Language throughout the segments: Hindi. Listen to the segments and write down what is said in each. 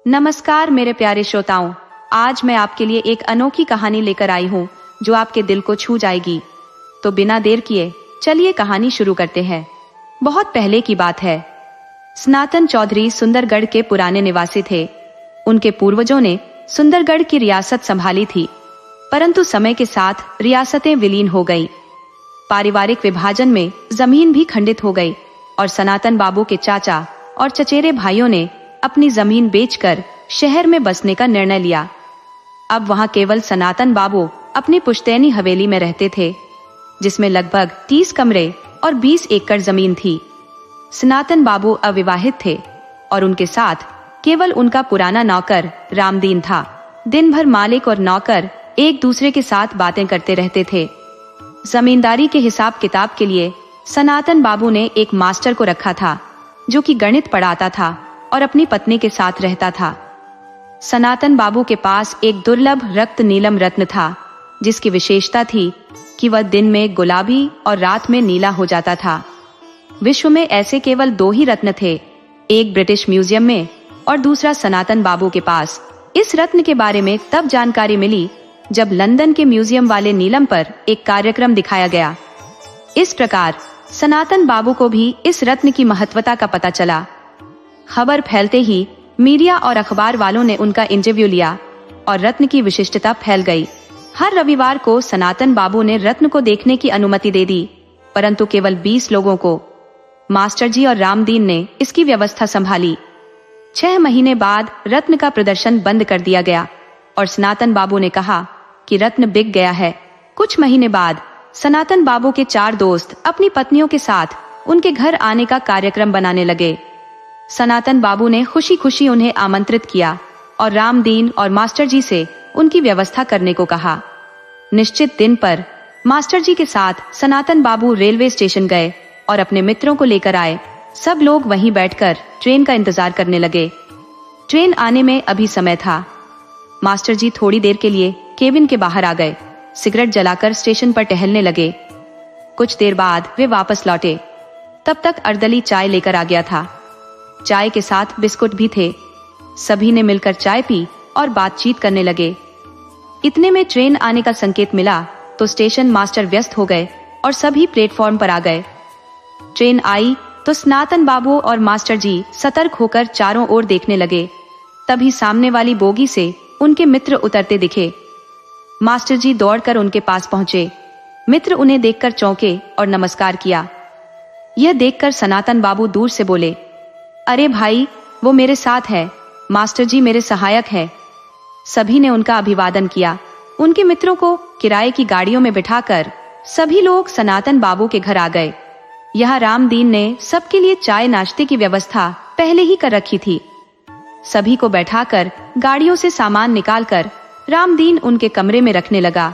नमस्कार मेरे प्यारे श्रोताओं, आज मैं आपके लिए एक अनोखी कहानी लेकर आई हूँ जो आपके दिल को छू जाएगी। तो बिना देर किए चलिए कहानी शुरू करते हैं। बहुत पहले की बात है। सनातन चौधरी सुंदरगढ़ के पुराने निवासी थे। उनके पूर्वजों ने सुंदरगढ़ की रियासत संभाली थी, परंतु समय के साथ रियासतें विलीन हो गई। पारिवारिक विभाजन में जमीन भी खंडित हो गई और सनातन बाबू के चाचा और चचेरे भाइयों ने अपनी जमीन बेचकर शहर में बसने का निर्णय लिया। अब वहां केवल सनातन बाबू अपनी पुश्तैनी हवेली में रहते थे, जिसमें लगभग 30 कमरे और 20 एकड़ जमीन थी। सनातन बाबू अविवाहित थे और उनके साथ केवल उनका पुराना नौकर रामदीन था। दिन भर मालिक और नौकर एक दूसरे के साथ बातें करते रहते थे। जमींदारी के हिसाब किताब के लिए सनातन बाबू ने एक मास्टर को रखा था, जो कि गणित पढ़ाता था और अपनी पत्नी के साथ रहता था। सनातन बाबू के पास एक दुर्लभ रक्त नीलम रत्न था, जिसकी विशेषता थी कि वह दिन में गुलाबी और रात में नीला हो जाता था। विश्व में ऐसे केवल 2 ही रत्न थे, एक ब्रिटिश म्यूजियम में और दूसरा सनातन बाबू के पास। इस रत्न के बारे में तब जानकारी मिली जब लंदन के म्यूजियम वाले नीलम पर एक कार्यक्रम दिखाया गया। इस प्रकार सनातन बाबू को भी इस रत्न की महत्वता का पता चला। खबर फैलते ही मीडिया और अखबार वालों ने उनका इंटरव्यू लिया और रत्न की विशिष्टता फैल गई। हर रविवार को सनातन बाबू ने रत्न को देखने की अनुमति दे दी, परंतु केवल 20 लोगों को। मास्टर जी और रामदीन ने इसकी व्यवस्था संभाली। 6 महीने बाद रत्न का प्रदर्शन बंद कर दिया गया और सनातन बाबू ने कहा कि रत्न बिक गया है। कुछ महीने बाद सनातन बाबू के 4 दोस्त अपनी पत्नियों के साथ उनके घर आने का कार्यक्रम बनाने लगे। सनातन बाबू ने खुशी खुशी उन्हें आमंत्रित किया और रामदीन और मास्टर जी से उनकी व्यवस्था करने को कहा। निश्चित दिन पर मास्टर जी के साथ सनातन बाबू रेलवे स्टेशन गए और अपने मित्रों को लेकर आए। सब लोग वहीं बैठकर ट्रेन का इंतजार करने लगे। ट्रेन आने में अभी समय था। मास्टर जी थोड़ी देर के लिए केबिन के बाहर आ गए, सिगरेट जलाकर स्टेशन पर टहलने लगे। कुछ देर बाद वे वापस लौटे। तब तक अर्दली चाय लेकर आ गया था। चाय के साथ बिस्कुट भी थे। सभी ने मिलकर चाय पी और बातचीत करने लगे। इतने में ट्रेन आने का संकेत मिला तो स्टेशन मास्टर व्यस्त हो गए और सभी प्लेटफॉर्म पर आ गए। ट्रेन आई तो सनातन बाबू और मास्टर जी सतर्क होकर चारों ओर देखने लगे। तभी सामने वाली बोगी से उनके मित्र उतरते दिखे। मास्टर जी दौड़कर उनके पास पहुंचे। मित्र उन्हें देखकर चौंके और नमस्कार किया। यह देखकर सनातन बाबू दूर से बोले, अरे भाई, वो मेरे साथ है, मास्टर जी मेरे सहायक है। सभी ने उनका अभिवादन किया। उनके मित्रों को किराए की गाड़ियों में बिठाकर सभी लोग सनातन बाबू के घर आ गए। यहाँ रामदीन ने सबके लिए चाय नाश्ते की व्यवस्था पहले ही कर रखी थी। सभी को बैठाकर गाड़ियों से सामान निकालकर रामदीन उनके कमरे में रखने लगा।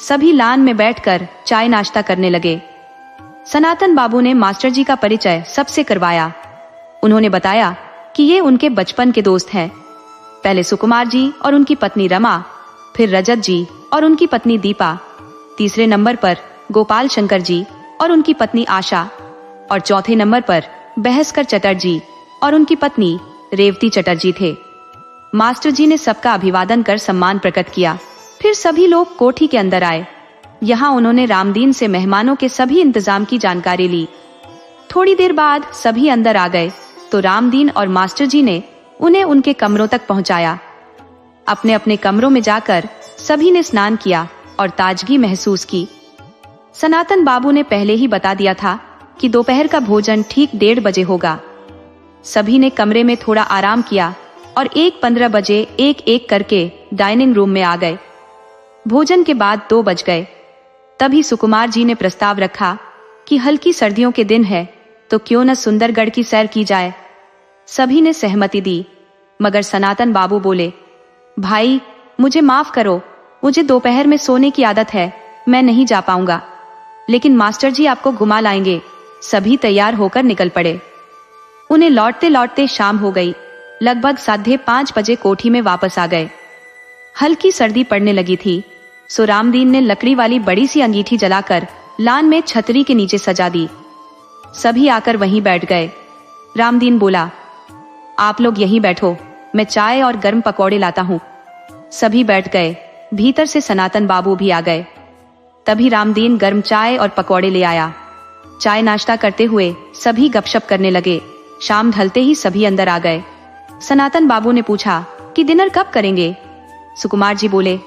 सभी लान में बैठकर चाय नाश्ता करने लगे। सनातन बाबू ने मास्टर जी का परिचय सबसे करवाया। उन्होंने बताया कि ये उनके बचपन के दोस्त हैं। पहले सुकुमार जी और उनकी पत्नी रमा, फिर रजत जी और उनकी पत्नी दीपा, तीसरे नंबर पर गोपाल शंकर जी और उनकी पत्नी आशा, और चौथे नंबर पर बहस्कर चटर्जी और उनकी पत्नी रेवती चटर्जी थे। मास्टर जी ने सबका अभिवादन कर सम्मान प्रकट किया। फिर सभी लोग कोठी के अंदर आए। यहाँ उन्होंने रामदीन से मेहमानों के सभी इंतजाम की जानकारी ली। थोड़ी देर बाद सभी अंदर आ गए तो रामदीन और मास्टर जी ने उन्हें उनके कमरों तक पहुंचाया। अपने अपने कमरों में जाकर सभी ने स्नान किया और ताजगी महसूस की। सनातन बाबू ने पहले ही बता दिया था कि दोपहर का भोजन ठीक 1:30 बजे होगा। सभी ने कमरे में थोड़ा आराम किया और 1:15 बजे एक एक करके डाइनिंग रूम में आ गए। भोजन के बाद 2 बज गए। तभी सुकुमार जी ने प्रस्ताव रखा कि हल्की सर्दियों के दिन है तो क्यों न सुंदरगढ़ की सैर की जाए। सभी ने सहमति दी, मगर सनातन बाबू बोले, भाई मुझे माफ करो, मुझे दोपहर में सोने की आदत है, मैं नहीं जा पाऊंगा, लेकिन मास्टर जी आपको घुमा लाएंगे। सभी तैयार होकर निकल पड़े। उन्हें लौटते लौटते शाम हो गई। लगभग 5:30 बजे कोठी में वापस आ गए। हल्की सर्दी पड़ने लगी थी, सो रामदीन ने लकड़ी वाली बड़ी सी अंगीठी जलाकर लान में छतरी के नीचे सजा दी। सभी आकर वहीं बैठ गए। रामदीन बोला, आप लोग यहीं बैठो, मैं चाय और गर्म पकौड़े लाता हूँ। सभी बैठ गए। भीतर से सनातन बाबू भी आ गए। तभी रामदीन गर्म चाय और पकौड़े ले आया। चाय नाश्ता करते हुए सभी गपशप करने लगे। शाम ढलते ही सभी अंदर आ गए। सनातन बाबू ने पूछा कि डिनर कब करेंगे। सुकुमार जी बोले,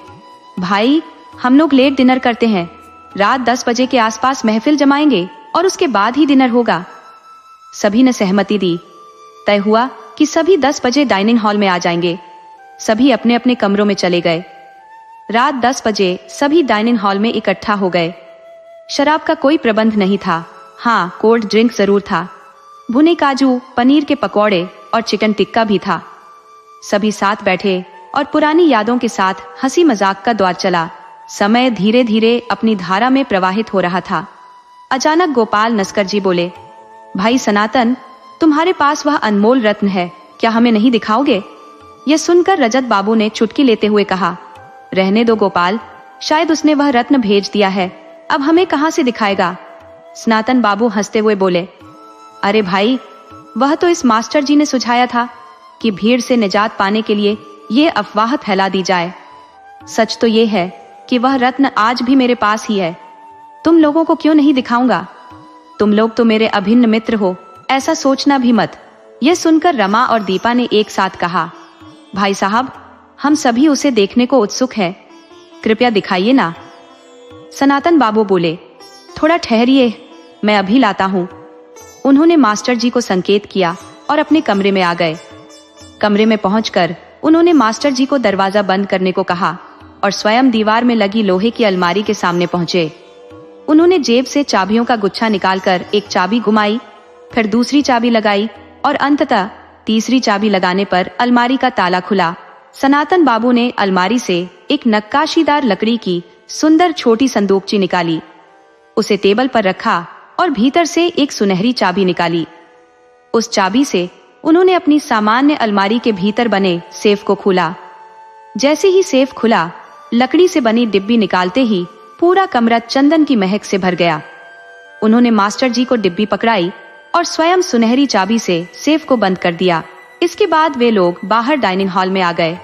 भाई हम लोग लेट डिनर करते हैं, रात 10 बजे के आसपास महफिल जमाएंगे और उसके बाद ही डिनर होगा। सभी ने सहमति दी। तय हुआ कि सभी 10 बजे डाइनिंग हॉल में आ जाएंगे। सभी अपने अपने कमरों में चले गए। रात 10 बजे सभी डाइनिंग हॉल में इकट्ठा हो गए। शराब का कोई प्रबंध नहीं था। हाँ, कोल्ड ड्रिंक जरूर था। भुने काजू, पनीर के पकौड़े और चिकन टिक्का भी था। सभी साथ बैठे और पुरानी यादों के साथ हंसी मजाक का दौर चला। समय धीरे धीरे अपनी धारा में प्रवाहित हो रहा था। अचानक गोपाल नस्कर जी बोले, भाई सनातन, तुम्हारे पास वह अनमोल रत्न है, क्या हमें नहीं दिखाओगे? यह सुनकर रजत बाबू ने चुटकी लेते हुए कहा, रहने दो गोपाल, शायद उसने वह रत्न भेज दिया है, अब हमें कहां से दिखाएगा? सनातन बाबू हंसते हुए बोले, अरे भाई, वह तो इस मास्टर जी ने सुझाया था कि भीड़ से निजात पाने के लिए ये अफवाह फैला दी जाए। सच तो ये है कि वह रत्न आज भी मेरे पास ही है। तुम लोगों को क्यों नहीं दिखाऊंगा? तुम लोग तो मेरे अभिन्न मित्र हो, ऐसा सोचना भी मत। यह सुनकर रमा और दीपा ने एक साथ कहा, भाई साहब, हम सभी उसे देखने को उत्सुक हैं, कृपया दिखाइए ना। सनातन बाबू बोले, थोड़ा ठहरिए, मैं अभी लाता हूँ। उन्होंने मास्टर जी को संकेत किया और अपने कमरे में आ गए। कमरे में पहुंचकर उन्होंने मास्टर जी को दरवाजा बंद करने को कहा और स्वयं दीवार में लगी लोहे की अलमारी के सामने पहुंचे। उन्होंने जेब से चाबियों का गुच्छा निकालकर एक चाबी घुमाई, फिर दूसरी चाबी लगाई और अंततः तीसरी चाबी लगाने पर अलमारी का ताला खुला। सनातन बाबू ने अलमारी से एक नक्काशीदार लकड़ी की सुंदर छोटी संदूकची निकाली, उसे टेबल पर रखा और भीतर से एक सुनहरी चाबी निकाली। उस चाबी से उन्होंने अपनी सामान्य अलमारी के भीतर बने सेफ को खोला। जैसे ही सेफ खुला, लकड़ी से बनी डिब्बी निकालते ही पूरा कमरा चंदन की महक से भर गया। उन्होंने मास्टर जी को डिब्बी पकड़ाई और स्वयं सुनहरी चाबी से सेफ को बंद कर दिया। इसके बाद वे लोग बाहर डाइनिंग हॉल में आ गए।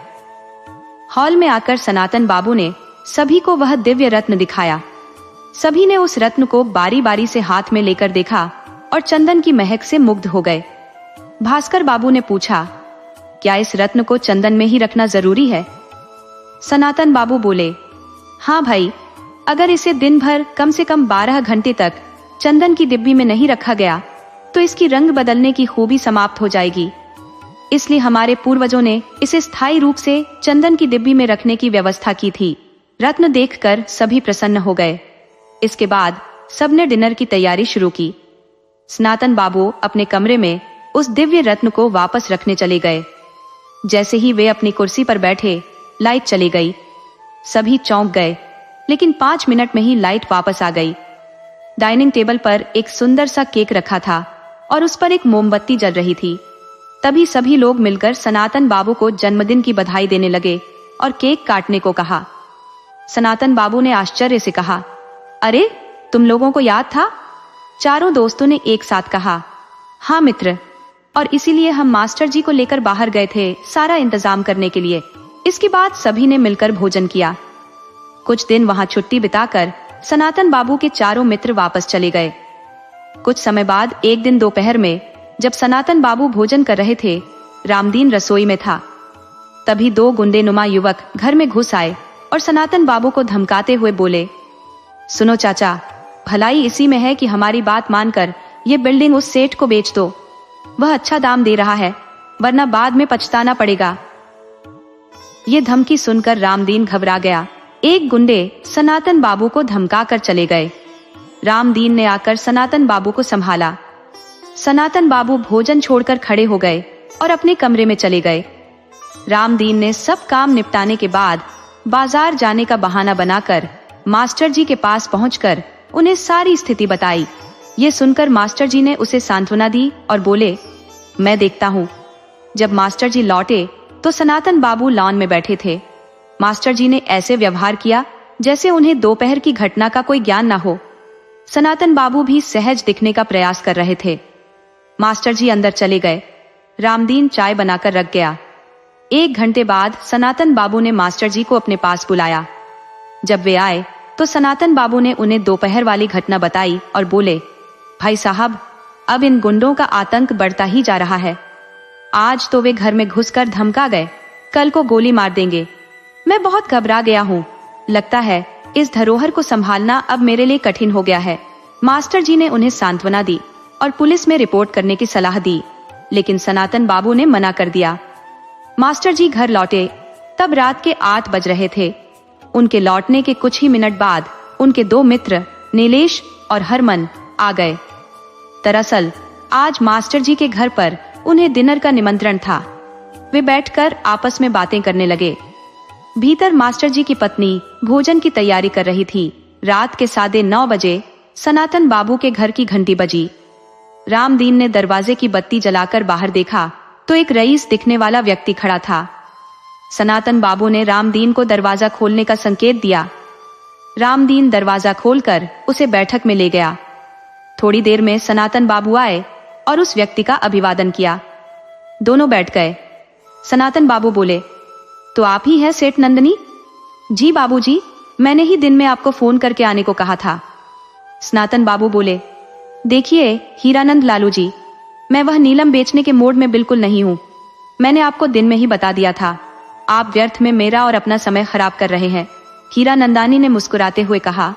हॉल में आकर सनातन बाबू ने सभी को वह दिव्य रत्न दिखाया। सभी ने उस रत्न को बारी बारी से हाथ में लेकर देखा और चंदन की महक से मुग्ध हो गए। भास्कर बाबू ने पूछा, क्या इस रत्न को चंदन में ही रखना जरूरी है? सनातन बाबू बोले, हाँ भाई, अगर इसे दिन भर कम से कम 12 घंटे तक चंदन की डिब्बी में नहीं रखा गया तो इसकी रंग बदलने की खूबी समाप्त हो जाएगी। इसलिए हमारे पूर्वजों ने इसे स्थायी रूप से चंदन की डिब्बी में रखने की व्यवस्था की थी। रत्न देखकर सभी प्रसन्न हो गए। इसके बाद सबने डिनर की तैयारी शुरू की। सनातन बाबू अपने कमरे में उस दिव्य रत्न को वापस रखने चले गए। जैसे ही वे अपनी कुर्सी पर बैठे, लाइट चली गई। सभी चौंक गए, लेकिन 5 मिनट में ही लाइट वापस आ गई। डाइनिंग टेबल पर एक सुंदर सा केक रखा था और उस पर एक मोमबत्ती जल रही थी। तभी सभी लोग मिलकर सनातन बाबू को जन्मदिन की बधाई देने लगे और केक काटने को कहा। सनातन बाबू ने आश्चर्य से कहा, अरे, तुम लोगों को याद था? चारों दोस्तों ने एक साथ कहा, हाँ मित्र, और इसीलिए हम मास्टर जी को लेकर बाहर गए थे सारा इंतजाम करने के लिए। इसके बाद सभी ने मिलकर भोजन किया। कुछ दिन वहां छुट्टी बिताकर सनातन बाबू के चारों मित्र वापस चले गए। कुछ समय बाद एक दिन दोपहर में जब सनातन बाबू भोजन कर रहे थे, रामदीन रसोई में था। तभी 2 गुंडे नुमा युवक घर में घुस आए और सनातन बाबू को धमकाते हुए बोले, सुनो चाचा, भलाई इसी में है कि हमारी बात मानकर ये बिल्डिंग उस सेठ को बेच दो। वह अच्छा दाम दे रहा है, वरना बाद में पछताना पड़ेगा। ये धमकी सुनकर रामदीन घबरा गया। एक गुंडे सनातन बाबू को धमका कर चले गए। रामदीन ने आकर सनातन बाबू को संभाला। सनातन बाबू भोजन छोड़कर खड़े हो गए और अपने कमरे में चले गए। रामदीन ने सब काम निपटाने के बाद बाजार जाने का बहाना बनाकर मास्टर जी के पास पहुंचकर उन्हें सारी स्थिति बताई। ये सुनकर मास्टर जी ने उसे सांत्वना दी और बोले, मैं देखता हूँ। जब मास्टर जी लौटे तो सनातन बाबू लॉन में बैठे थे। मास्टर जी ने ऐसे व्यवहार किया जैसे उन्हें दोपहर की घटना का कोई ज्ञान न हो। सनातन बाबू भी सहज दिखने का प्रयास कर रहे थे। मास्टर जी अंदर चले गए। रामदीन चाय बनाकर रख गया। 1 घंटे बाद सनातन बाबू ने मास्टर जी को अपने पास बुलाया। जब वे आए तो सनातन बाबू ने उन्हें दोपहर वाली घटना बताई और बोले, भाई साहब, अब इन गुंडों का आतंक बढ़ता ही जा रहा है। आज तो वे घर में घुसकर धमका गए, कल को गोली मार देंगे। मैं बहुत घबरा गया हूँ। लगता है इस धरोहर को संभालना अब मेरे लिए कठिन हो गया है। मास्टर जी ने उन्हें सांत्वना दी और पुलिस में रिपोर्ट करने की सलाह दी, लेकिन सनातन बाबू ने मना कर दिया। मास्टर जी घर लौटे तब रात के 8 बज रहे थे। उनके लौटने के कुछ ही मिनट बाद उनके 2 मित्र नीलेश और हरमन आ गए। दरअसल आज मास्टर जी के घर पर उन्हें डिनर का निमंत्रण था। वे बैठकर आपस में बातें करने लगे। भीतर मास्टर जी की पत्नी भोजन की तैयारी कर रही थी। रात के 9:15 बजे सनातन बाबू के घर की घंटी बजी। रामदीन ने दरवाजे की बत्ती जलाकर बाहर देखा तो एक रईस दिखने वाला व्यक्ति खड़ा था। सनातन बाबू ने रामदीन को दरवाजा खोलने का संकेत दिया। रामदीन दरवाजा खोलकर उसे बैठक में ले गया। थोड़ी देर में सनातन बाबू आए और उस व्यक्ति का अभिवादन किया। दोनों बैठ गए। सनातन बाबू बोले, तो आप ही हैं सेठ नंदनी? जी बाबूजी, मैंने ही दिन में आपको फोन करके आने को कहा था। सनातन बाबू बोले, देखिए हीरानंद लालू जी, मैं वह नीलम बेचने के मूड में बिल्कुल नहीं हूँ। मैंने आपको दिन में ही बता दिया था। आप व्यर्थ में मेरा और अपना समय खराब कर रहे हैं। हीरानंदानी ने मुस्कुराते हुए कहा,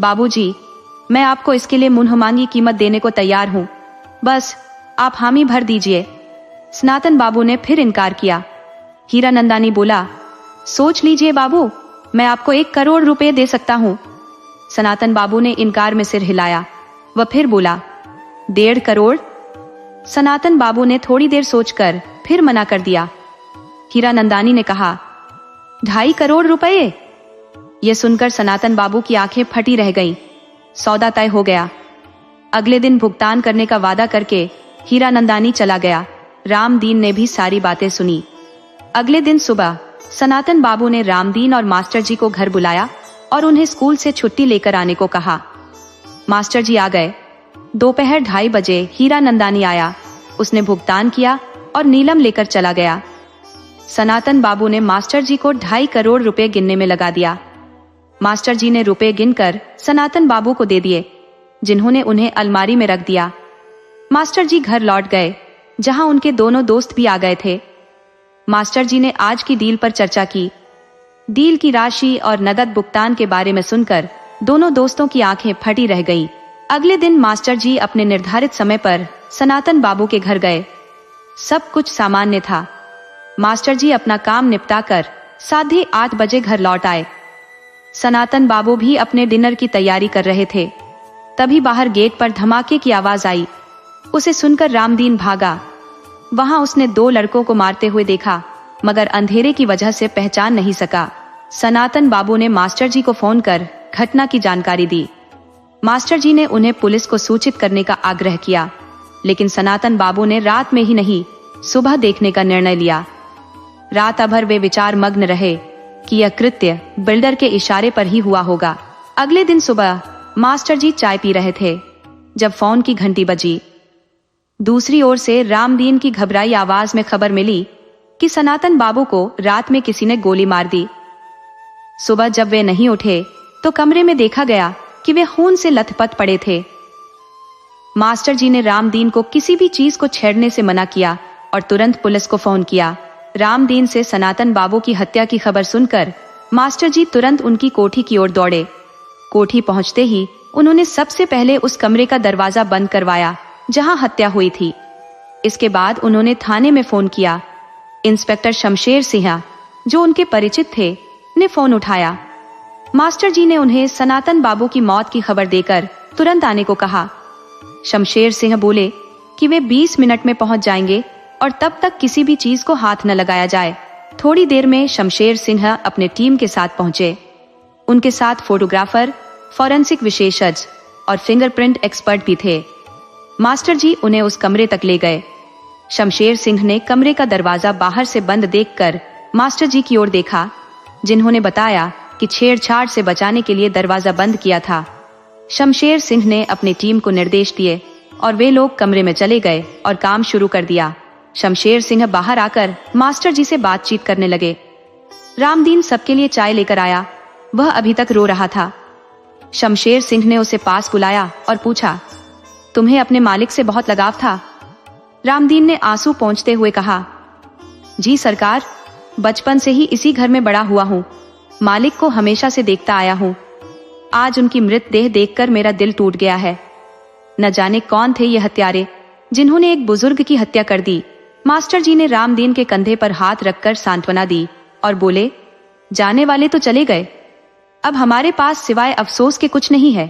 बाबूजी, मैं आपको इसके लिए मुंह मांगी कीमत देने को तैयार हूँ, बस आप हामी भर दीजिए। सनातन बाबू ने फिर इनकार किया। हीरानंदानी बोला, सोच लीजिए बाबू, मैं आपको 1 करोड़ रुपए दे सकता हूँ। सनातन बाबू ने इनकार में सिर हिलाया। वह फिर बोला, 1.5 करोड़? सनातन बाबू ने थोड़ी देर सोचकर फिर मना कर दिया। हीरानंदानी ने कहा, 2.5 करोड़ रुपए? यह सुनकर सनातन बाबू की आंखें फटी रह गईं। सौदा तय हो गया। अगले दिन भुगतान करने का वादा करके हीरानंदानी चला गया। रामदीन ने भी सारी बातें सुनी। अगले दिन सुबह सनातन बाबू ने रामदीन और मास्टर जी को घर बुलाया और उन्हें स्कूल से छुट्टी लेकर आने को कहा। मास्टर जी आ गए। दोपहर 2:30 बजे हीरानंदानी आया। उसने भुगतान किया और नीलम लेकर चला गया। सनातन बाबू ने मास्टर जी को 2.5 करोड़ रुपए गिनने में लगा दिया। मास्टर जी ने रुपए गिनकर सनातन बाबू को दे दिए, जिन्होंने उन्हें अलमारी में रख दिया। मास्टर जी घर लौट गए, जहां उनके दोनों दोस्त भी आ गए थे। मास्टर जी ने आज की डील पर चर्चा की। डील की राशि और नगद भुगतान के बारे में सुनकर दोनों दोस्तों की आंखें फटी रह गईं। अगले दिन मास्टर जी अपने निर्धारित समय पर सनातन बाबू के घर गए। सब कुछ सामान्य था। मास्टर जी अपना काम निपटाकर 8:30 बजे घर लौट आए। सनातन बाबू भी अपने डिनर की तैयारी कर रहे थे। तभी बाहर गेट पर धमाके की आवाज आई। उसे सुनकर रामदीन भागा। वहां उसने 2 लड़कों को मारते हुए देखा, मगर अंधेरे की वजह से पहचान नहीं सका। सनातन बाबू ने मास्टर जी को फोन कर घटना की जानकारी दी। मास्टर जी ने उन्हें पुलिस को सूचित करने का आग्रह किया, लेकिन सनातन बाबू ने रात में ही नहीं, सुबह देखने का निर्णय लिया। रात भर वे विचार मग्न रहे कि यह कृत्य बिल्डर के इशारे पर ही हुआ होगा। अगले दिन सुबह मास्टर जी चाय पी रहे थे जब फोन की घंटी बजी। दूसरी ओर से रामदीन की घबराई आवाज में खबर मिली कि सनातन बाबू को रात में किसी ने गोली मार दी। सुबह जब वे नहीं उठे तो कमरे में देखा गया कि वे खून से लथपथ पड़े थे। मास्टर जी ने रामदीन को किसी भी चीज को छेड़ने से मना किया और तुरंत पुलिस को फोन किया। रामदीन से सनातन बाबू की हत्या की खबर सुनकर मास्टर जी तुरंत उनकी कोठी की ओर दौड़े। कोठी पहुंचते ही उन्होंने सबसे पहले उस कमरे का दरवाजा बंद करवाया जहां हत्या हुई थी। इसके बाद उन्होंने थाने में फोन किया। इंस्पेक्टर शमशेर सिंह, जो उनके परिचित थे, ने फोन उठाया। मास्टर जी ने उन्हें सनातन बाबू की मौत की खबर देकर तुरंत आने को कहा। शमशेर सिंह बोले कि वे 20 मिनट में पहुंच जाएंगे और तब तक किसी भी चीज को हाथ न लगाया जाए। थोड़ी देर में शमशेर सिंह अपने टीम के साथ पहुंचे। उनके साथ फोटोग्राफर, फॉरेंसिक विशेषज्ञ और फिंगरप्रिंट एक्सपर्ट भी थे। मास्टर जी उन्हें उस कमरे तक ले गए। शमशेर सिंह ने कमरे का दरवाजा बाहर से बंद देखकर मास्टर जी की ओर देखा, जिन्होंने बताया कि छेड़छाड़ से बचाने के लिए दरवाजा बंद किया था। शमशेर सिंह ने अपनी टीम को निर्देश दिए और वे लोग कमरे में चले गए और काम शुरू कर दिया। शमशेर सिंह बाहर आकर मास्टर जी से बातचीत करने लगे। रामदीन सबके लिए चाय लेकर आया। वह अभी तक रो रहा था। शमशेर सिंह ने उसे पास बुलाया और पूछा, तुम्हें अपने मालिक से बहुत लगाव था? रामदीन ने आंसू पोंछते हुए कहा, जी सरकार, बचपन से ही इसी घर में बड़ा हुआ हूँ। मालिक को हमेशा से देखता आया हूँ। आज उनकी मृत देह देखकर मेरा दिल टूट गया है। न जाने कौन थे ये हत्यारे जिन्होंने एक बुजुर्ग की हत्या कर दी। मास्टर जी ने रामदीन के कंधे पर हाथ रखकर सांत्वना दी और बोले, जाने वाले तो चले गए, अब हमारे पास सिवाय अफसोस के कुछ नहीं है।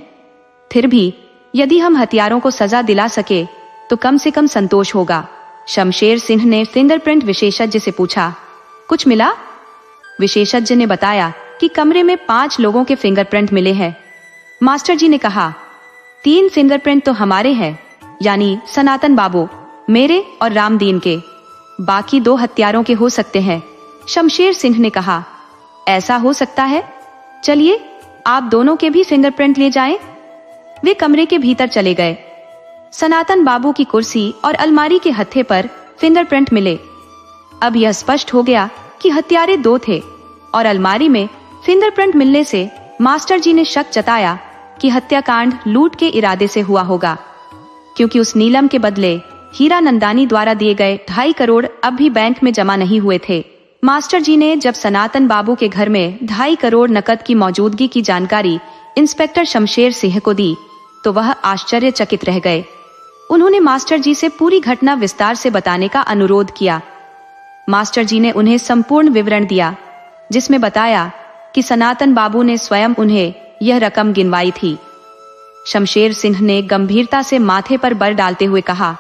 फिर भी यदि हम हत्यारों को सजा दिला सके तो कम से कम संतोष होगा। शमशेर सिंह ने फिंगरप्रिंट विशेषज्ञ से पूछा, कुछ मिला? विशेषज्ञ ने बताया कि कमरे में 5 लोगों के फिंगरप्रिंट मिले हैं। मास्टर जी ने कहा, 3 फिंगरप्रिंट तो हमारे हैं, यानी सनातन बाबू, मेरे और रामदीन के। बाकी 2 हत्यारों के हो सकते हैं। शमशेर सिंह ने कहा, ऐसा हो सकता है, चलिए आप दोनों के भी फिंगरप्रिंट ले जाएं। वे कमरे के भीतर चले गए। सनातन बाबू की कुर्सी और अलमारी के हत्थे पर फिंगरप्रिंट मिले। अब यह स्पष्ट हो गया कि हत्यारे 2 थे और अलमारी में फिंगरप्रिंट मिलने से मास्टर जी ने शक जताया कि हत्याकांड लूट के इरादे से हुआ होगा, क्योंकि उस नीलम के बदले हीरा नंदानी द्वारा दिए गए 2.5 करोड़ अब भी बैंक में जमा नहीं हुए थे। मास्टर जी ने जब सनातन बाबू के घर में 2.5 करोड़ नकद की मौजूदगी की जानकारी इंस्पेक्टर शमशेर सिंह को दी तो वह आश्चर्यचकित रह गए। उन्होंने मास्टर जी से पूरी घटना विस्तार से बताने का अनुरोध किया। मास्टर जी ने उन्हें संपूर्ण विवरण दिया, जिसमें बताया कि सनातन बाबू ने स्वयं उन्हें यह रकम गिनवाई थी। शमशेर सिंह ने गंभीरता से माथे पर बल डालते हुए कहा,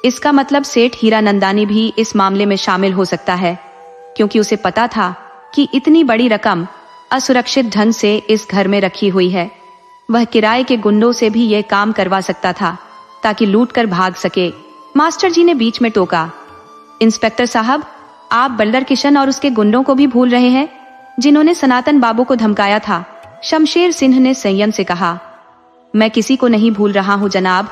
इसका मतलब सेठ हीरा नंदानी भी इस मामले में शामिल हो सकता है, क्योंकि उसे पता था कि इतनी बड़ी रकम असुरक्षित ढंग से इस घर में रखी हुई है। वह किराए के गुंडों से भी यह काम करवा सकता था ताकि लूट कर भाग सके। मास्टर जी ने बीच में टोका, इंस्पेक्टर साहब, आप बल्लर किशन और उसके गुंडों को भी भूल रहे हैं, जिन्होंने सनातन बाबू को धमकाया था। शमशेर सिंह ने संयम से कहा, मैं किसी को नहीं भूल रहा हूं जनाब।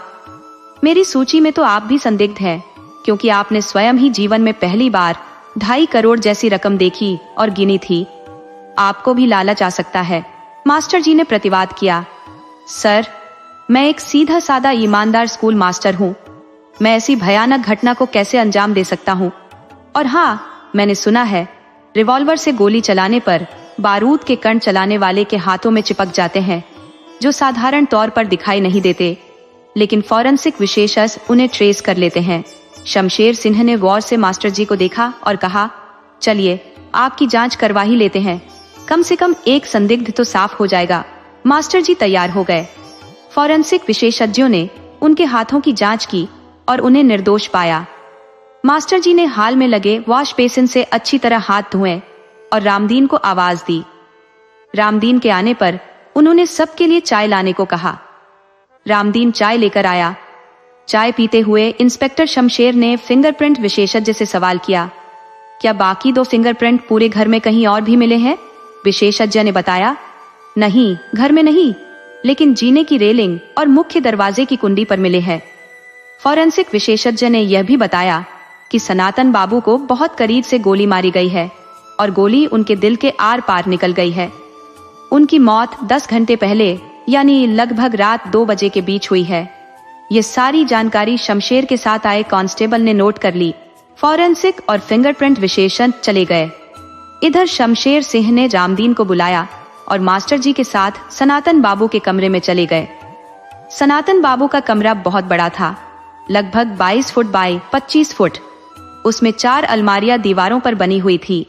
मेरी सूची में तो आप भी संदिग्ध हैं, क्योंकि आपने स्वयं ही जीवन में पहली बार 2.5 करोड़ जैसी रकम देखी और गिनी थी। आपको भी लालच आ सकता है। मास्टर जी ने प्रतिवाद किया, सर, मैं एक सीधा सादा ईमानदार स्कूल मास्टर हूँ। मैं ऐसी भयानक घटना को कैसे अंजाम दे सकता हूँ? और हाँ, मैंने सुना है रिवॉल्वर से गोली चलाने पर बारूद के कण चलाने वाले के हाथों में चिपक जाते हैं, जो साधारण तौर पर दिखाई नहीं देते, लेकिन फॉरेंसिक विशेषज्ञ उन्हें ट्रेस कर लेते हैं। शमशेर सिंह ने गौर से मास्टर जी को देखा और कहा, चलिए आपकी जांच करवा ही लेते हैं, कम से कम एक संदिग्ध तो साफ हो जाएगा। मास्टर जी तैयार हो गए। फॉरेंसिक विशेषज्ञों ने उनके हाथों की जांच की और उन्हें निर्दोष पाया। मास्टर जी ने हाल में लगे वॉश बेसिन से अच्छी तरह हाथ धोए और रामदीन को आवाज दी। रामदीन के आने पर उन्होंने सबके लिए चाय लाने को कहा। रामदीन चाय लेकर आया। चाय पीते हुए इंस्पेक्टर शमशेर ने फिंगरप्रिंट विशेषज्ञ से सवाल किया, क्या बाकी 2 फिंगरप्रिंट पूरे घर में कहीं और भी मिले हैं? विशेषज्ञ ने बताया, नहीं, घर में नहीं, लेकिन जीने की रेलिंग और मुख्य दरवाजे की कुंडी पर मिले हैं। फॉरेंसिक विशेषज्ञ ने यह भी बताया कि सनातन बाबू को बहुत करीब से गोली मारी गई है और गोली उनके दिल के आर पार निकल गई है। उनकी मौत 10 घंटे पहले, यानी लगभग रात 2 बजे के बीच हुई है। ये सारी जानकारी शमशेर के साथ आए कांस्टेबल ने नोट कर ली। फॉरेंसिक और फिंगरप्रिंट विशेषज्ञ चले गए। इधर शमशेर सिंह ने रामदीन को बुलाया और मास्टर जी के साथ सनातन बाबू के कमरे में चले गए। सनातन बाबू का कमरा बहुत बड़ा था, लगभग 22 फुट बाय 25 फुट। उसमें 4 अलमारियां दीवारों पर बनी हुई थी।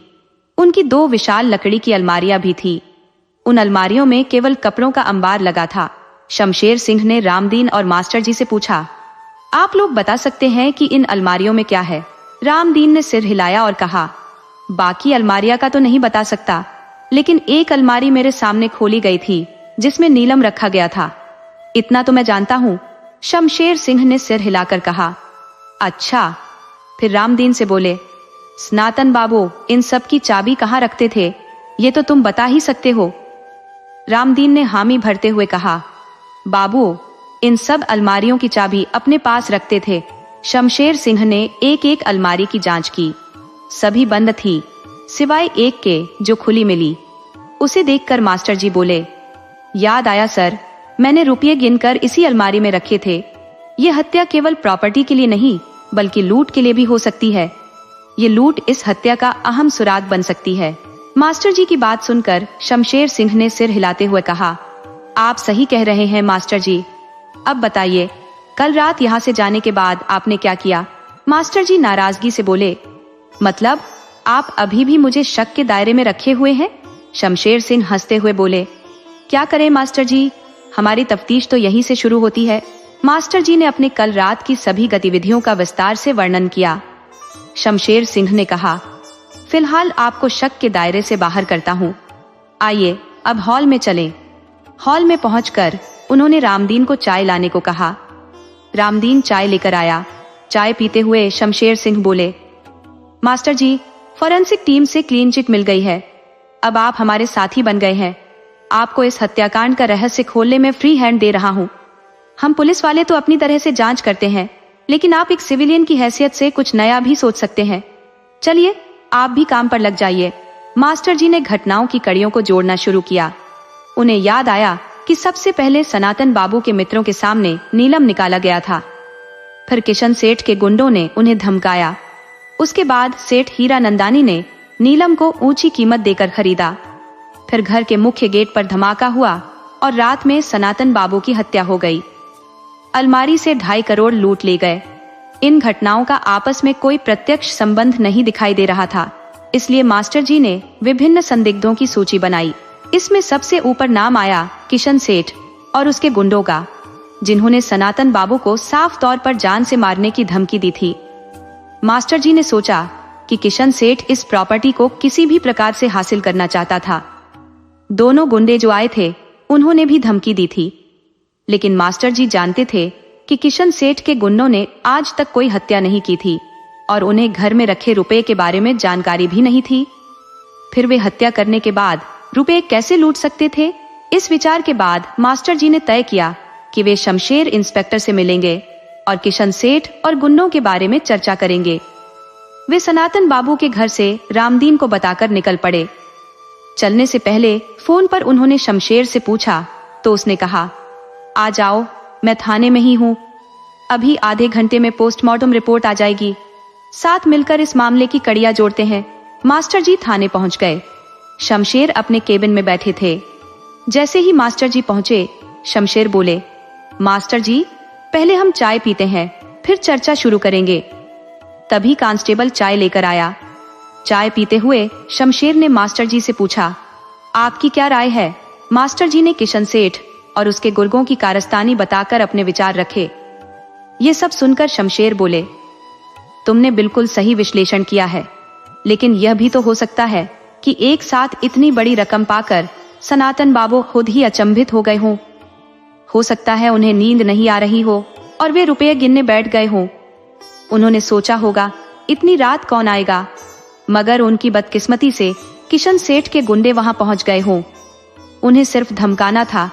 उनकी 2 विशाल लकड़ी की अलमारियां भी थी। उन अलमारियों में केवल कपड़ों का अंबार लगा था। शमशेर सिंह ने रामदीन और मास्टर जी से पूछा, आप लोग बता सकते हैं कि इन अलमारियों में क्या है? रामदीन ने सिर हिलाया और कहा, बाकी अलमारियां का तो नहीं बता सकता, लेकिन एक अलमारी मेरे सामने खोली गई थी जिसमें नीलम रखा गया था, इतना तो मैं जानता हूँ। शमशेर सिंह ने सिर हिलाकर कहा, अच्छा। फिर रामदीन से बोले, सनातन बाबू इन सब की चाबी कहाँ रखते थे, ये तो तुम बता ही सकते हो। रामदीन ने हामी भरते हुए कहा, बाबू इन सब अलमारियों की चाबी अपने पास रखते थे। शमशेर सिंह ने एक एक अलमारी की जांच की। सभी बंद थी, सिवाय एक के जो खुली मिली। उसे देखकर मास्टर जी बोले, याद आया सर, मैंने रुपये गिनकर इसी अलमारी में रखे थे। ये हत्या केवल प्रॉपर्टी के लिए नहीं बल्कि लूट के लिए भी हो सकती है। ये लूट इस हत्या का अहम सुराग बन सकती है। मास्टर जी की बात सुनकर शमशेर सिंह ने सिर हिलाते हुए कहा, आप सही कह रहे हैं मास्टर जी। अब बताइए, कल रात यहाँ से जाने के बाद आपने क्या किया? मास्टर जी नाराजगी से बोले, मतलब आप अभी भी मुझे शक के दायरे में रखे हुए हैं? शमशेर सिंह हंसते हुए बोले, क्या करें मास्टर जी, हमारी तफ्तीश तो यहीं से शुरू होती है। मास्टर जी ने अपने कल रात की सभी गतिविधियों का विस्तार से वर्णन किया। शमशेर सिंह ने कहा, फिलहाल आपको शक के दायरे से बाहर करता हूँ। आइए अब हॉल में चलें। हॉल में पहुंचकर उन्होंने रामदीन को चाय लाने को कहा। रामदीन चाय लेकर आया। चाय पीते हुए शमशेर सिंह बोले, मास्टर जी, फॉरेंसिक टीम से क्लीन चिट मिल गई है। अब आप हमारे साथी बन गए हैं। आपको इस हत्याकांड का रहस्य खोलने में फ्री हैंड दे रहा हूँ। हम पुलिस वाले तो अपनी तरह से जांच करते हैं, लेकिन आप एक सिविलियन की हैसियत से कुछ नया भी सोच सकते हैं। चलिए आप भी काम पर लग जाइए। मास्टर जी ने घटनाओं की कड़ियों को जोड़ना शुरू किया। उन्हें याद आया कि सबसे पहले सनातन बाबू के मित्रों के सामने नीलम निकाला गया था। फिर किशन सेठ के गुंडों ने उन्हें धमकाया। उसके बाद सेठ हीरा नंदानी ने नीलम को ऊंची कीमत देकर खरीदा। फिर घर के मुख्य गेट पर धमाका हुआ और रात में सनातन बाबू की हत्या हो गई। अलमारी से 2.5 करोड़ लूट ले गए। इन घटनाओं का आपस में कोई प्रत्यक्ष संबंध नहीं दिखाई दे रहा था, इसलिए मास्टर जी ने विभिन्न संदिग्धों की सूची बनाई। इसमें सबसे ऊपर नाम आया किशन सेठ और उसके गुंडों का, जिन्होंने सनातन बाबू को साफ तौर पर जान से मारने की धमकी दी थी। मास्टर जी ने सोचा कि किशन सेठ इस प्रॉपर्टी को किसी भी प्रकार से हासिल करना चाहता था। दोनों गुंडे जो आए थे उन्होंने भी धमकी दी थी, लेकिन मास्टर जी जानते थे कि किशन सेठ के गुंडों ने आज तक कोई हत्या नहीं की थी और उन्हें घर में रखे रुपए के बारे में जानकारी भी नहीं थी। फिर वे हत्या करने के बाद रुपए कैसे लूट सकते थे? इस विचार के बाद मास्टर जी ने तय किया कि वे शमशेर इंस्पेक्टर से मिलेंगे और किशन सेठ और गुंडों के बारे में चर्चा करेंगे। वे सनातन बाबू के घर से रामदीन को बताकर निकल पड़े। चलने से पहले फोन पर उन्होंने शमशेर से पूछा तो उसने कहा, आ जाओ, मैं थाने में ही हूँ। अभी आधे घंटे में पोस्टमार्टम रिपोर्ट आ जाएगी। साथ मिलकर इस मामले की कड़ियां जोड़ते हैं। मास्टर जी थाने पहुंच गए। शमशेर अपने केबिन में बैठे थे। जैसे ही मास्टर जी पहुंचे, शमशेर बोले, मास्टर जी, पहले हम चाय पीते हैं, फिर चर्चा शुरू करेंगे। तभी कांस्टेबल चाय लेकर आया। चाय पीते हुए शमशेर ने मास्टर जी से पूछा, आपकी क्या राय है? मास्टर जी ने किशन सेठ और उसके गुर्गों की कारस्तानी बताकर अपने विचार रखे। ये सब सुनकर शमशेर बोले, तुमने बिल्कुल सही विश्लेषण किया है, लेकिन यह भी तो हो सकता है कि एक साथ इतनी बड़ी रकम पाकर सनातन बाबू खुद ही अचंभित हो गए हों। हो सकता है उन्हें नींद नहीं आ रही हो और वे रुपये गिनने बैठ गए हों। उन्होंने सोचा होगा, इतनी रात कौन आएगा, मगर उनकी बदकिस्मती से किशन सेठ के गुंडे वहां पहुंच गए हों। उन्हें सिर्फ धमकाना था,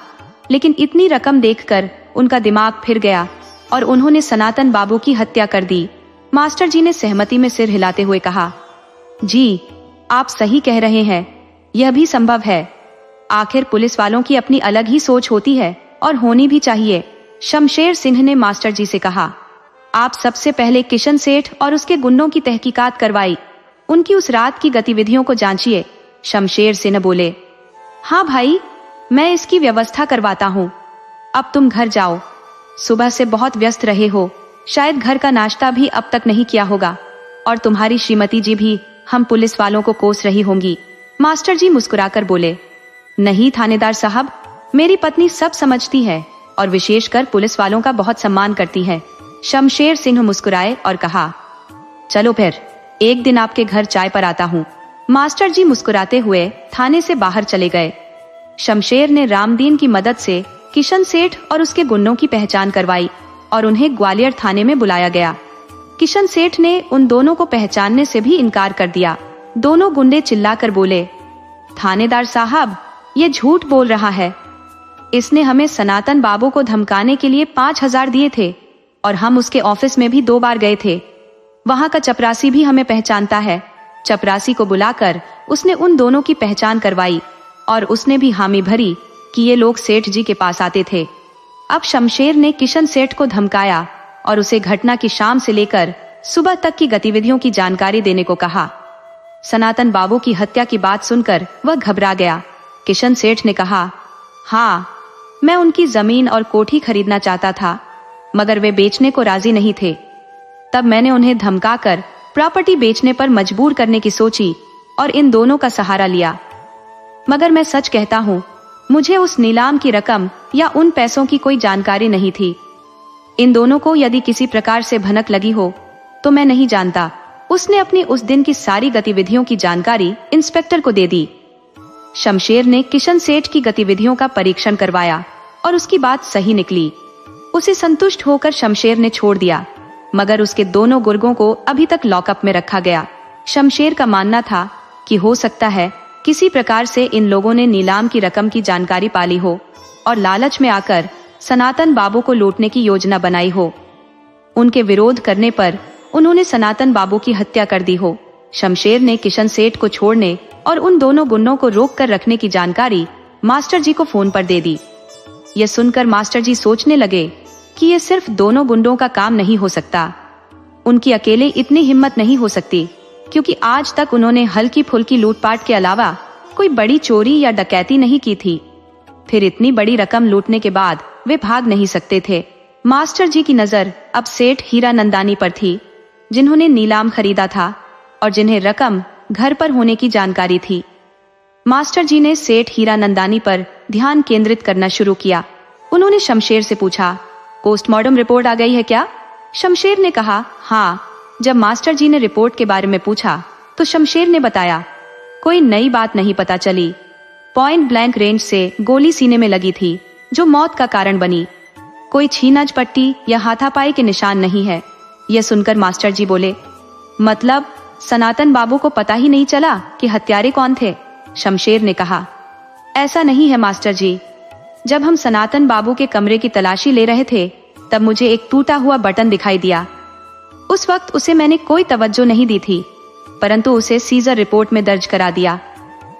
लेकिन इतनी रकम देखकर उनका दिमाग फिर गया और उन्होंने सनातन बाबू की हत्या कर दी। मास्टर जी ने सहमति में सिर हिलाते हुए कहा, जी आप सही कह रहे हैं, यह भी संभव है। आखिर पुलिस वालों की अपनी अलग ही सोच होती है और होनी भी चाहिए। शमशेर सिंह ने मास्टर जी से कहा, आप सबसे पहले किशन सेठ और उसके गुंडों की तहकीकात करवाई, उनकी उस रात की गतिविधियों को जांचिए। शमशेर सिंह बोले, हाँ भाई, मैं इसकी व्यवस्था करवाता हूँ। अब तुम घर जाओ, सुबह से बहुत व्यस्त रहे हो, शायद घर का नाश्ता भी अब तक नहीं किया होगा, और तुम्हारी श्रीमती जी भी हम पुलिस वालों को कोस रही होंगी। मास्टर जी मुस्कुराकर बोले, नहीं थानेदार साहब, मेरी पत्नी सब समझती है और विशेषकर पुलिस वालों का बहुत सम्मान करती है। शमशेर सिंह मुस्कुराए और कहा, चलो फिर एक दिन आपके घर चाय पर आता हूँ। मास्टर जी मुस्कुराते हुए थाने से बाहर चले गए। शमशेर ने रामदीन की मदद से किशन सेठ और उसके गुंडों की पहचान करवाई और उन्हें ग्वालियर थाने में बुलाया गया। किशन सेठ ने उन दोनों को पहचानने से भी इनकार कर दिया। दोनों गुंडे चिल्लाकर बोले, थानेदार साहब, ये झूठ बोल रहा है। इसने हमें सनातन बाबू को धमकाने के लिए 5,000 दिए थे। और हम उसके ऑफिस में भी 2 बार गए थे। वहां का चपरासी भी हमें पहचानता है। चपरासी को बुलाकर उसने उन दोनों की पहचान करवाई और उसने भी हामी भरी कि ये लोग सेठ जी के पास आते थे। अब शमशेर ने किशन सेठ को धमकाया और उसे घटना की शाम से लेकर सुबह तक की गतिविधियों की जानकारी देने को कहा। सनातन बाबू की हत्या की बात सुनकर वह घबरा गया। किशन सेठ ने कहा, हाँ, मैं उनकी जमीन और कोठी खरीदना चाहता था, मगर वे बेचने को राजी नहीं थे। तब मैंने उन्हें धमकाकर प्रॉपर्टी बेचने पर मजबूर करने की सोची और इन दोनों का सहारा लिया। मगर मैं सच कहता हूँ, मुझे उस नीलाम की रकम या उन पैसों की कोई जानकारी नहीं थी। इन दोनों को यदि किसी प्रकार से भनक लगी हो तो मैं नहीं जानता। उसने अपनी उस दिन की सारी गतिविधियों की जानकारी इंस्पेक्टर को दे दी। शमशेर ने किशन सेठ की गतिविधियों का परीक्षण करवाया और उसकी बात सही निकली। उसे संतुष्ट होकर शमशेर ने छोड़ दिया, मगर उसके दोनों गुर्गों को अभी तक लॉकअप में रखा गया। शमशेर का मानना था कि हो सकता है किसी प्रकार से इन लोगों ने नीलाम की रकम की जानकारी पाली हो और लालच में आकर सनातन बाबू को लूटने की योजना बनाई हो। उनके विरोध करने पर उन्होंने सनातन बाबू की हत्या कर दी हो। शमशेर ने किशन सेठ को छोड़ने और उन दोनों गुंडों को रोक कर रखने की जानकारी मास्टर जी को फोन पर दे दी। यह सुनकर मास्टर जी सोचने लगे कि ये सिर्फ दोनों गुंडों का काम नहीं हो सकता। उनकी अकेले इतनी हिम्मत नहीं हो सकती, क्योंकि आज तक उन्होंने हल्की फुल्की लूटपाट के अलावा कोई बड़ी चोरी या डकैती नहीं की थी। फिर इतनी बड़ी रकम लूटने के बाद वे भाग नहीं सकते थे। मास्टर जी की नजर अब सेठ हीरानंदानी पर थी, जिन्होंने नीलाम खरीदा था और जिन्हें रकम घर पर होने की जानकारी थी। मास्टर जी ने सेठ हीरानंदानी पर ध्यान केंद्रित करना शुरू किया। उन्होंने शमशेर से पूछा, पोस्टमार्टम रिपोर्ट आ गई है क्या? शमशेर ने कहा, हाँ। जब मास्टर जी ने रिपोर्ट के बारे में पूछा तो शमशेर ने बताया, कोई नई बात नहीं पता चली। पॉइंट ब्लैंक रेंज से गोली सीने में लगी थी, जो मौत का कारण बनी। कोई छीनाज पट्टी या हाथापाई के निशान नहीं है। यह सुनकर मास्टर जी बोले, मतलब सनातन बाबू को पता ही नहीं चला कि हत्यारे कौन थे? शमशेर ने कहा, ऐसा नहीं है मास्टर जी। जब हम सनातन बाबू के कमरे की तलाशी ले रहे थे तब मुझे एक टूटा हुआ बटन दिखाई दिया। उस वक्त उसे मैंने कोई तवज्जो नहीं दी थी, परंतु उसे सीजर रिपोर्ट में दर्ज करा दिया।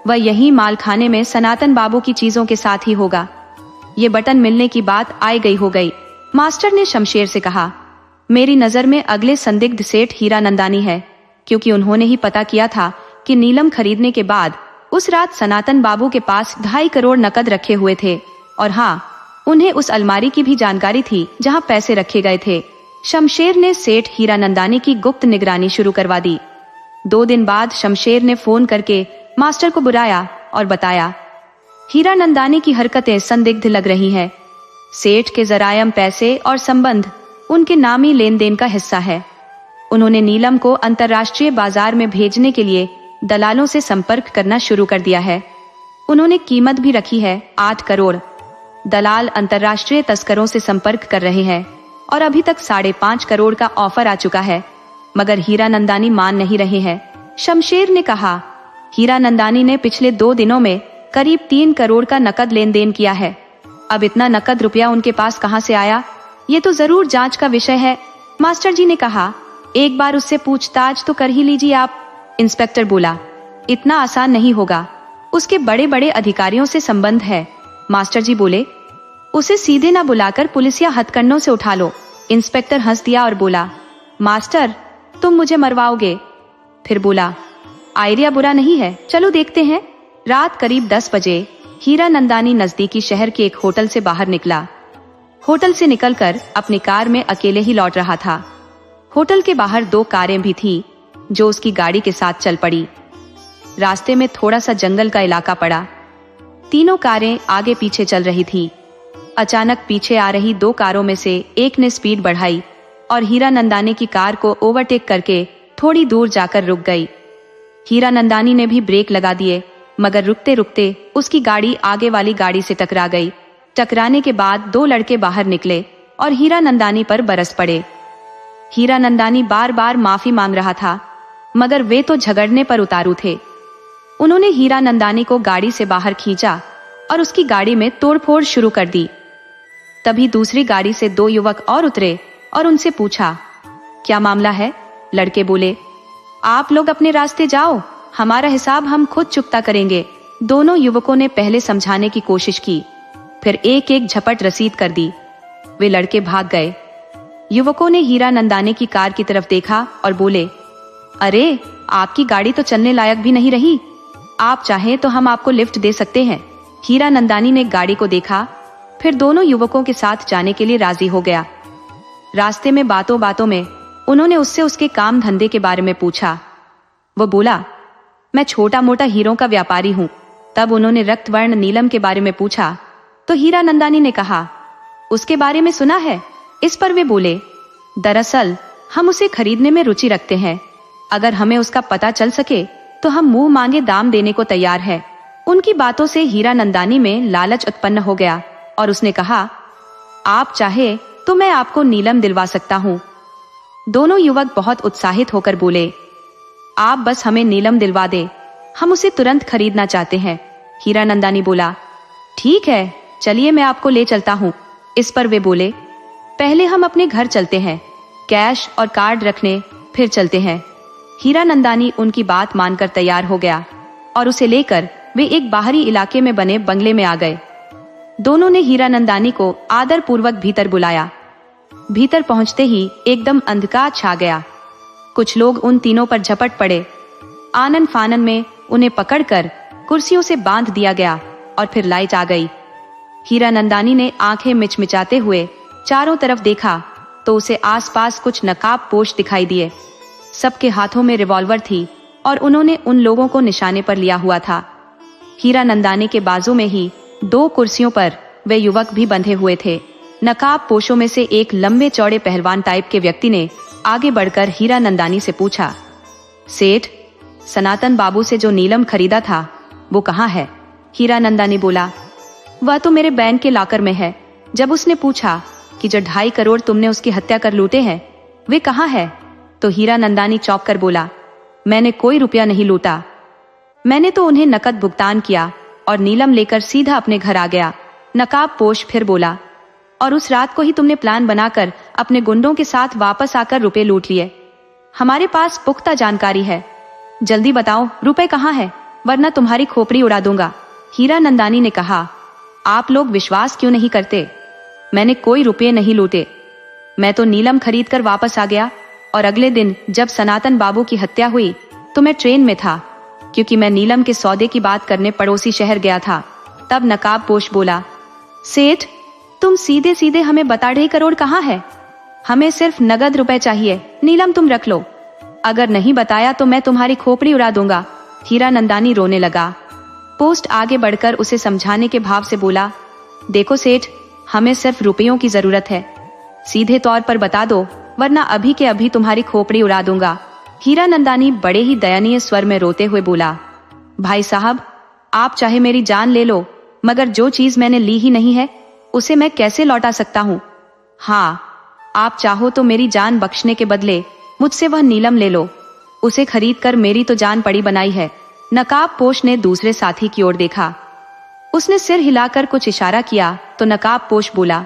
वह यही मालखाने में सनातन बाबू की चीजों के साथ ही होगा। ये बटन मिलने की बात आई गई हो गई। मास्टर ने शमशेर से कहा, मेरी नजर में अगले संदिग्ध सेठ हीरानंदानी है, क्योंकि उन्होंने ही पता किया था कि नीलम खरीदने के बाद उस रात सनातन बाबू के पास 2.5 करोड़ नकद रखे हुए थे, और हाँ, उन्हें उस अलमारी की भी जानकारी थी जहां पैसे रखे गए थे। शमशेर ने सेठ हीरानंदानी की गुप्त निगरानी शुरू करवा दी। 2 दिन बाद शमशेर ने फोन करके मास्टर को बुलाया और बताया, हीरानंदानी की हरकतें संदिग्ध लग रही हैं। सेठ के जरायम पैसे और संबंध उनके नामी लेन देन का हिस्सा है। उन्होंने नीलम को अंतर्राष्ट्रीय बाजार में भेजने के लिए दलालों से संपर्क करना शुरू कर दिया है। उन्होंने कीमत भी रखी है 8 करोड़। दलाल अंतर्राष्ट्रीय तस्करों से संपर्क कर रहे हैं और अभी तक 5.5 करोड़ का ऑफर आ चुका है, मगर हीरानंदानी मान नहीं रहे हैं। शमशेर ने कहा, हीरानंदानी ने पिछले 2 दिनों में करीब 3 करोड़ का नकद लेन देन किया है। अब इतना नकद रुपया उनके पास कहां से आया, ये तो जरूर जांच का विषय है। मास्टर जी ने कहा, एक बार उससे पूछताछ तो कर ही लीजिए आप। इंस्पेक्टर बोला, इतना आसान नहीं होगा, उसके बड़े बड़े अधिकारियों से संबंध है। मास्टर जी बोले, उसे सीधे ना बुलाकर पुलिसिया हथकंडों से उठा लो। इंस्पेक्टर हंस दिया और बोला, मास्टर तुम मुझे मरवाओगे? फिर बोला, आइडिया बुरा नहीं है, चलो देखते हैं। रात करीब 10 बजे हीरानंदानी नजदीकी शहर के एक होटल से बाहर निकला। होटल से निकलकर अपनी कार में अकेले ही लौट रहा था। होटल के बाहर 2 कारें भी थी जो उसकी गाड़ी के साथ चल पड़ी। रास्ते में थोड़ा सा जंगल का इलाका पड़ा। तीनों कारें आगे पीछे चल रही थी। अचानक पीछे आ रही 2 कारों में से एक ने स्पीड बढ़ाई और हीरानंदानी की कार को ओवरटेक करके थोड़ी दूर जाकर रुक गई। हीरानंदानी ने भी ब्रेक लगा दिए, मगर रुकते रुकते उसकी गाड़ी आगे वाली गाड़ी से टकरा गई। टकराने के बाद 2 लड़के बाहर निकले और हीरानंदानी पर बरस पड़े। हीरानंदानी बार बार माफी मांग रहा था, मगर वे तो झगड़ने पर उतारू थे। उन्होंने हीरानंदानी को गाड़ी से बाहर खींचा और उसकी गाड़ी में तोड़फोड़ शुरू कर दी। तभी दूसरी गाड़ी से 2 युवक और उतरे और उनसे पूछा, क्या मामला है? लड़के बोले, आप लोग अपने रास्ते जाओ, हमारा हिसाब हम खुद चुकता करेंगे। दोनों युवकों ने पहले समझाने की कोशिश की, फिर एक एक झपट रसीद कर दी। वे लड़के भाग गए। युवकों ने हीरा नंदानी की कार की तरफ देखा और बोले, अरे आपकी गाड़ी तो चलने लायक भी नहीं रही, आप चाहें तो हम आपको लिफ्ट दे सकते हैं। हीरा नंदानी ने गाड़ी को देखा, फिर दोनों युवकों के साथ जाने के लिए राजी हो गया। रास्ते में बातों बातों में उन्होंने उससे उसके काम धंधे के बारे में पूछा। वो बोला, मैं छोटा मोटा हीरों का व्यापारी हूँ। तब उन्होंने रक्तवर्ण नीलम के बारे में पूछा तो हीरा नंदानी ने कहा, उसके बारे में सुना है। इस पर वे बोले, दरअसल हम उसे खरीदने में रुचि रखते हैं, अगर हमें उसका पता चल सके तो हम मुंह मांगे दाम देने को तैयार है। उनकी बातों से हीरा नंदानी में लालच उत्पन्न हो गया और उसने कहा, आप चाहे तो मैं आपको नीलम दिलवा सकता हूँ। दोनों युवक बहुत उत्साहित होकर बोले, आप बस हमें नीलम दिलवा दे, हम उसे तुरंत खरीदना चाहते हैं। हीरा नंदानी बोला, ठीक है, चलिए मैं आपको ले चलता हूँ। इस पर वे बोले, पहले हम अपने घर चलते हैं, कैश और कार्ड रखने, फिर चलते हैं। हीरा नंदानी उनकी बात मानकर तैयार हो गया और उसे लेकर वे एक बाहरी इलाके में बने बंगले में आ गए। दोनों ने हीरा नंदानी को आदर पूर्वक भीतर बुलाया। भीतर पहुंचते ही एकदम अंधकार छा गया। कुछ लोग उन तीनों पर झपट पड़े। आनन फानन में उन्हें पकड़कर कुर्सियों से बांध दिया गया और फिर लाइट आ गई। हीरा नंदानी ने आंखें मिचमिचाते हुए चारों तरफ देखा तो उसे आसपास कुछ नकाबपोश दिखाई दिए। सबके हाथों में रिवॉल्वर थी और उन्होंने उन लोगों को निशाने पर लिया हुआ था। हीरा नंदानी के बाजू में ही 2 कुर्सियों पर वे युवक भी बंधे हुए थे। नकाबपोशों में से एक लंबे चौड़े पहलवान टाइप के व्यक्ति ने आगे बढ़कर हीरा नंदानी से पूछा, सेठ, सनातन बाबू से जो नीलम खरीदा था वो कहाँ है? हीरा नंदानी बोला, वह तो मेरे बैंक के लॉकर में है। जब उसने पूछा कि जो 2.5 करोड़ तुमने उसकी हत्या कर लूटे हैं वे कहाँ है, तो हीरा नंदानी चौंक कर बोला, मैंने कोई रुपया नहीं लूटा, मैंने तो उन्हें नकद भुगतान किया और नीलम लेकर सीधा अपने घर आ गया। नकाबपोश फिर बोला, और उस रात को ही तुमने प्लान बनाकर अपने गुंडों के साथ वापस आकर रुपए लूट लिए। हमारे पास पुख्ता जानकारी है, जल्दी बताओ रुपए कहाँ है, वरना तुम्हारी खोपड़ी उड़ा दूंगा। हीरा नंदानी ने कहा, आप लोग विश्वास क्यों नहीं करते? मैंने कोई रुपये नहीं लूटे, मैं तो नीलम खरीद कर वापस आ गया और अगले दिन जब सनातन बाबू की हत्या हुई तो मैं ट्रेन में था, क्योंकि मैं नीलम के सौदे की बात करने पड़ोसी शहर गया था। तब नकाबपोश बोला, सेठ, तुम सीधे सीधे हमें बता 2.5 करोड़ कहाँ है? हमें सिर्फ नगद रुपए चाहिए, नीलम तुम रख लो, अगर नहीं बताया तो मैं तुम्हारी खोपड़ी उड़ा दूंगा। हीरा नंदानी रोने लगा। पोस्ट आगे बढ़कर उसे समझाने के भाव से बोला, देखो सेठ, हमें सिर्फ रुपयों की जरूरत है, सीधे तौर पर बता दो, वरना अभी के अभी तुम्हारी खोपड़ी उड़ा दूंगा। हीरा नंदानी बड़े ही दयनीय स्वर में रोते हुए बोला, भाई साहब, आप चाहे मेरी जान ले लो, मगर जो चीज मैंने ली ही नहीं है उसे मैं कैसे लौटा सकता हूँ? हाँ, आप चाहो तो मेरी जान बख्शने के बदले मुझसे वह नीलम ले लो, उसे खरीद कर मेरी तो जान पड़ी बनाई है। नकाबपोश ने दूसरे साथी की ओर देखा। उसने सिर हिलाकर कुछ इशारा किया तो नकाबपोश बोला,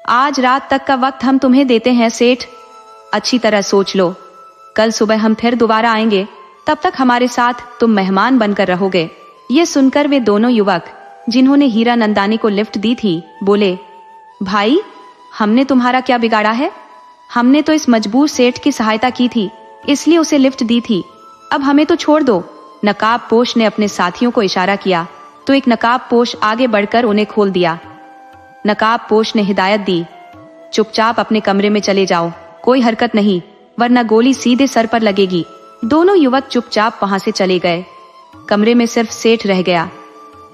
आज रात तक का वक्त हम तुम्हें देते हैं सेठ, अच्छी तरह सोच लो, कल सुबह हम फिर दोबारा आएंगे, तब तक हमारे साथ तुम मेहमान बनकर रहोगे। ये सुनकर वे दोनों युवक जिन्होंने हीरा नंदानी को लिफ्ट दी थी बोले, भाई, हमने तुम्हारा क्या बिगाड़ा है? हमने तो इस मजबूर सेठ की सहायता की थी, इसलिए उसे लिफ्ट दी थी, अब हमें तो छोड़ दो। नकाबपोश ने अपने साथियों को इशारा किया तो एक नकाबपोश आगे बढ़कर उन्हें खोल दिया। नकाबपोश ने हिदायत दी, चुपचाप अपने कमरे में चले जाओ, कोई हरकत नहीं, वरना गोली सीधे सर पर लगेगी। दोनों युवक चुपचाप वहां से चले गए। कमरे में सिर्फ सेठ रह गया।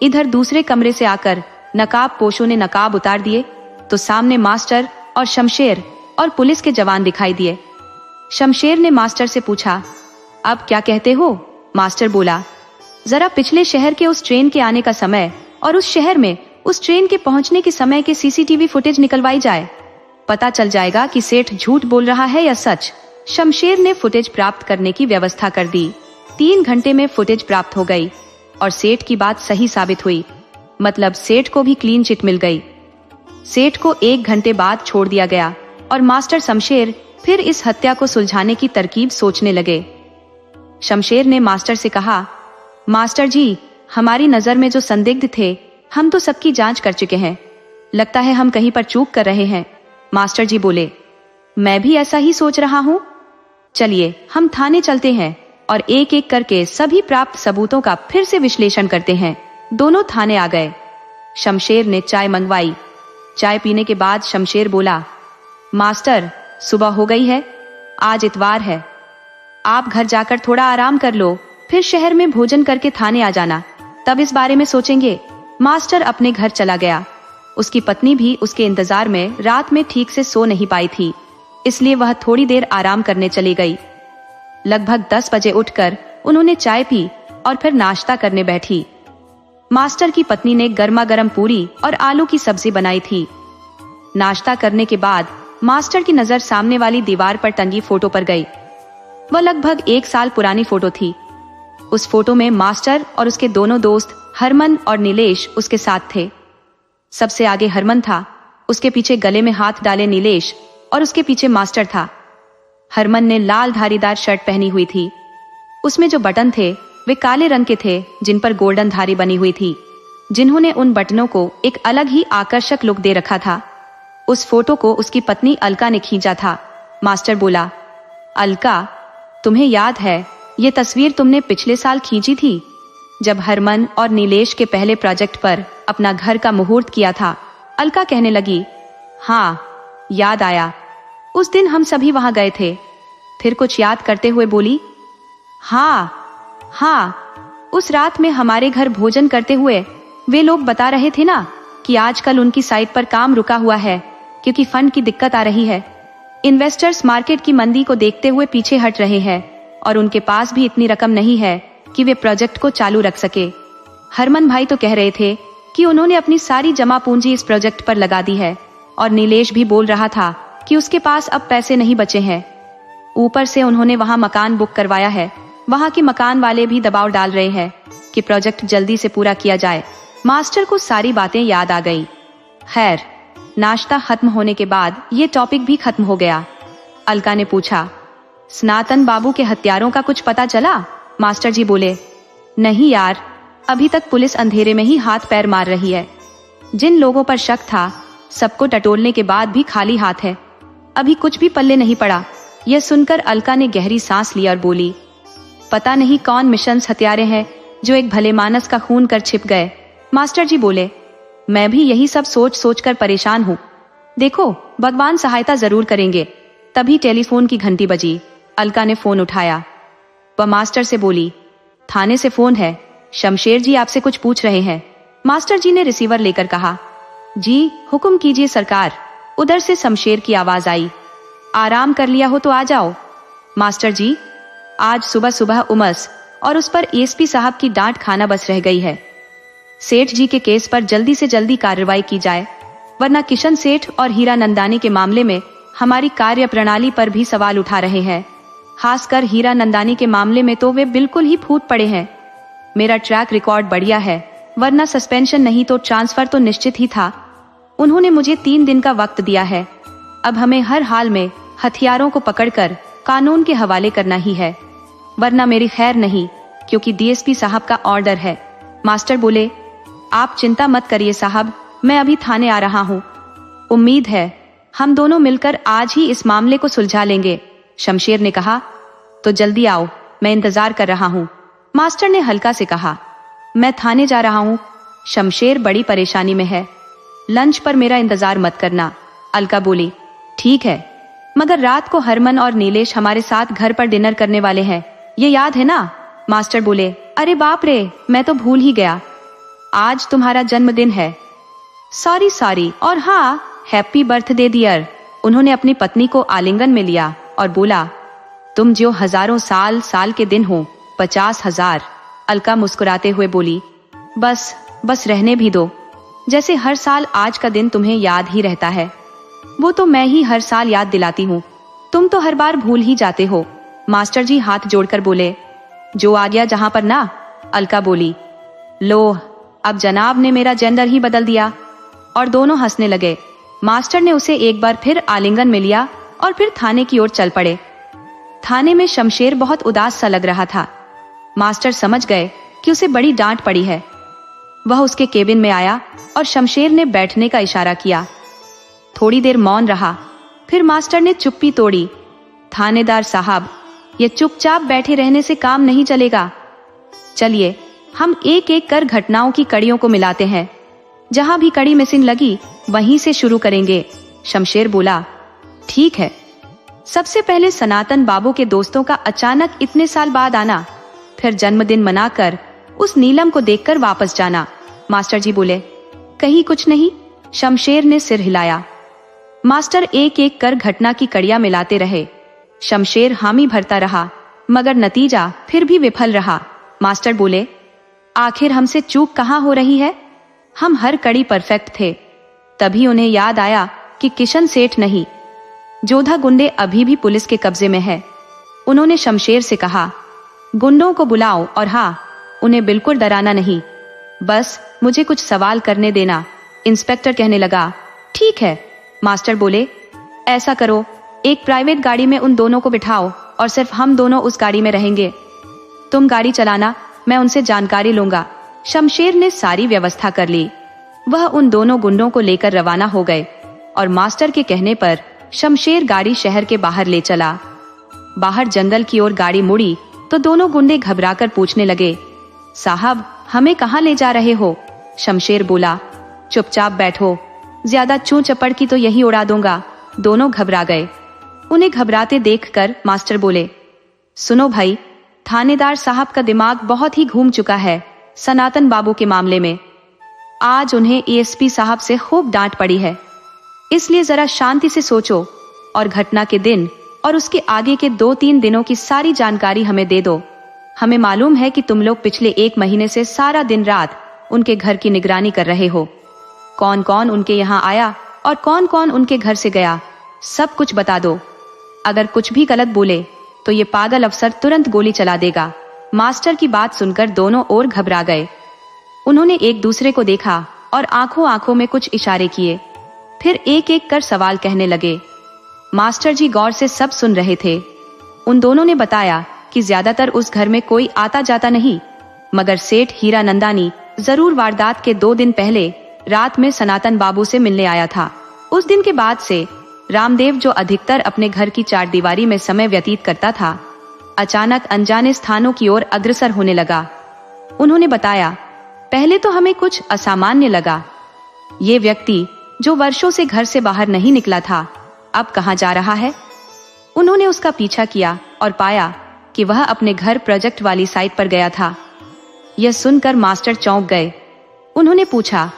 इधर दूसरे कमरे से आकर नकाबपोशों ने नकाब उतार दिए तो सामने मास्टर और शमशेर और पुलिस के जवान दिखाई दिए। शमशेर ने मास्टर से पूछा, अब क्या कहते हो? मास्टर बोला, जरा पिछले शहर के उस ट्रेन के आने का समय और उस शहर में उस ट्रेन के पहुंचने के समय के सीसीटीवी फुटेज निकलवाई जाए, पता चल जाएगा कि सेठ झूठ बोल रहा है या सच। शमशेर ने फुटेज प्राप्त करने की व्यवस्था कर दी। 3 घंटे में फुटेज प्राप्त हो गई और सेठ की बात सही साबित हुई, मतलब सेठ को भी क्लीन चिट मिल गई। सेठ को 1 घंटे बाद छोड़ दिया गया। और मास्टर शमशेर फिर इस हत्या को सुलझाने की तरकीब सोचने लगे। शमशेर ने मास्टर से कहा, मास्टर जी, हमारी नजर में जो संदिग्ध थे हम तो सबकी जांच कर चुके हैं, लगता है हम कहीं पर चूक कर रहे हैं। मास्टर जी बोले, मैं भी ऐसा ही सोच रहा हूं। चलिए हम थाने चलते हैं और एक एक करके सभी प्राप्त सबूतों का फिर से विश्लेषण करते हैं। दोनों थाने आ गए। शमशेर ने चाय मंगवाई। चाय पीने के बाद शमशेर बोला, मास्टर, सुबह हो गई है, आज इतवार है, आप घर जाकर थोड़ा आराम कर लो, फिर शहर में भोजन करके थाने आ जाना, तब इस बारे में सोचेंगे। मास्टर अपने घर चला गया। उसकी पत्नी भी उसके इंतजार में रात में ठीक से सो नहीं पाई थी, इसलिए वह थोड़ी देर आराम करने चली गई। लगभग 10 बजे उठकर उन्होंने चाय पी और फिर नाश्ता करने बैठी। मास्टर की पत्नी ने गर्मा गर्म पूरी और आलू की सब्जी बनाई थी। नाश्ता करने के बाद मास्टर की नजर सामने वाली दीवार पर टंगी फोटो पर गई। वह लगभग 1 साल पुरानी फोटो थी। उस फोटो में मास्टर और उसके दोनों दोस्त हरमन और नीलेश उसके साथ थे। सबसे आगे हरमन था, उसके पीछे गले में हाथ डाले नीलेश और उसके पीछे मास्टर था। हरमन ने लाल धारीदार शर्ट पहनी हुई थी। उसमें जो बटन थे वे काले रंग के थे, जिन पर गोल्डन धारी बनी हुई थी, जिन्होंने उन बटनों को एक अलग ही आकर्षक लुक दे रखा था। उस फोटो को उसकी पत्नी अलका ने खींचा था। मास्टर बोला, अलका, तुम्हें याद है ये तस्वीर तुमने पिछले साल खींची थी, जब हरमन और नीलेश के पहले प्रोजेक्ट पर अपना घर का मुहूर्त किया था। अलका कहने लगी, हाँ याद आया, उस दिन हम सभी वहां गए थे। फिर कुछ याद करते हुए बोली, हाँ, उस रात में हमारे घर भोजन करते हुए वे लोग बता रहे थे ना कि आजकल उनकी साइट पर काम रुका हुआ है क्योंकि फंड की दिक्कत आ रही है। इन्वेस्टर्स मार्केट की मंदी को देखते हुए पीछे हट रहे हैं और उनके पास भी इतनी रकम नहीं है कि वे प्रोजेक्ट को चालू रख सके। हरमन भाई तो कह रहे थे कि उन्होंने अपनी सारी जमा पूंजी इस प्रोजेक्ट पर लगा दी है, और नीलेश भी बोल रहा था कि उसके पास अब पैसे नहीं बचे हैं। ऊपर से उन्होंने वहां मकान बुक करवाया है। वहां के मकान वाले भी दबाव डाल रहे हैं कि प्रोजेक्ट जल्दी से पूरा किया जाए। मास्टर को सारी बातें याद आ गई। खैर, नाश्ता खत्म होने के बाद ये टॉपिक भी खत्म हो गया। अलका ने पूछा, सनातन बाबू के हत्यारों का कुछ पता चला? मास्टर जी बोले, नहीं यार, अभी तक पुलिस अंधेरे में ही हाथ पैर मार रही है। जिन लोगों पर शक था सबको टटोलने के बाद भी खाली हाथ है, अभी कुछ भी पल्ले नहीं पड़ा। यह सुनकर अलका ने गहरी सांस ली और बोली, पता नहीं कौन मिशंस हत्यारे हैं जो एक भले मानस का खून कर छिप गए। मास्टर जी बोले, मैं भी यही सब सोच सोच कर परेशान हूँ। देखो, भगवान सहायता जरूर करेंगे। तभी टेलीफोन की घंटी बजी। अलका ने फोन उठाया। वह मास्टर से बोली, थाने से फोन है, शमशेर जी आपसे कुछ पूछ रहे हैं। मास्टर जी ने रिसीवर लेकर कहा, जी हुक्म कीजिए सरकार। उधर से शमशेर की आवाज आई, आराम कर लिया हो तो आ जाओ। मास्टर जी, आज सुबह सुबह उमस और उस पर एसपी साहब की डांट खाना बस रह गई है। सेठ जी के केस पर जल्दी से जल्दी कार्रवाई की जाए, वरना किशन सेठ और हीरा नंदानी के मामले में हमारी कार्य प्रणाली पर भी सवाल उठा रहे हैं। खासकर हीरा नंदानी के मामले में तो वे बिल्कुल ही फूट पड़े हैं। मेरा ट्रैक रिकॉर्ड बढ़िया है, वरना सस्पेंशन नहीं तो ट्रांसफर तो निश्चित ही था। उन्होंने मुझे 3 दिन का वक्त दिया है। अब हमें हर हाल में हथियारों को पकड़कर कानून के हवाले करना ही है, वरना मेरी खैर नहीं, क्योंकि डीएसपी साहब का ऑर्डर है। मास्टर बोले, आप चिंता मत करिए साहब, मैं अभी थाने आ रहा हूँ। उम्मीद है हम दोनों मिलकर आज ही इस मामले को सुलझा लेंगे। शमशेर ने कहा, तो जल्दी आओ, मैं इंतजार कर रहा हूँ। मास्टर ने हल्का से कहा, मैं थाने जा रहा हूँ। शमशेर बड़ी परेशानी में है, लंच पर मेरा इंतजार मत करना। अलका बोली, ठीक है, मगर रात को हरमन और नीलेश हमारे साथ घर पर डिनर करने वाले हैं, ये याद है ना? मास्टर बोले, अरे बाप रे, मैं तो भूल ही गया, आज तुम्हारा जन्मदिन है। सॉरी, और हाँ, हैप्पी बर्थडे डियर। उन्होंने अपनी पत्नी को आलिंगन में लिया और बोला, तुम जो हजारों साल के दिन हो, 50,000। अलका मुस्कुराते हुए बोली, बस रहने भी दो, जैसे हर साल आज का दिन तुम्हें याद ही रहता है। वो तो मैं ही हर साल याद दिलाती हूँ, तुम तो हर बार भूल ही जाते हो। मास्टर जी हाथ जोड़कर बोले, जो आ गया जहां पर ना। अलका बोली, लो, अब जनाब ने मेरा जेंडर ही बदल दिया। और दोनों हंसने लगे। मास्टर ने उसे एक बार फिर आलिंगन में लिया और फिर थाने की ओर चल पड़े। थाने में शमशेर बहुत उदास सा लग रहा था। मास्टर समझ गए कि उसे बड़ी डांट पड़ी है। वह उसके केबिन में आया और शमशेर ने बैठने का इशारा किया। थोड़ी देर मौन रहा, फिर मास्टर ने चुप्पी तोड़ी। थानेदार साहब, ये चुपचाप बैठे रहने से काम नहीं चलेगा। चलिए हम एक एक कर घटनाओं की कड़ियों को मिलाते हैं। जहां भी कड़ी मिसिंग लगी वहीं से शुरू करेंगे। शमशेर बोला, ठीक है। सबसे पहले सनातन बाबू के दोस्तों का अचानक इतने साल बाद आना, फिर जन्मदिन मनाकर उस नीलम को देखकर वापस जाना। मास्टर जी बोले, कहीं कुछ नहीं? शमशेर ने सिर हिलाया। मास्टर एक एक कर घटना की कड़ियां मिलाते रहे। शमशेर हामी भरता रहा, मगर नतीजा फिर भी विफल रहा। मास्टर बोले, आखिर हमसे चूक कहां हो रही है? हम हर कड़ी परफेक्ट थे। तभी उन्हें याद आया कि किशन सेठ नहीं, जोधा गुंडे अभी भी पुलिस के कब्जे में है। उन्होंने शमशेर से कहा, गुंडों को बुलाओ और हाँ, उन्हें बिल्कुल डराना नहीं, बस मुझे कुछ सवाल करने देना। इंस्पेक्टर कहने लगा, ठीक है। मास्टर बोले, ऐसा करो, एक प्राइवेट गाड़ी में उन दोनों को बिठाओ और सिर्फ हम दोनों उस गाड़ी में रहेंगे। तुम गाड़ी चलाना, मैं उनसे जानकारी लूंगा। शमशेर ने सारी व्यवस्था कर ली। वह उन दोनों गुंडों को लेकर रवाना हो गए और मास्टर के कहने पर शमशेर गाड़ी शहर के बाहर ले चला। बाहर जंगल की ओर गाड़ी मुड़ी तो दोनों गुंडे घबराकर पूछने लगे, साहब हमें कहाँ ले जा रहे हो? शमशेर बोला, चुपचाप बैठो, ज्यादा चूं चपड़ की तो यही उड़ा दूंगा। दोनों घबरा गए। उन्हें घबराते देखकर मास्टर बोले, सुनो भाई, थानेदार साहब का दिमाग बहुत ही घूम चुका है सनातन बाबू के मामले में। आज उन्हें एएसपी साहब से खूब डांट पड़ी है, इसलिए जरा शांति से सोचो और घटना के दिन और उसके आगे के 2-3 दिनों की सारी जानकारी हमें दे दो। हमें मालूम है कि तुम लोग पिछले 1 महीने से सारा दिन रात उनके घर की निगरानी कर रहे हो। कौन कौन उनके यहाँ आया और कौन कौन उनके घर से गया, सब कुछ बता दो। अगर कुछ भी गलत बोले तो ये पागल अफसर तुरंत गोली चला देगा। मास्टर की बात सुनकर दोनों और घबरा गए। उन्होंने एक दूसरे को देखा और आंखों आंखों में कुछ इशारे किए, फिर एक एक कर सवाल कहने लगे। मास्टर जी गौर से सब सुन रहे थे। उन दोनों ने बताया कि ज्यादातर उस घर में कोई आता जाता नहीं, मगर सेठ हीरा नंदानी जरूर वारदात के 2 दिन पहले रात में सनातन बाबू से मिलने आया था। उस दिन के बाद से रामदेव, जो अधिकतर अपने घर की चारदीवारी में समय व्यतीत करता था, अचानक अनजाने स्थानों की ओर अग्रसर होने लगा। उन्होंने बताया, पहले तो हमें कुछ असामान्य लगा। ये व्यक्ति जो वर्षों से घर से बाहर नहीं निकला था, अब कहाँ जा रहा है? उन्होंने उसका पीछा किया और पाया कि वह अपने घर प्रोजेक्ट वाली साइट पर गया था। यह सुनकर मास्टर चौंक गए। उन्होंने पूछा,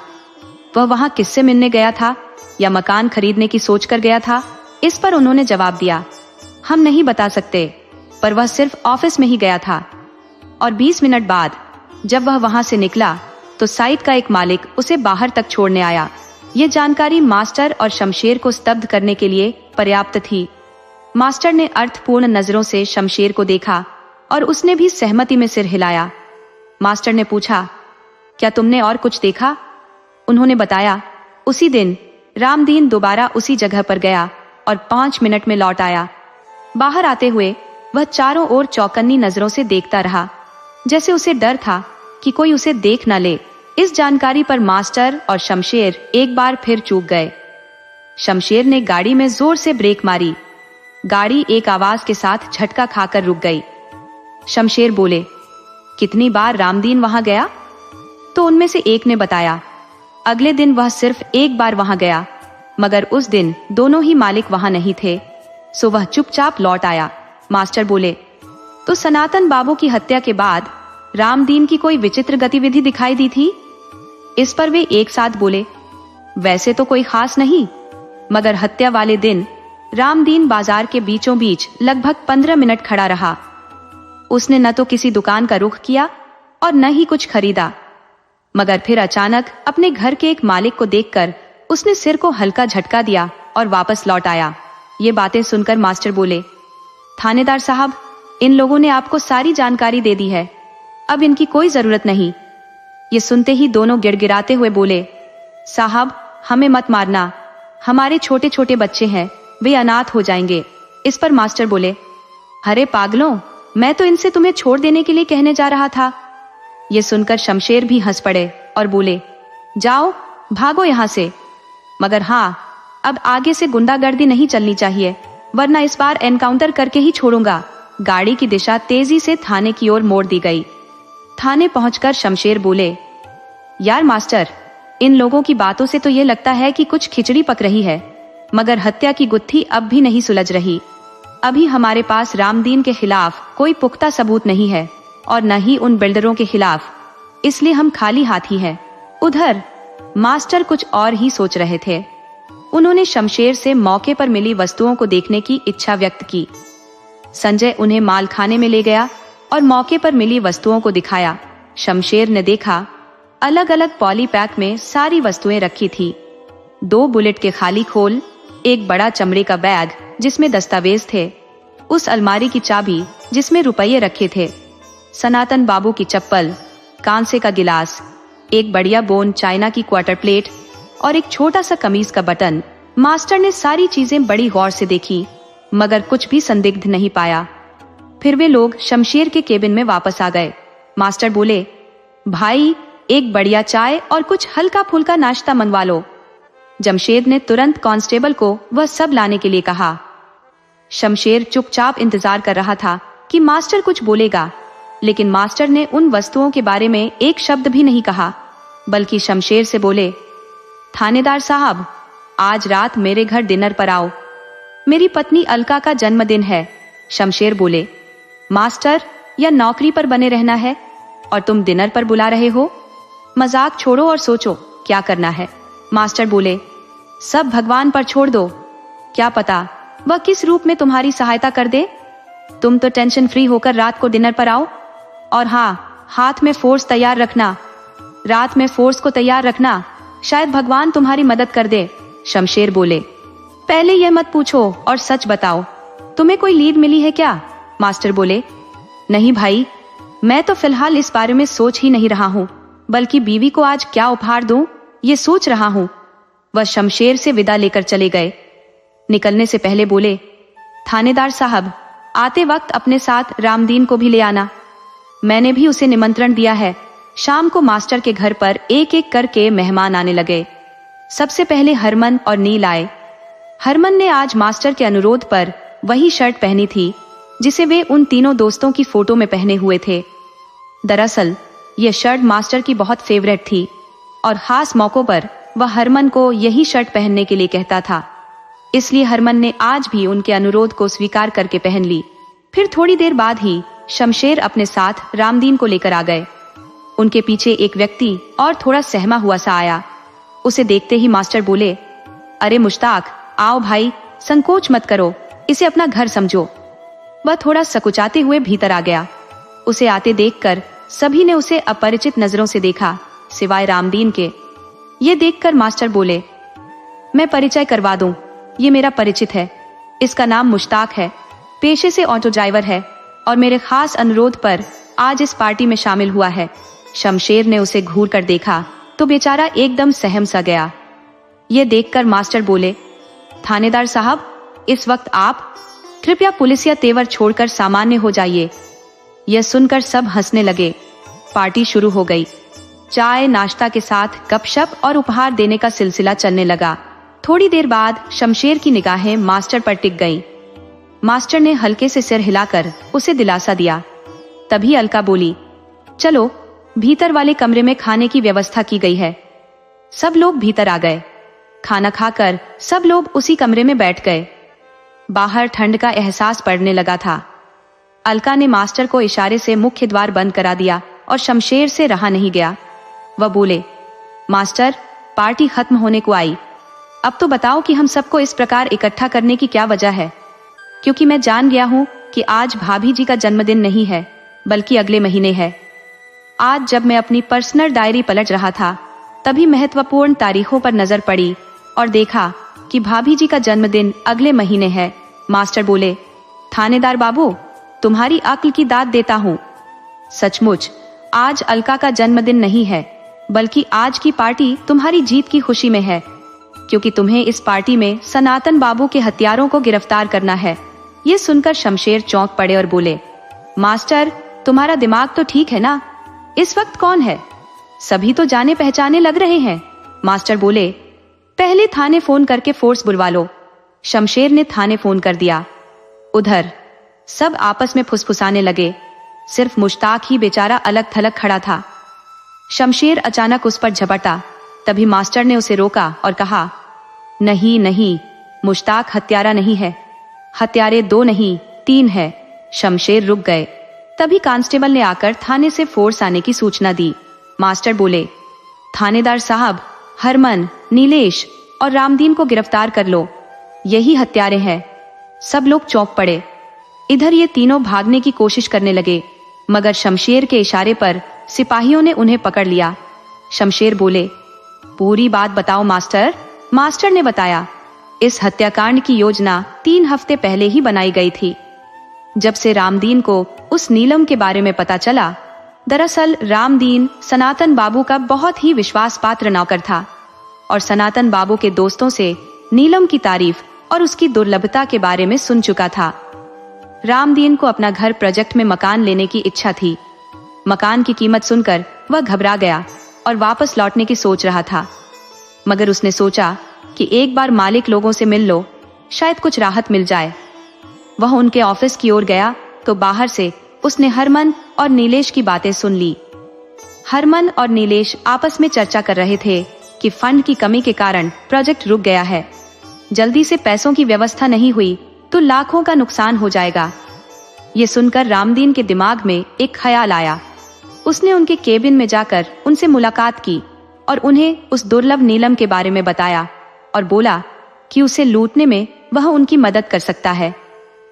वह वहां किससे मिलने गया था या मकान खरीदने की सोच कर गया था? इस पर उन्होंने जवाब दिया, हम नहीं बता सकते, पर वह सिर्फ ऑफिस में ही गया था। और 20 मिनट बाद जब वह वहां से निकला तो साइट का एक मालिक उसे बाहर तक छोड़ने आया। ये जानकारी मास्टर और शमशेर को स्तब्ध करने के लिए पर्याप्त थी। मास्टर ने अर्थपूर्ण नजरों से शमशेर को देखा और उसने भी सहमति में सिर हिलाया। मास्टर ने पूछा, क्या तुमने और कुछ देखा? उन्होंने बताया, उसी दिन रामदीन दोबारा उसी जगह पर गया और 5 मिनट में लौट आया। बाहर आते हुए वह चारों ओर चौकन्नी नजरों से देखता रहा, जैसे उसे डर था कि कोई उसे देख न ले। इस जानकारी पर मास्टर और शमशेर एक बार फिर चूक गए। शमशेर ने गाड़ी में जोर से ब्रेक मारी। गाड़ी एक आवाज के साथ झटका खाकर रुक गई। शमशेर बोले, कितनी बार रामदीन वहां गया? तो उनमें से एक ने बताया, अगले दिन वह सिर्फ एक बार वहां गया, मगर उस दिन दोनों ही मालिक वहां नहीं थे, सो वह चुपचाप लौट आया। मास्टर बोले, तो सनातन बाबू की हत्या के बाद रामदीन की कोई विचित्र गतिविधि दिखाई दी थी? इस पर वे एक साथ बोले, वैसे तो कोई खास नहीं, मगर हत्या वाले दिन रामदीन बाजार के बीचों बीच लगभग 15 मिनट खड़ा रहा। उसने न तो किसी दुकान का रुख किया और न ही कुछ खरीदा, मगर फिर अचानक अपने घर के एक मालिक को देखकर उसने सिर को हल्का झटका दिया और वापस लौट आया। ये बातें सुनकर मास्टर बोले, थानेदार साहब, इन लोगों ने आपको सारी जानकारी दे दी है, अब इनकी कोई जरूरत नहीं। ये सुनते ही दोनों गिड़गिड़ाते हुए बोले, साहब हमें मत मारना, हमारे छोटे छोटे बच्चे हैं, वे अनाथ हो जाएंगे। इस पर मास्टर बोले, अरे पागलों, मैं तो इनसे तुम्हें छोड़ देने के लिए कहने जा रहा था। ये सुनकर शमशेर भी हंस पड़े और बोले, जाओ भागो यहाँ से, मगर हाँ, अब आगे से गुंडागर्दी नहीं चलनी चाहिए, वरना इस बार एनकाउंटर करके ही छोड़ूंगा। गाड़ी की दिशा तेजी से थाने की ओर मोड़ दी गई। थाने पहुंचकर शमशेर बोले, यार मास्टर, इन लोगों की बातों से तो ये लगता है कि कुछ खिचड़ी पक रही है, मगर हत्या की गुत्थी अब भी नहीं सुलझ रही। अभी हमारे पास रामदीन के खिलाफ कोई पुख्ता सबूत नहीं है और न ही उन बिल्डरों के खिलाफ, इसलिए हम खाली हाथ ही हैं। उधर मास्टर कुछ और ही सोच रहे थे। उन्होंने शमशेर से मौके पर मिली वस्तुओं को देखने की इच्छा व्यक्त की। संजय उन्हें मालखाने में ले गया और मौके पर मिली वस्तुओं को दिखाया। शमशेर ने देखा, अलग अलग पॉलीपैक में सारी वस्तुएं रखी थी। 2 बुलेट के खाली खोल, एक बड़ा चमड़े का बैग जिसमें दस्तावेज थे, उस अलमारी की चाबी जिसमें रुपये रखे थे, सनातन बाबू की चप्पल, कांसे का गिलास, एक बढ़िया बोन चाइना की क्वार्टर प्लेट और एक छोटा सा कमीज का बटन। मास्टर ने सारी चीजें बड़ी गौर से देखी, मगर कुछ भी संदिग्ध नहीं पाया। फिर वे लोग शमशेर के केबिन में वापस आ गए। मास्टर बोले, भाई, एक बढ़िया चाय और कुछ हल्का फुल्का नाश्ता मंगवा लो। जमशेद ने तुरंत कांस्टेबल को वह सब लाने के लिए कहा। शमशेर चुपचाप इंतजार कर रहा था कि मास्टर कुछ बोलेगा, लेकिन मास्टर ने उन वस्तुओं के बारे में एक शब्द भी नहीं कहा, बल्कि शमशेर से बोले, थानेदार साहब, आज रात मेरे घर डिनर पर आओ, मेरी पत्नी अलका का जन्मदिन है। शमशेर बोले, मास्टर, या नौकरी पर बने रहना है और तुम डिनर पर बुला रहे हो? मजाक छोड़ो और सोचो क्या करना है। मास्टर बोले, सब भगवान पर छोड़ दो, क्या पता वह किस रूप में तुम्हारी सहायता कर दे। तुम तो टेंशन फ्री होकर रात को डिनर पर आओ, और हाँ, हाथ में फोर्स तैयार रखना, रात में फोर्स को तैयार रखना, शायद भगवान तुम्हारी मदद कर दे। शमशेर बोले, पहले यह मत पूछो और सच बताओ, तुम्हें कोई लीड मिली है क्या? मास्टर बोले, नहीं भाई, मैं तो फिलहाल इस बारे में सोच ही नहीं रहा हूँ, बल्कि बीवी को आज क्या उपहार दूं ये सोच रहा हूँ। वह शमशेर से विदा लेकर चले गए। निकलने से पहले बोले, थानेदार साहब, आते वक्त अपने साथ रामदीन को भी ले आना, मैंने भी उसे निमंत्रण दिया है। शाम को मास्टर के घर पर एक एक करके मेहमान आने लगे। सबसे पहले हरमन और नील आए। हरमन ने आज मास्टर के अनुरोध पर वही शर्ट पहनी थी जिसे वे उन तीनों दोस्तों की फोटो में पहने हुए थे। दरअसल यह शर्ट मास्टर की बहुत फेवरेट थी और खास मौकों पर वह हरमन को यही शर्ट पहनने के लिए कहता था, इसलिए हरमन ने आज भी उनके अनुरोध को स्वीकार करके पहन ली। फिर थोड़ी देर बाद ही शमशेर अपने साथ रामदीन को लेकर आ गए। उनके पीछे एक व्यक्ति और थोड़ा सहमा हुआ सा आया। उसे देखते ही मास्टर बोले, अरे मुश्ताक, आओ भाई, संकोच मत करो, इसे अपना घर समझो। वह थोड़ा सकुचाते हुए भीतर आ गया। उसे आते देखकर सभी ने उसे अपरिचित नजरों से देखा, सिवाय रामदीन के। ये देखकर मास्टर बोले, मैं परिचय करवा दूं, ये मेरा परिचित है, इसका नाम मुश्ताक है, पेशे से ऑटो ड्राइवर है और मेरे खास अनुरोध पर आज इस पार्टी में शामिल हुआ है। शमशेर ने उसे घूर कर देखा तो बेचारा एकदम सहम सा गया। ये देखकर मास्टर बोले, थानेदार साहब, इस वक्त आप कृपया पुलिसिया तेवर छोड़कर सामान्य हो जाइए। यह सुनकर सब हंसने लगे। पार्टी शुरू हो गई। चाय नाश्ता के साथ गपशप और उपहार देने का सिलसिला चलने लगा। थोड़ी देर बाद शमशेर की निगाहें मास्टर पर टिक गईं। मास्टर ने हल्के से सिर हिलाकर उसे दिलासा दिया। तभी अलका बोली, चलो, भीतर वाले कमरे में खाने की व्यवस्था की गई है। सब लोग भीतर आ गए। खाना खाकर सब लोग उसी कमरे में बैठ गए। बाहर ठंड का एहसास पड़ने लगा था। अलका ने मास्टर को इशारे से मुख्य द्वार बंद करा दिया और शमशेर से रहा नहीं गया। वह बोले, मास्टर, पार्टी खत्म होने को आई, अब तो बताओ कि हम सबको इस प्रकार इकट्ठा करने की क्या वजह है? क्योंकि मैं जान गया हूं कि आज भाभी जी का जन्मदिन नहीं है, बल्कि अगले महीने है। आज जब मैं अपनी पर्सनल डायरी पलट रहा था, तभी महत्वपूर्ण तारीखों पर नजर पड़ी और देखा कि भाभी जी का जन्मदिन अगले महीने है। मास्टर बोले, थानेदार बाबू, तुम्हारी अक्ल की दाद देता हूँ। सचमुच आज अलका का जन्मदिन नहीं है, बल्कि आज की पार्टी तुम्हारी जीत की खुशी में है। क्योंकि तुम्हें इस पार्टी में सनातन बाबू के हत्यारों को गिरफ्तार करना है। ये सुनकर शमशेर चौंक पड़े और बोले, मास्टर, तुम्हारा दिमाग तो ठीक है ना? इस वक्त कौन है? सभी तो जाने पहचाने लग रहे हैं। मास्टर बोले, पहले थाने फोन करके फोर्स बुलवा लो। शमशेर ने थाने फोन कर दिया। उधर सब आपस में फुसफुसाने लगे। सिर्फ मुश्ताक ही बेचारा अलग थलग खड़ा था। शमशेर अचानक उस पर झपटा। तभी मास्टर ने उसे रोका और कहा, नहीं नहीं, मुश्ताक हत्यारा नहीं है। हत्यारे 2 नहीं 3 है। शमशेर रुक गए। तभी कांस्टेबल ने आकर थाने से फोर्स आने की सूचना दी। मास्टर बोले, थानेदार साहब, हरमन, नीलेश और रामदीन को गिरफ्तार कर लो, यही हत्यारे हैं। सब लोग चौंक पड़े। इधर ये तीनों भागने की कोशिश करने लगे, मगर शमशेर के इशारे पर सिपाहियों ने उन्हें पकड़ लिया। शमशेर बोले, पूरी बात बताओ मास्टर। मास्टर ने बताया, इस हत्याकांड की योजना 3 हफ्ते पहले ही बनाई गई थी। जब से रामदीन को उस नीलम के बारे में पता चला, दरअसल रामदीन सनातन बाबू का बहुत ही विश्वास पात्र नौकर था और सनातन बाबू के दोस्तों से नीलम की तारीफ और उसकी दुर्लभता के बारे में सुन चुका था। रामदीन को अपना घर प्रोजेक्ट में मकान लेने की इच्छा थी। मकान की कीमत सुनकर वह घबरा गया और वापस लौटने की सोच रहा था, मगर उसने सोचा कि एक बार मालिक लोगों से मिल लो, शायद कुछ राहत मिल जाए। वह उनके ऑफिस की ओर गया तो बाहर से उसने हरमन और नीलेश की बातें सुन ली। हरमन और नीलेश आपस में चर्चा कर रहे थे कि फंड की कमी के कारण प्रोजेक्ट रुक गया है। जल्दी से पैसों की व्यवस्था नहीं हुई तो लाखों का नुकसान हो जाएगा। ये सुनकर रामदीन के दिमाग में एक ख्याल आया। उसने उनके केबिन में जाकर उनसे मुलाकात की और उन्हें उस दुर्लभ नीलम के बारे में बताया और बोला कि उसे लूटने में वह उनकी मदद कर सकता है।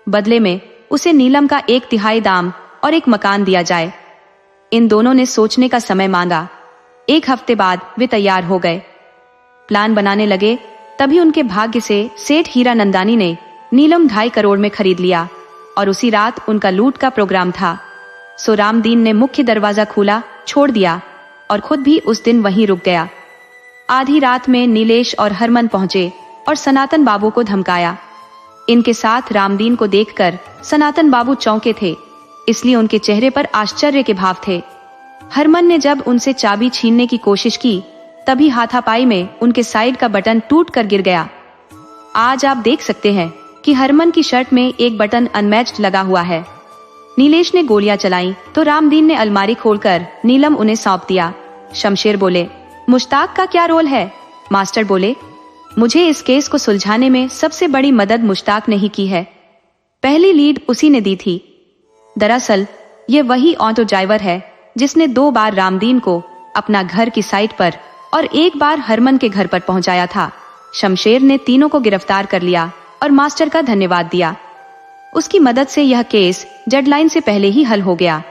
बदले में उसे नीलम का 1/3 दाम और एक मकान दिया जाए। इन दोनों ने सोचने का समय मांगा। 1 हफ्ते बाद वे तैयार हो गए, प्लान बनाने लगे। तभी उनके भाग्य से सेठ हीरा नंदानी ने नीलम 2.5 करोड़ में खरीद लिया और उसी रात उनका लूट का प्रोग्राम था। सो रामदीन ने मुख्य दरवाजा खुला छोड़ दिया और खुद भी उस दिन वहीं रुक गया। आधी रात में नीलेश और हरमन पहुंचे और सनातन बाबू को धमकाया। इनके साथ रामदीन को देखकर सनातन बाबू चौंके थे, इसलिए उनके चेहरे पर आश्चर्य के भाव थे। हरमन ने जब उनसे चाबी छीनने की कोशिश की, तभी हाथापाई में उनके साइड का बटन टूट कर गिर गया। आज आप देख सकते हैं कि हरमन की शर्ट में एक बटन अनमैच्ड लगा हुआ है। नीलेश ने गोलियां चलाई तो रामदीन ने अलमारी खोलकर नीलम उन्हें सौंप दिया। शमशेर बोले, मुश्ताक का क्या रोल है? मास्टर बोले, मुझे इस केस को सुलझाने में सबसे बड़ी मदद मुश्ताक ने ही की है। पहली लीड उसी ने दी थी। दरअसल ये वही ऑटो ड्राइवर है जिसने 2 बार रामदीन को अपना घर की साइट पर और 1 बार हरमन के घर पर पहुंचाया था। शमशेर ने तीनों को गिरफ्तार कर लिया और मास्टर का धन्यवाद दिया। उसकी मदद से यह केस डेडलाइन से पहले ही हल हो गया।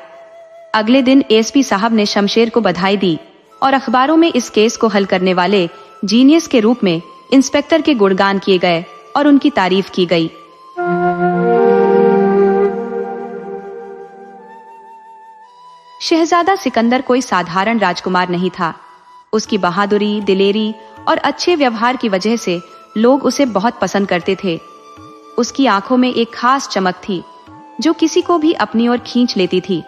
अगले दिन एसपी साहब ने शमशेर को बधाई दी और अखबारों में इस केस को हल करने वाले जीनियस के रूप में इंस्पेक्टर के गुणगान किए गए और उनकी तारीफ की गई। शहजादा सिकंदर कोई साधारण राजकुमार नहीं था। उसकी बहादुरी, दिलेरी और अच्छे व्यवहार की वजह से लोग उसे बहुत पसंद करते थे। उसकी आंखों में एक खास चमक थी जो किसी को भी अपनी ओर खींच लेती थी।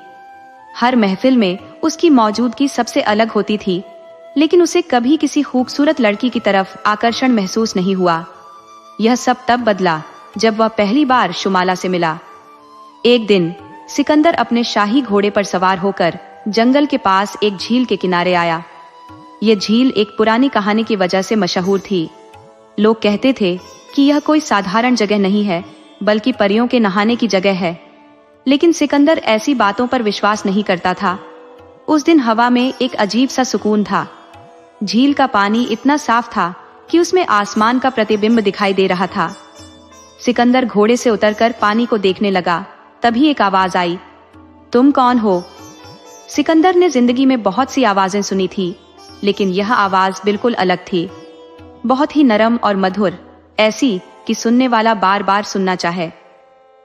हर महफिल में उसकी मौजूदगी सबसे अलग होती थी, लेकिन उसे कभी किसी खूबसूरत लड़की की तरफ आकर्षण महसूस नहीं हुआ। यह सब तब बदला जब वह पहली बार शुमाला से मिला। एक दिन सिकंदर अपने शाही घोड़े पर सवार होकर जंगल के पास एक झील के किनारे आया। यह झील एक पुरानी कहानी की वजह से मशहूर थी। लोग कहते थे कि यह कोई साधारण जगह नहीं है, बल्कि परियों के नहाने की जगह है। लेकिन सिकंदर ऐसी बातों पर विश्वास नहीं करता था। उस दिन हवा में एक अजीब सा सुकून था। झील का पानी इतना साफ था कि उसमें आसमान का प्रतिबिंब दिखाई दे रहा था। सिकंदर घोड़े से उतरकर पानी को देखने लगा। तभी एक आवाज आई, तुम कौन हो? सिकंदर ने जिंदगी में बहुत सी आवाजें सुनी थी, लेकिन यह आवाज बिल्कुल अलग थी। बहुत ही नरम और मधुर, ऐसी कि सुनने वाला बार बार सुनना चाहे।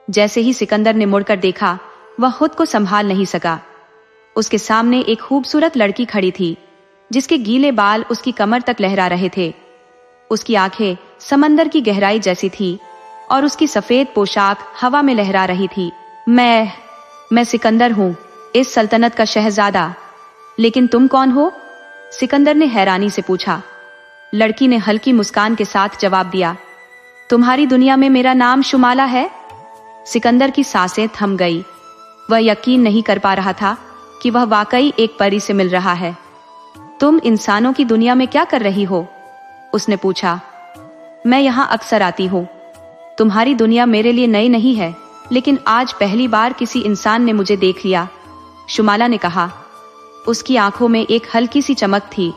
जैसे ही सिकंदर ने मुड़कर देखा, वह खुद को संभाल नहीं सका। उसके सामने एक खूबसूरत लड़की खड़ी थी, जिसके गीले बाल उसकी कमर तक लहरा रहे थे। उसकी आंखें समंदर की गहराई जैसी थी और उसकी सफेद पोशाक हवा में लहरा रही थी। मैं सिकंदर हूँ, इस सल्तनत का शहजादा। लेकिन तुम कौन हो? सिकंदर ने हैरानी से पूछा। लड़की ने हल्की मुस्कान के साथ जवाब दिया, तुम्हारी दुनिया में मेरा नाम शुमाला है। सिकंदर की सांसें थम गई। वह यकीन नहीं कर पा रहा था कि वह वाकई एक परी से मिल रहा है। तुम इंसानों की दुनिया में क्या कर रही हो? उसने पूछा। मैं यहाँ अक्सर आती हूँ। तुम्हारी दुनिया मेरे लिए नई नहीं है, लेकिन आज पहली बार किसी इंसान ने मुझे देख लिया, शुमाला ने कहा। उसकी आंखों में एक हल्की सी चमक थी।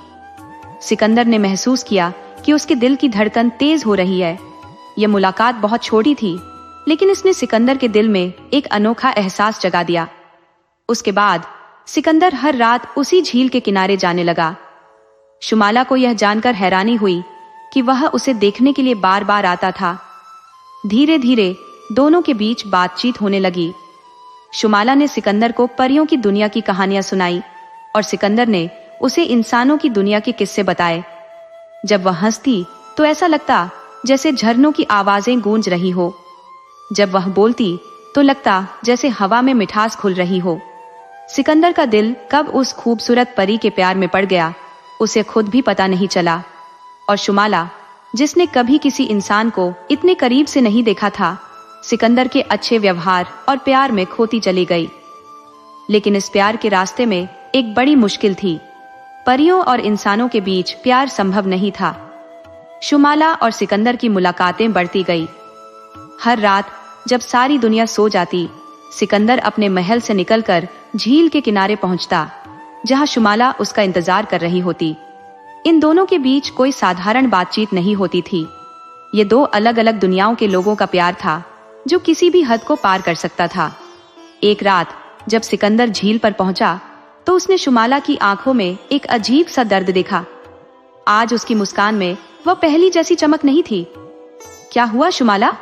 सिकंदर ने महसूस किया कि उसके दिल की धड़कन तेज हो रही है। यह मुलाकात बहुत छोटी थी, लेकिन इसने सिकंदर के दिल में एक अनोखा एहसास जगा दिया। उसके बाद सिकंदर हर रात उसी झील के किनारे जाने लगा। शुमाला को यह जानकर हैरानी हुई कि वह उसे देखने के लिए बार बार आता था। धीरे धीरे दोनों के बीच बातचीत होने लगी। शुमाला ने सिकंदर को परियों की दुनिया की कहानियां सुनाई और सिकंदर ने उसे इंसानों की दुनिया के किस्से बताए। जब वह हंसती तो ऐसा लगता जैसे झरनों की आवाजें गूंज रही हो। जब वह बोलती तो लगता जैसे हवा में मिठास घुल रही हो। सिकंदर का दिल कब उस खूबसूरत परी के प्यार में पड़ गया, उसे खुद भी पता नहीं चला। और शुमाला, जिसने कभी किसी इंसान को इतने करीब से नहीं देखा था, सिकंदर के अच्छे व्यवहार और प्यार में खोती चली गई। लेकिन इस प्यार के रास्ते में एक बड़ी मुश्किल थी। परियों और इंसानों के बीच प्यार संभव नहीं था। शुमाला और सिकंदर की मुलाकातें बढ़ती गई। हर रात जब सारी दुनिया सो जाती, सिकंदर अपने महल से निकलकर झील के किनारे पहुंचता, जहां शुमाला उसका इंतजार कर रही होती। इन दोनों के बीच कोई साधारण बातचीत नहीं होती थी। ये दो अलग अलग दुनियाओं के लोगों का प्यार था, जो किसी भी हद को पार कर सकता था। एक रात जब सिकंदर झील पर पहुंचा, तो उसने शुमाला की आंखों में एक अजीब सा दर्द देखा। आज उसकी मुस्कान में वह पहली जैसी चमक नहीं थी। क्या हुआ शुमाला?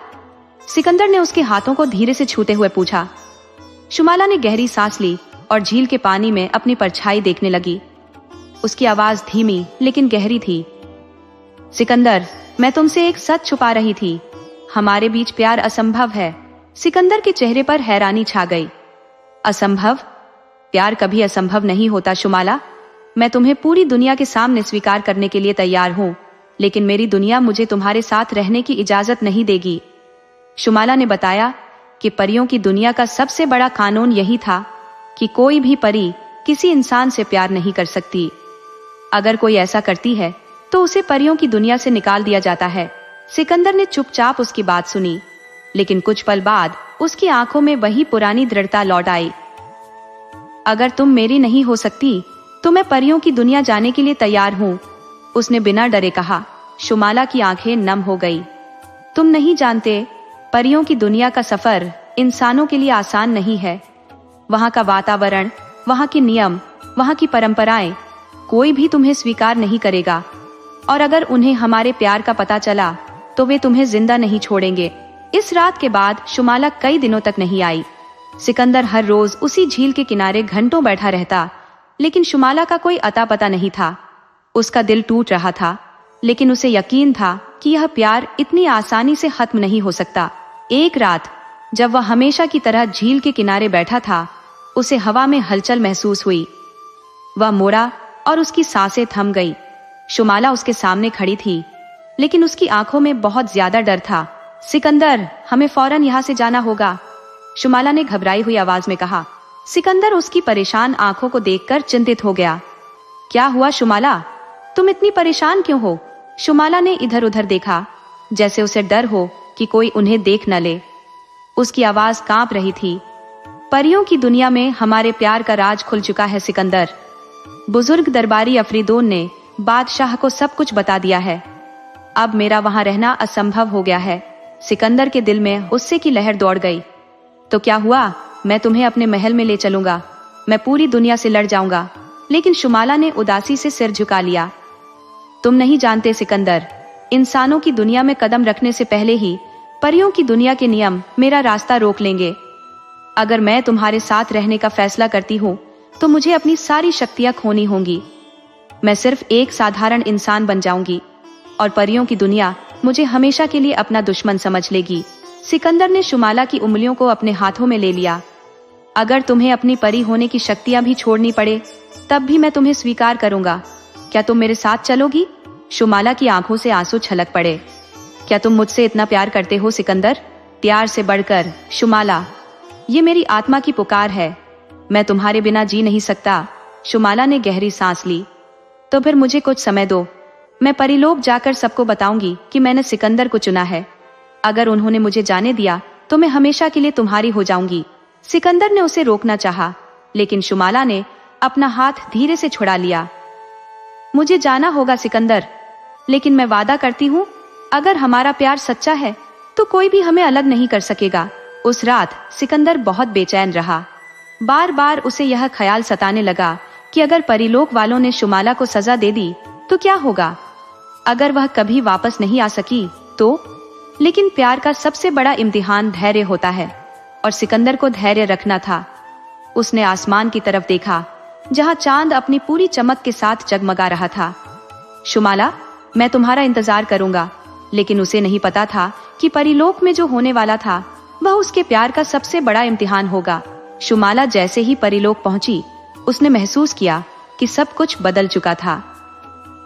सिकंदर ने उसके हाथों को धीरे से छूते हुए पूछा। शुमाला ने गहरी सांस ली और झील के पानी में अपनी परछाई देखने लगी। उसकी आवाज धीमी लेकिन गहरी थी। सिकंदर, मैं तुमसे एक सच छुपा रही थी। हमारे बीच प्यार असंभव है। सिकंदर के चेहरे पर हैरानी छा गई। असंभव? प्यार कभी असंभव नहीं होता शुमाला। मैं तुम्हें पूरी दुनिया के सामने स्वीकार करने के लिए तैयार हूँ, लेकिन मेरी दुनिया मुझे तुम्हारे साथ रहने की इजाजत नहीं देगी। शुमाला ने बताया कि परियों की दुनिया का सबसे बड़ा कानून यही था कि कोई भी परी किसी इंसान से प्यार नहीं कर सकती। अगर कोई ऐसा करती है तो उसे परियों की दुनिया से निकाल दिया जाता है। सिकंदर ने चुपचाप उसकी बात सुनी, लेकिन कुछ पल बाद उसकी आंखों में वही पुरानी दृढ़ता लौट आई। अगर तुम मेरी नहीं हो सकती तो मैं परियों की दुनिया जाने के लिए तैयार हूँ, उसने बिना डरे कहा। शुमाला की आंखें नम हो गई। तुम नहीं जानते, परियों की दुनिया का सफर इंसानों के लिए आसान नहीं है। वहाँ का वातावरण, वहाँ के नियम, वहाँ की परंपराएं, कोई भी तुम्हें स्वीकार नहीं करेगा। और अगर उन्हें हमारे प्यार का पता चला तो वे तुम्हें जिंदा नहीं छोड़ेंगे। इस रात के बाद शुमाला कई दिनों तक नहीं आई। सिकंदर हर रोज उसी झील के किनारे घंटों बैठा रहता, लेकिन शुमाला का कोई अता पता नहीं था। उसका दिल टूट रहा था, लेकिन उसे यकीन था कि यह प्यार इतनी आसानी से खत्म नहीं हो सकता। एक रात जब वह हमेशा की तरह झील के किनारे बैठा था, उसे हवा में हलचल महसूस हुई। वह मुड़ा और उसकी सांसें थम गई। शुमाला उसके सामने खड़ी थी, लेकिन उसकी आंखों में बहुत ज्यादा डर था। सिकंदर, हमें फौरन यहाँ से जाना होगा, शुमाला ने घबराई हुई आवाज में कहा। सिकंदर उसकी परेशान आंखों को देखकर चिंतित हो गया। क्या हुआ शुमाला, तुम इतनी परेशान क्यों हो? शुमाला ने इधर उधर देखा, जैसे उसे डर हो कि कोई उन्हें देख न ले। उसकी आवाज कांप रही थी। परियों की दुनिया में हमारे प्यार का राज खुल चुका है सिकंदर। बुजुर्ग दरबारी अफरीदोन ने बादशाह को सब कुछ बता दिया है। अब मेरा वहां रहना असंभव हो गया है। सिकंदर के दिल में गुस्से की लहर दौड़ गई। तो क्या हुआ? मैं तुम्हें अपने महल में ले चलूंगा, मैं पूरी दुनिया से लड़ जाऊंगा। लेकिन शुमाला ने उदासी से सिर झुका लिया। तुम नहीं जानते सिकंदर, इंसानों की दुनिया में कदम रखने से पहले ही परियों की दुनिया के नियम मेरा रास्ता रोक लेंगे। अगर मैं तुम्हारे साथ रहने का फैसला करती हूँ तो मुझे अपनी सारी शक्तियां खोनी होंगी। मैं सिर्फ एक साधारण इंसान बन जाऊंगी। और परियों की दुनिया मुझे हमेशा के लिए अपना दुश्मन समझ लेगी। सिकंदर ने शुमाला की उंगलियों को अपने हाथों में ले लिया। अगर तुम्हें अपनी परी होने की शक्तियां भी छोड़नी पड़े तब भी मैं तुम्हें स्वीकार करूंगा। क्या तुम मेरे साथ चलोगी? शुमाला की आंखों से आंसू छलक पड़े। क्या तुम मुझसे इतना प्यार करते हो सिकंदर? प्यार से बढ़कर शुमाला, ये मेरी आत्मा की पुकार है। मैं तुम्हारे बिना जी नहीं सकता। शुमाला ने गहरी सांस ली। तो फिर मुझे कुछ समय दो। मैं परीलोक जाकर सबको बताऊंगी कि मैंने सिकंदर को चुना है। अगर उन्होंने मुझे जाने दिया तो मैं हमेशा के लिए तुम्हारी हो जाऊंगी। सिकंदर ने उसे रोकना चाहा, लेकिन शुमाला ने अपना हाथ धीरे से छुड़ा लिया। मुझे जाना होगा सिकंदर, लेकिन मैं वादा करती हूँ, अगर हमारा प्यार सच्चा है तो कोई भी हमें अलग नहीं कर सकेगा। उस रात सिकंदर बहुत बेचैन रहा। बार बार उसे यह ख्याल सताने लगा कि अगर परीलोक वालों ने शुमाला को सजा दे दी तो क्या होगा? अगर वह कभी वापस नहीं आ सकी तो? लेकिन प्यार का सबसे बड़ा इम्तिहान धैर्य होता है, और सिकंदर को धैर्य रखना था। उसने आसमान की तरफ देखा, जहां चांद अपनी पूरी चमक के साथ जगमगा रहा था। शुमाला, मैं तुम्हारा इंतजार करूंगा। लेकिन उसे नहीं पता था कि परीलोक में जो होने वाला था वह उसके प्यार का सबसे बड़ा इम्तिहान होगा। शुमाला जैसे ही परीलोक पहुंची, उसने महसूस किया कि सब कुछ बदल चुका था।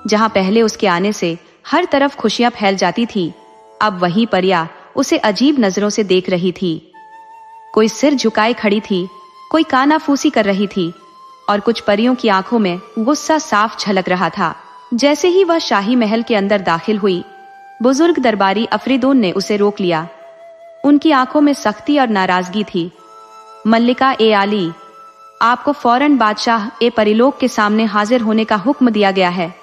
जहां पहले उसके आने से हर तरफ खुशियां फैल जाती थी, अब वही परियां उसे अजीब नजरों से देख रही थी। कोई सिर झुकाए खड़ी थी, कोई कानाफूसी कर रही थी, और कुछ परियों की आंखों में गुस्सा साफ झलक रहा था। जैसे ही वह शाही महल के अंदर दाखिल हुई, बुजुर्ग दरबारी अफरीदून ने उसे रोक लिया। उनकी आंखों में सख्ती और नाराजगी थी। मल्लिका ए आली, आपको फौरन बादशाह ए परीलोक के सामने हाजिर होने का हुक्म दिया गया है।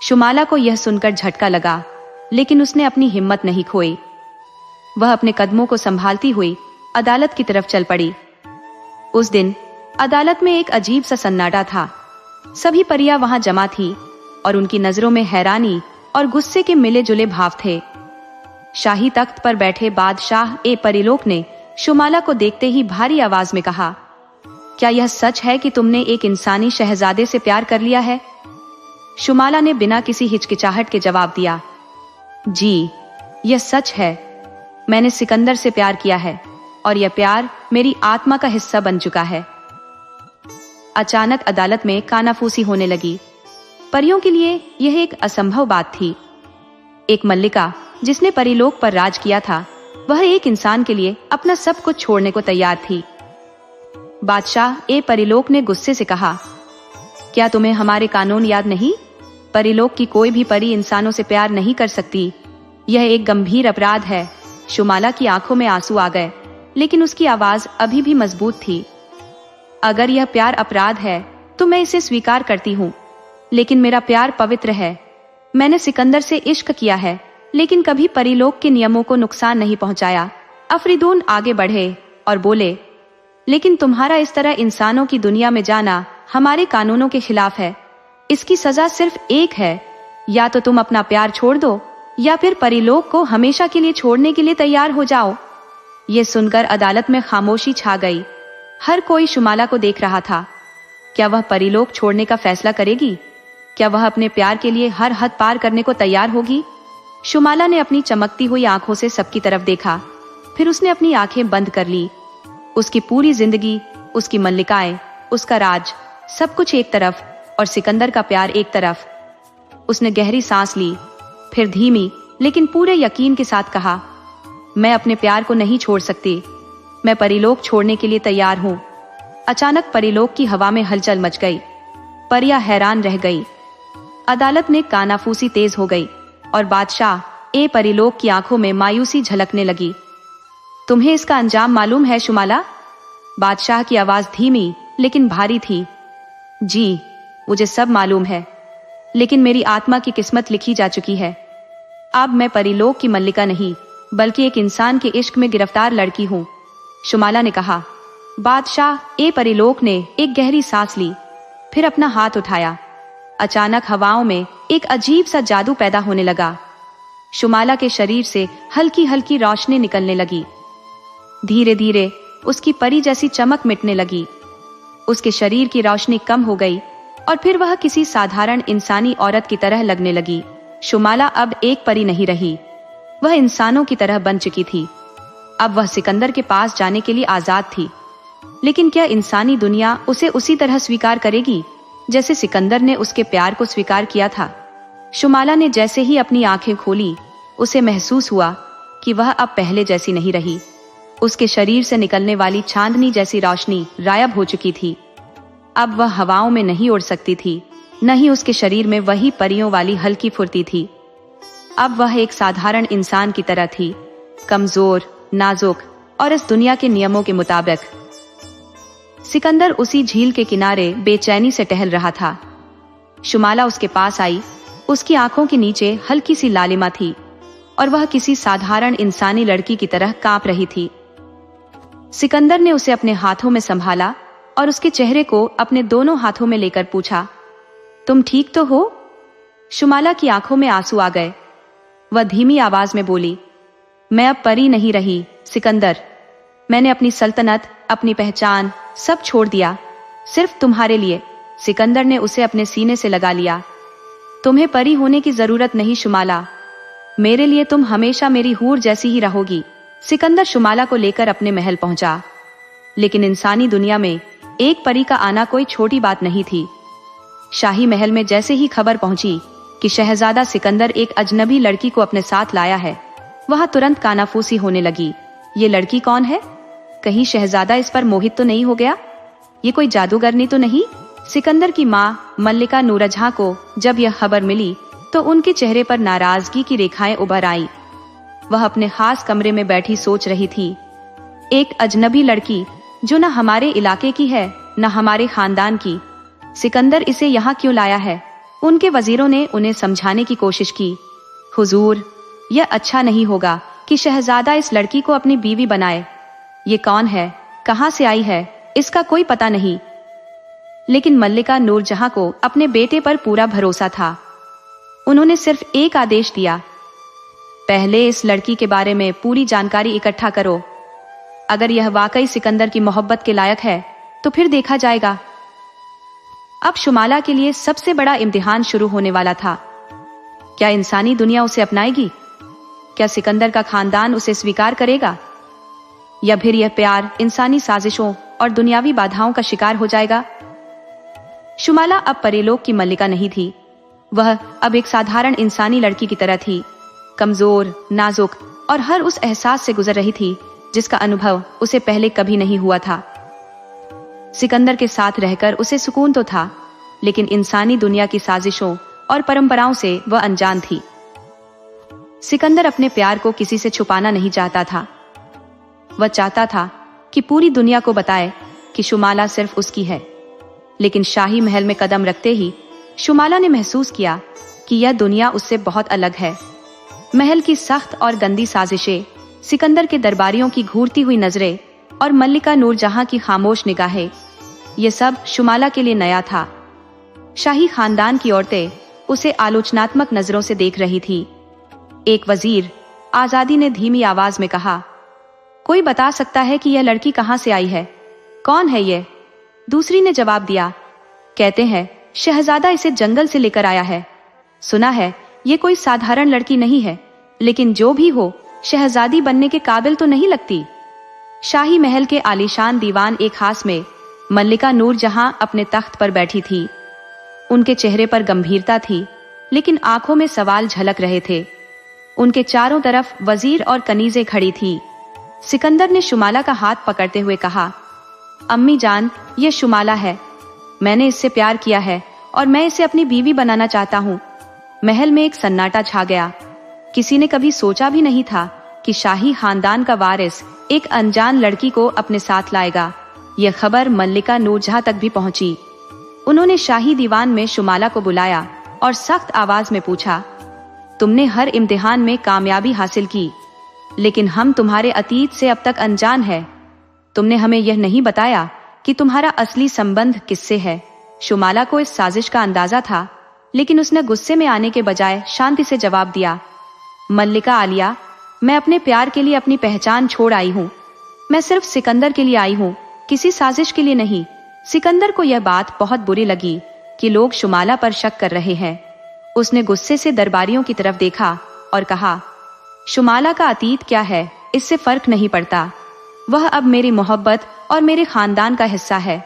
शुमाला को यह सुनकर झटका लगा, लेकिन उसने अपनी हिम्मत नहीं खोई। वह अपने कदमों को संभालती हुई अदालत की तरफ चल पड़ी। उस दिन अदालत में एक अजीब सा सन्नाटा था। सभी परियां वहां जमा थी और उनकी नजरों में हैरानी और गुस्से के मिले जुले भाव थे। शाही तख्त पर बैठे बादशाह ए परीलोक ने शुमाला को देखते ही भारी आवाज में कहा, क्या यह सच है कि तुमने एक इंसानी शहजादे से प्यार कर लिया है? शुमाला ने बिना किसी हिचकिचाहट के जवाब दिया, जी, यह सच है। मैंने सिकंदर से प्यार किया है और यह प्यार मेरी आत्मा का हिस्सा बन चुका है। अचानक अदालत में कानाफूसी होने लगी। परियों के लिए यह एक असंभव बात थी। एक मल्लिका जिसने परीलोक पर राज किया था, वह एक इंसान के लिए अपना सब कुछ छोड़ने को तैयार थी। बादशाह ए परीलोक ने गुस्से से कहा, क्या तुम्हें हमारे कानून याद नहीं? परीलोक की कोई भी परी इंसानों से प्यार नहीं कर सकती। यह एक गंभीर अपराध है। शुमाला की आंखों में आंसू आ गए, लेकिन उसकी आवाज अभी भी मजबूत थी। अगर यह प्यार अपराध है तो मैं इसे स्वीकार करती हूँ, लेकिन मेरा प्यार पवित्र है। मैंने सिकंदर से इश्क किया है, लेकिन कभी परीलोक के नियमों को नुकसान नहीं पहुंचाया। अफरीदून आगे बढ़े और बोले, लेकिन तुम्हारा इस तरह इंसानों की दुनिया में जाना हमारे कानूनों के खिलाफ है। इसकी सजा सिर्फ एक है, या तो तुम अपना प्यार छोड़ दो या फिर परीलोक को हमेशा के लिए छोड़ने के लिए तैयार हो जाओ। ये सुनकर अदालत में खामोशी छा गई। हर कोई शुमाला को देख रहा था। क्या वह परीलोक छोड़ने का फैसला करेगी? क्या वह अपने प्यार के लिए हर हद पार करने को तैयार होगी? शुमाला ने अपनी चमकती हुई आंखों से सबकी तरफ देखा, फिर उसने अपनी आंखें बंद कर ली। उसकी पूरी जिंदगी, उसकी मल्लिकाएं, उसका राज, सब कुछ एक तरफ और सिकंदर का प्यार एक तरफ। उसने गहरी सांस ली, फिर धीमी लेकिन पूरे यकीन के साथ कहा, मैं अपने प्यार को नहीं छोड़ सकती। मैं परीलोक छोड़ने के लिए तैयार हूँ। अचानक परीलोक की हवा में हलचल मच गई। परियां हैरान रह गई। अदालत में कानाफूसी तेज हो गई और बादशाह ए परीलोक की आंखों में मायूसी झलकने लगी। तुम्हें इसका अंजाम मालूम है शुमाला? बादशाह की आवाज धीमी लेकिन भारी थी। जी, मुझे सब मालूम है, लेकिन मेरी आत्मा की किस्मत लिखी जा चुकी है। अब मैं परीलोक की मल्लिका नहीं, बल्कि एक इंसान के इश्क में गिरफ्तार लड़की हूँ, शुमाला ने कहा। बादशाह ए परीलोक ने एक गहरी सांस ली, फिर अपना हाथ उठाया। अचानक हवाओं में एक अजीब सा जादू पैदा होने लगा। शुमाला के शरीर से हल्की हल्की रोशनी निकलने लगी। धीरे धीरे उसकी परी जैसी चमक मिटने लगी। उसके शरीर की रोशनी कम हो गई और फिर वह किसी साधारण इंसानी औरत की तरह लगने लगी। शुमाला अब एक परी नहीं रही, वह इंसानों की तरह बन चुकी थी। अब वह सिकंदर के पास जाने के लिए आजाद थी। लेकिन क्या इंसानी दुनिया उसे उसी तरह स्वीकार करेगी जैसे सिकंदर ने उसके प्यार को स्वीकार किया था? शुमाला ने जैसे ही अपनी आंखें खोली, उसे महसूस हुआ कि वह अब पहले जैसी नहीं रही। उसके शरीर से निकलने वाली चांदनी जैसी रोशनी गायब हो चुकी थी। अब वह हवाओं में नहीं उड़ सकती थी, न ही उसके शरीर में वही परियों वाली हल्की फुर्ती थी। अब वह एक साधारण इंसान की तरह थी, कमजोर, नाजुक और इस दुनिया के नियमों के मुताबिक। सिकंदर उसी झील के किनारे बेचैनी से टहल रहा था। शुमाला उसके पास आई। उसकी आंखों के नीचे हल्की सी लालिमा थी और वह किसी साधारण इंसानी लड़की की तरह कांप रही थी। सिकंदर ने उसे अपने हाथों में संभाला और उसके चेहरे को अपने दोनों हाथों में लेकर पूछा, तुम ठीक तो हो? शुमाला की आंखों में आंसू आ गए। वह धीमी आवाज में बोली, मैं अब परी नहीं रही सिकंदर। मैंने अपनी सल्तनत, अपनी पहचान सब छोड़ दिया, सिर्फ तुम्हारे लिए। सिकंदर ने उसे अपने सीने से लगा लिया। तुम्हें परी होने की जरूरत नहीं शुमाला, मेरे लिए तुम हमेशा मेरी हूर जैसी ही रहोगी। सिकंदर शुमाला को लेकर अपने महल पहुंचा। लेकिन इंसानी दुनिया में एक परी का आना कोई छोटी बात नहीं थी। शाही महल में जैसे ही खबर पहुंची कि शहजादा सिकंदर एक अजनबी लड़की को अपने साथ लाया है, वहां तुरंत कानाफूसी होने लगी। ये लड़की कौन है? कहीं शहजादा इस पर मोहित तो नहीं हो गया? ये कोई जादूगरनी तो नहीं? सिकंदर की माँ मल्लिका नूरजहां को जब यह खबर मिली तो उनके चेहरे पर नाराजगी की रेखाएं उभर आईं। वह अपने खास कमरे में बैठी सोच रही थी, एक अजनबी लड़की जो न हमारे इलाके की है न हमारे खानदान की, सिकंदर इसे यहाँ क्यों लाया है? उनके वजीरों ने उन्हें समझाने की कोशिश की, हुजूर, यह अच्छा नहीं होगा कि शहजादा इस लड़की को अपनी बीवी बनाए। ये कौन है, कहां से आई है, इसका कोई पता नहीं। लेकिन मल्लिका नूरजहां को अपने बेटे पर पूरा भरोसा था। उन्होंने सिर्फ एक आदेश दिया, पहले इस लड़की के बारे में पूरी जानकारी इकट्ठा करो। अगर यह वाकई सिकंदर की मोहब्बत के लायक है तो फिर देखा जाएगा। अब शुमाला के लिए सबसे बड़ा इम्तिहान शुरू होने वाला था। क्या इंसानी दुनिया उसे अपनाएगी? क्या सिकंदर का खानदान उसे स्वीकार करेगा? या फिर यह प्यार इंसानी साजिशों और दुनियावी बाधाओं का शिकार हो जाएगा? शुमाला अब परेलोक की मल्लिका नहीं थी। वह अब एक साधारण इंसानी लड़की की तरह थी, कमजोर, नाजुक और हर उस एहसास से गुजर रही थी जिसका अनुभव उसे पहले कभी नहीं हुआ था। सिकंदर के साथ रहकर उसे सुकून तो था, लेकिन इंसानी दुनिया की साजिशों और परंपराओं से वह अनजान थी। सिकंदर अपने प्यार को किसी से छुपाना नहीं चाहता था। वह चाहता था कि पूरी दुनिया को बताए कि शुमाला सिर्फ उसकी है। लेकिन शाही महल में कदम रखते ही शुमाला ने महसूस किया कि यह दुनिया उससे बहुत अलग है। महल की सख्त और गंदी साजिशें, सिकंदर के दरबारियों की घूरती हुई नजरें और मल्लिका नूरजहां की खामोश निगाहें, ये सब शुमाला के लिए नया था। शाही खानदान की औरतें उसे आलोचनात्मक नजरों से देख रही थी। एक वजीर आजादी ने धीमी आवाज में कहा, कोई बता सकता है कि यह लड़की कहां से आई है? कौन है ये? दूसरी ने जवाब दिया, कहते हैं शहजादा इसे जंगल से लेकर आया है। सुना है ये कोई साधारण लड़की नहीं है, लेकिन जो भी हो शहजादी बनने के काबिल तो नहीं लगती। शाही महल के आलीशान दीवान एक खास में मल्लिका नूरजहां अपने तख्त पर बैठी थी। उनके चेहरे पर गंभीरता थी, लेकिन आंखों में सवाल झलक रहे थे। उनके चारों तरफ वजीर और कनीजें खड़ी थी। सिकंदर ने शुमाला का हाथ पकड़ते हुए कहा, अम्मी जान, ये शुमाला है। मैंने इससे प्यार किया है और मैं इसे अपनी बीवी बनाना चाहता हूँ। महल में एक सन्नाटा छा गया। किसी ने कभी सोचा भी नहीं था कि शाही खानदान का वारिस एक अनजान लड़की को अपने साथ लाएगा। यह खबर मल्लिका नूरजहां तक भी पहुंची। उन्होंने शाही दीवान में शुमाला को बुलाया और सख्त आवाज में पूछा, तुमने हर इम्तिहान में कामयाबी हासिल की, लेकिन हम तुम्हारे अतीत से अब तक अनजान है। तुमने हमें यह नहीं बताया कि तुम्हारा असली संबंध किससे है। शुमाला को इस साजिश का अंदाजा था, लेकिन उसने गुस्से में आने के बजाय शांति से जवाब दिया, मल्लिका आलिया, मैं अपने प्यार के लिए अपनी पहचान छोड़ आई हूँ। मैं सिर्फ सिकंदर के लिए आई हूँ, किसी साजिश के लिए नहीं। सिकंदर को यह बात बहुत बुरी लगी कि लोग शुमाला पर शक कर रहे हैं। उसने गुस्से से दरबारियों की तरफ देखा और कहा, शुमाला का अतीत क्या है, इससे फर्क नहीं पड़ता। वह अब मेरी मोहब्बत और मेरे खानदान का हिस्सा है।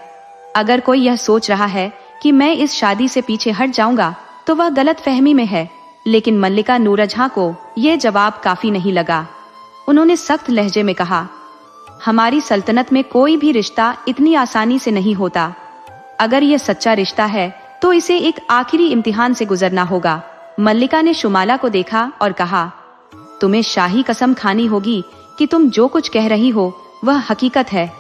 अगर कोई यह सोच रहा है कि मैं इस शादी से पीछे हट जाऊंगा तो वह गलत फहमी में है। लेकिन मल्लिका नूरजहां को यह जवाब काफी नहीं लगा। उन्होंने सख्त लहजे में कहा, हमारी सल्तनत में कोई भी रिश्ता इतनी आसानी से नहीं होता। अगर यह सच्चा रिश्ता है तो इसे एक आखिरी इम्तिहान से गुजरना होगा। मल्लिका ने शुमाला को देखा और कहा, तुम्हें शाही कसम खानी होगी कि तुम जो कुछ कह रही हो वह हकीकत है।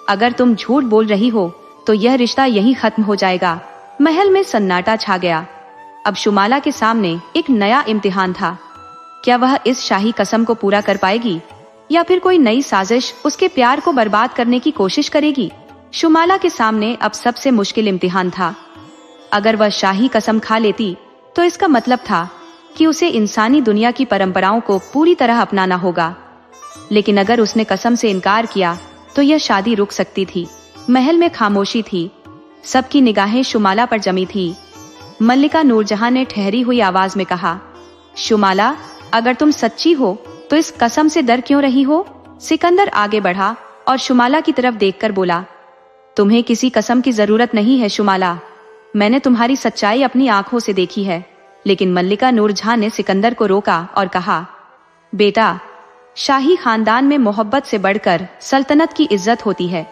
अगर तुम झूठ बोल रही हो तो यह रिश्ता यहीं खत्म हो जाएगा। महल में सन्नाटा छा गया। अब शुमाला के सामने एक नया इम्तिहान था। क्या वह इस शाही कसम को पूरा कर पाएगी या फिर कोई नई साजिश उसके प्यार को बर्बाद करने की कोशिश करेगी? शुमाला के सामने अब सबसे मुश्किल इम्तिहान था। अगर वह शाही कसम खा लेती तो इसका मतलब था कि उसे इंसानी दुनिया की परंपराओं को पूरी तरह अपनाना होगा। लेकिन अगर उसने कसम से इनकार किया तो यह शादी रुक सकती थी। महल में खामोशी थी। सबकी निगाहें शुमाला पर जमी थी। मल्लिका नूरजहां ने ठहरी हुई आवाज में कहा, शुमाला, अगर तुम सच्ची हो तो इस कसम से डर क्यों रही हो? सिकंदर आगे बढ़ा और शुमाला की तरफ देखकर बोला, तुम्हें किसी कसम की जरूरत नहीं है शुमाला। मैंने तुम्हारी सच्चाई अपनी आंखों से देखी है। लेकिन मल्लिका नूरजहां ने सिकंदर को रोका और कहा, बेटा, शाही खानदान में मोहब्बत से बढ़कर सल्तनत की इज्जत होती है।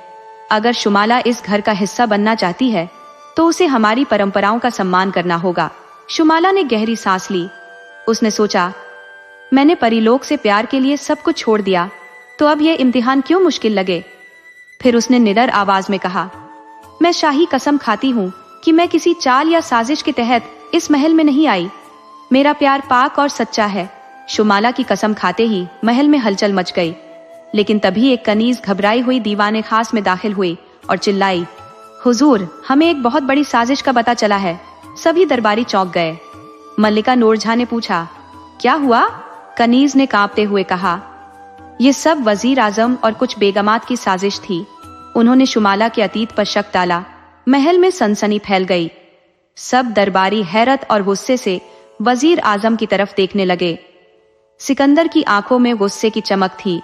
अगर शुमाला इस घर का हिस्सा बनना चाहती है तो उसे हमारी परंपराओं का सम्मान करना होगा। शुमाला ने गहरी सांस ली। उसने सोचा, मैंने परिलोक से प्यार के लिए सब कुछ छोड़ दिया, तो अब यह इम्तिहान क्यों मुश्किल लगे? फिर उसने निडर आवाज में कहा, मैं शाही कसम खाती हूँ कि मैं किसी चाल या साजिश के तहत इस महल में नहीं आई। मेरा प्यार पाक और सच्चा है। शुमाला की कसम खाते ही महल में हलचल मच गई। लेकिन तभी एक कनीज घबराई हुई दीवाने खास में दाखिल हुई और चिल्लाई, हुजूर, हमें एक बहुत बड़ी साजिश का पता चला है। सभी दरबारी चौंक गए। मल्लिका नूरजहां ने पूछा, क्या हुआ? कनीज ने कांपते हुए कहा, ये सब वजीर आजम और कुछ बेगमात की साजिश थी। उन्होंने शुमाला के अतीत पर शक डाला। महल में सनसनी फैल गई। सब दरबारी हैरत और गुस्से से वजीर आजम की तरफ देखने लगे। सिकंदर की आंखों में गुस्से की चमक थी,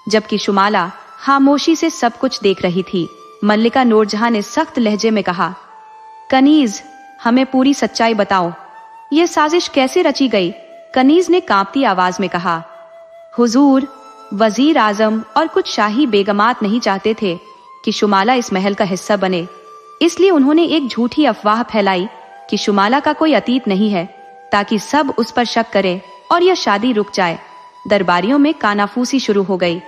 जबकि शुमाला खामोशी से सब कुछ देख रही थी। मल्लिका नूरजहां ने सख्त लहजे में कहा, कनीज, हमें पूरी सच्चाई बताओ। यह साजिश कैसे रची गई? कनीज ने कांपती आवाज में कहा, हुजूर, वजीर आजम और कुछ शाही बेगमात नहीं चाहते थे कि शुमाला इस महल का हिस्सा बने। इसलिए उन्होंने एक झूठी अफवाह फैलाई कि शुमाला का कोई अतीत नहीं है, ताकि सब उस पर शक करें और यह शादी रुक जाए। दरबारियों में कानाफूसी शुरू हो गई।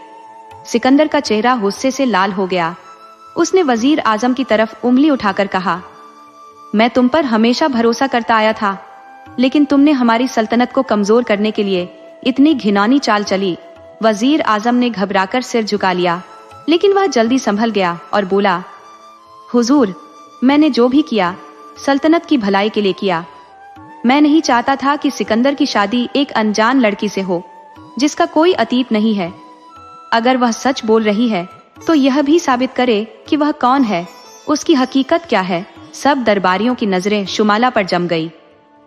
सिकंदर का चेहरा गुस्से से लाल हो गया। उसने वजीर आजम की तरफ उंगली उठाकर कहा, मैं तुम पर हमेशा भरोसा करता आया था, लेकिन तुमने हमारी सल्तनत को कमजोर करने के लिए इतनी घिनौनी चाल चली। वजीर आजम ने घबराकर सिर झुका लिया, लेकिन वह जल्दी संभल गया और बोला, हुजूर, मैंने जो भी किया सल्तनत की भलाई के लिए किया। मैं नहीं चाहता था कि सिकंदर की शादी एक अनजान लड़की से हो जिसका कोई अतीत नहीं है। अगर वह सच बोल रही है तो यह भी साबित करे कि वह कौन है, उसकी हकीकत क्या है। सब दरबारियों की नजरें शुमाला पर जम गई।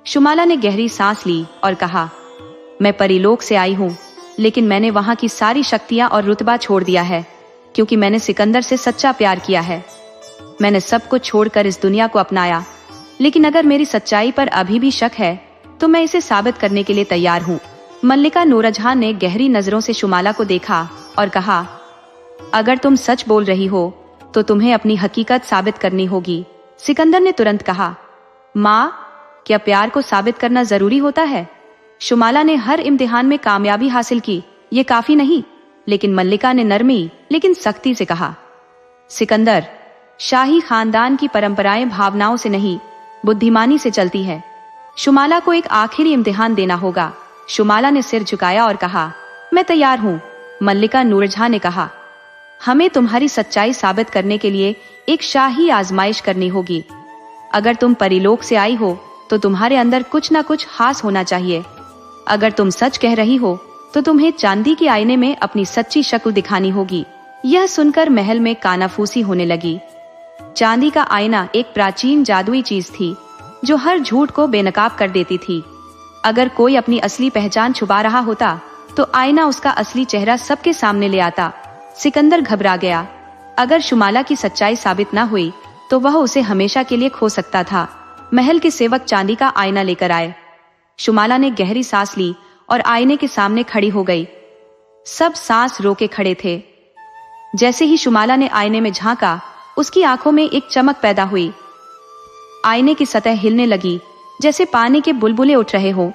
शुमाला ने गहरी सांस ली और कहा, मैं परिलोक से आई हूँ, लेकिन मैंने वहां की सारी शक्तियां और रुतबा छोड़ दिया है, क्योंकि मैंने सिकंदर से सच्चा प्यार किया है। मैंने सब कुछ छोड़कर इस दुनिया को अपनाया। लेकिन अगर मेरी सच्चाई पर अभी भी शक है तो मैं इसे साबित करने के लिए तैयार हूँ। मल्लिका नूरजहां ने गहरी नजरों से शुमाला को देखा और कहा, अगर तुम सच बोल रही हो तो तुम्हें अपनी हकीकत साबित करनी होगी। सिकंदर ने तुरंत कहा, माँ, क्या प्यार को साबित करना जरूरी होता है? शुमाला ने हर इम्तिहान में कामयाबी हासिल की, ये काफी नहीं। लेकिन मल्लिका ने नरमी लेकिन सख्ती से कहा, सिकंदर, शाही खानदान की परंपराएं भावनाओं से नहीं, बुद्धिमानी से चलती है। शुमाला को एक आखिरी इम्तिहान देना होगा। शुमाला ने सिर झुकाया और कहा, मैं तैयार हूँ। मल्लिका नूरजहां ने कहा, हमें तुम्हारी सच्चाई साबित करने के लिए एक शाही आजमाइश करनी होगी। अगर तुम परिलोक से आई हो तो तुम्हारे अंदर कुछ ना कुछ खास होना चाहिए। अगर तुम सच कह रही हो तो तुम्हें चांदी के आईने में अपनी सच्ची शक्ल दिखानी होगी। यह सुनकर महल में कानाफूसी होने लगी। चांदी का आईना एक प्राचीन जादुई चीज थी। जो हर झूठ को बेनकाब कर देती थी। अगर कोई अपनी असली पहचान छुपा रहा होता तो आईना उसका असली चेहरा सबके सामने ले आता। सिकंदर घबरा गया। अगर शुमाला की सच्चाई साबित न हुई तो वह उसे हमेशा के लिए खो सकता था। महल के सेवक चांदी का आईना लेकर आए। शुमाला ने गहरी सांस ली और आईने के सामने खड़ी हो गई। सब सांस रोके खड़े थे। जैसे ही शुमाला ने आईने में झांका, उसकी आंखों में एक चमक पैदा हुई। आईने की सतह हिलने लगी जैसे पानी के बुलबुले उठ रहे हो।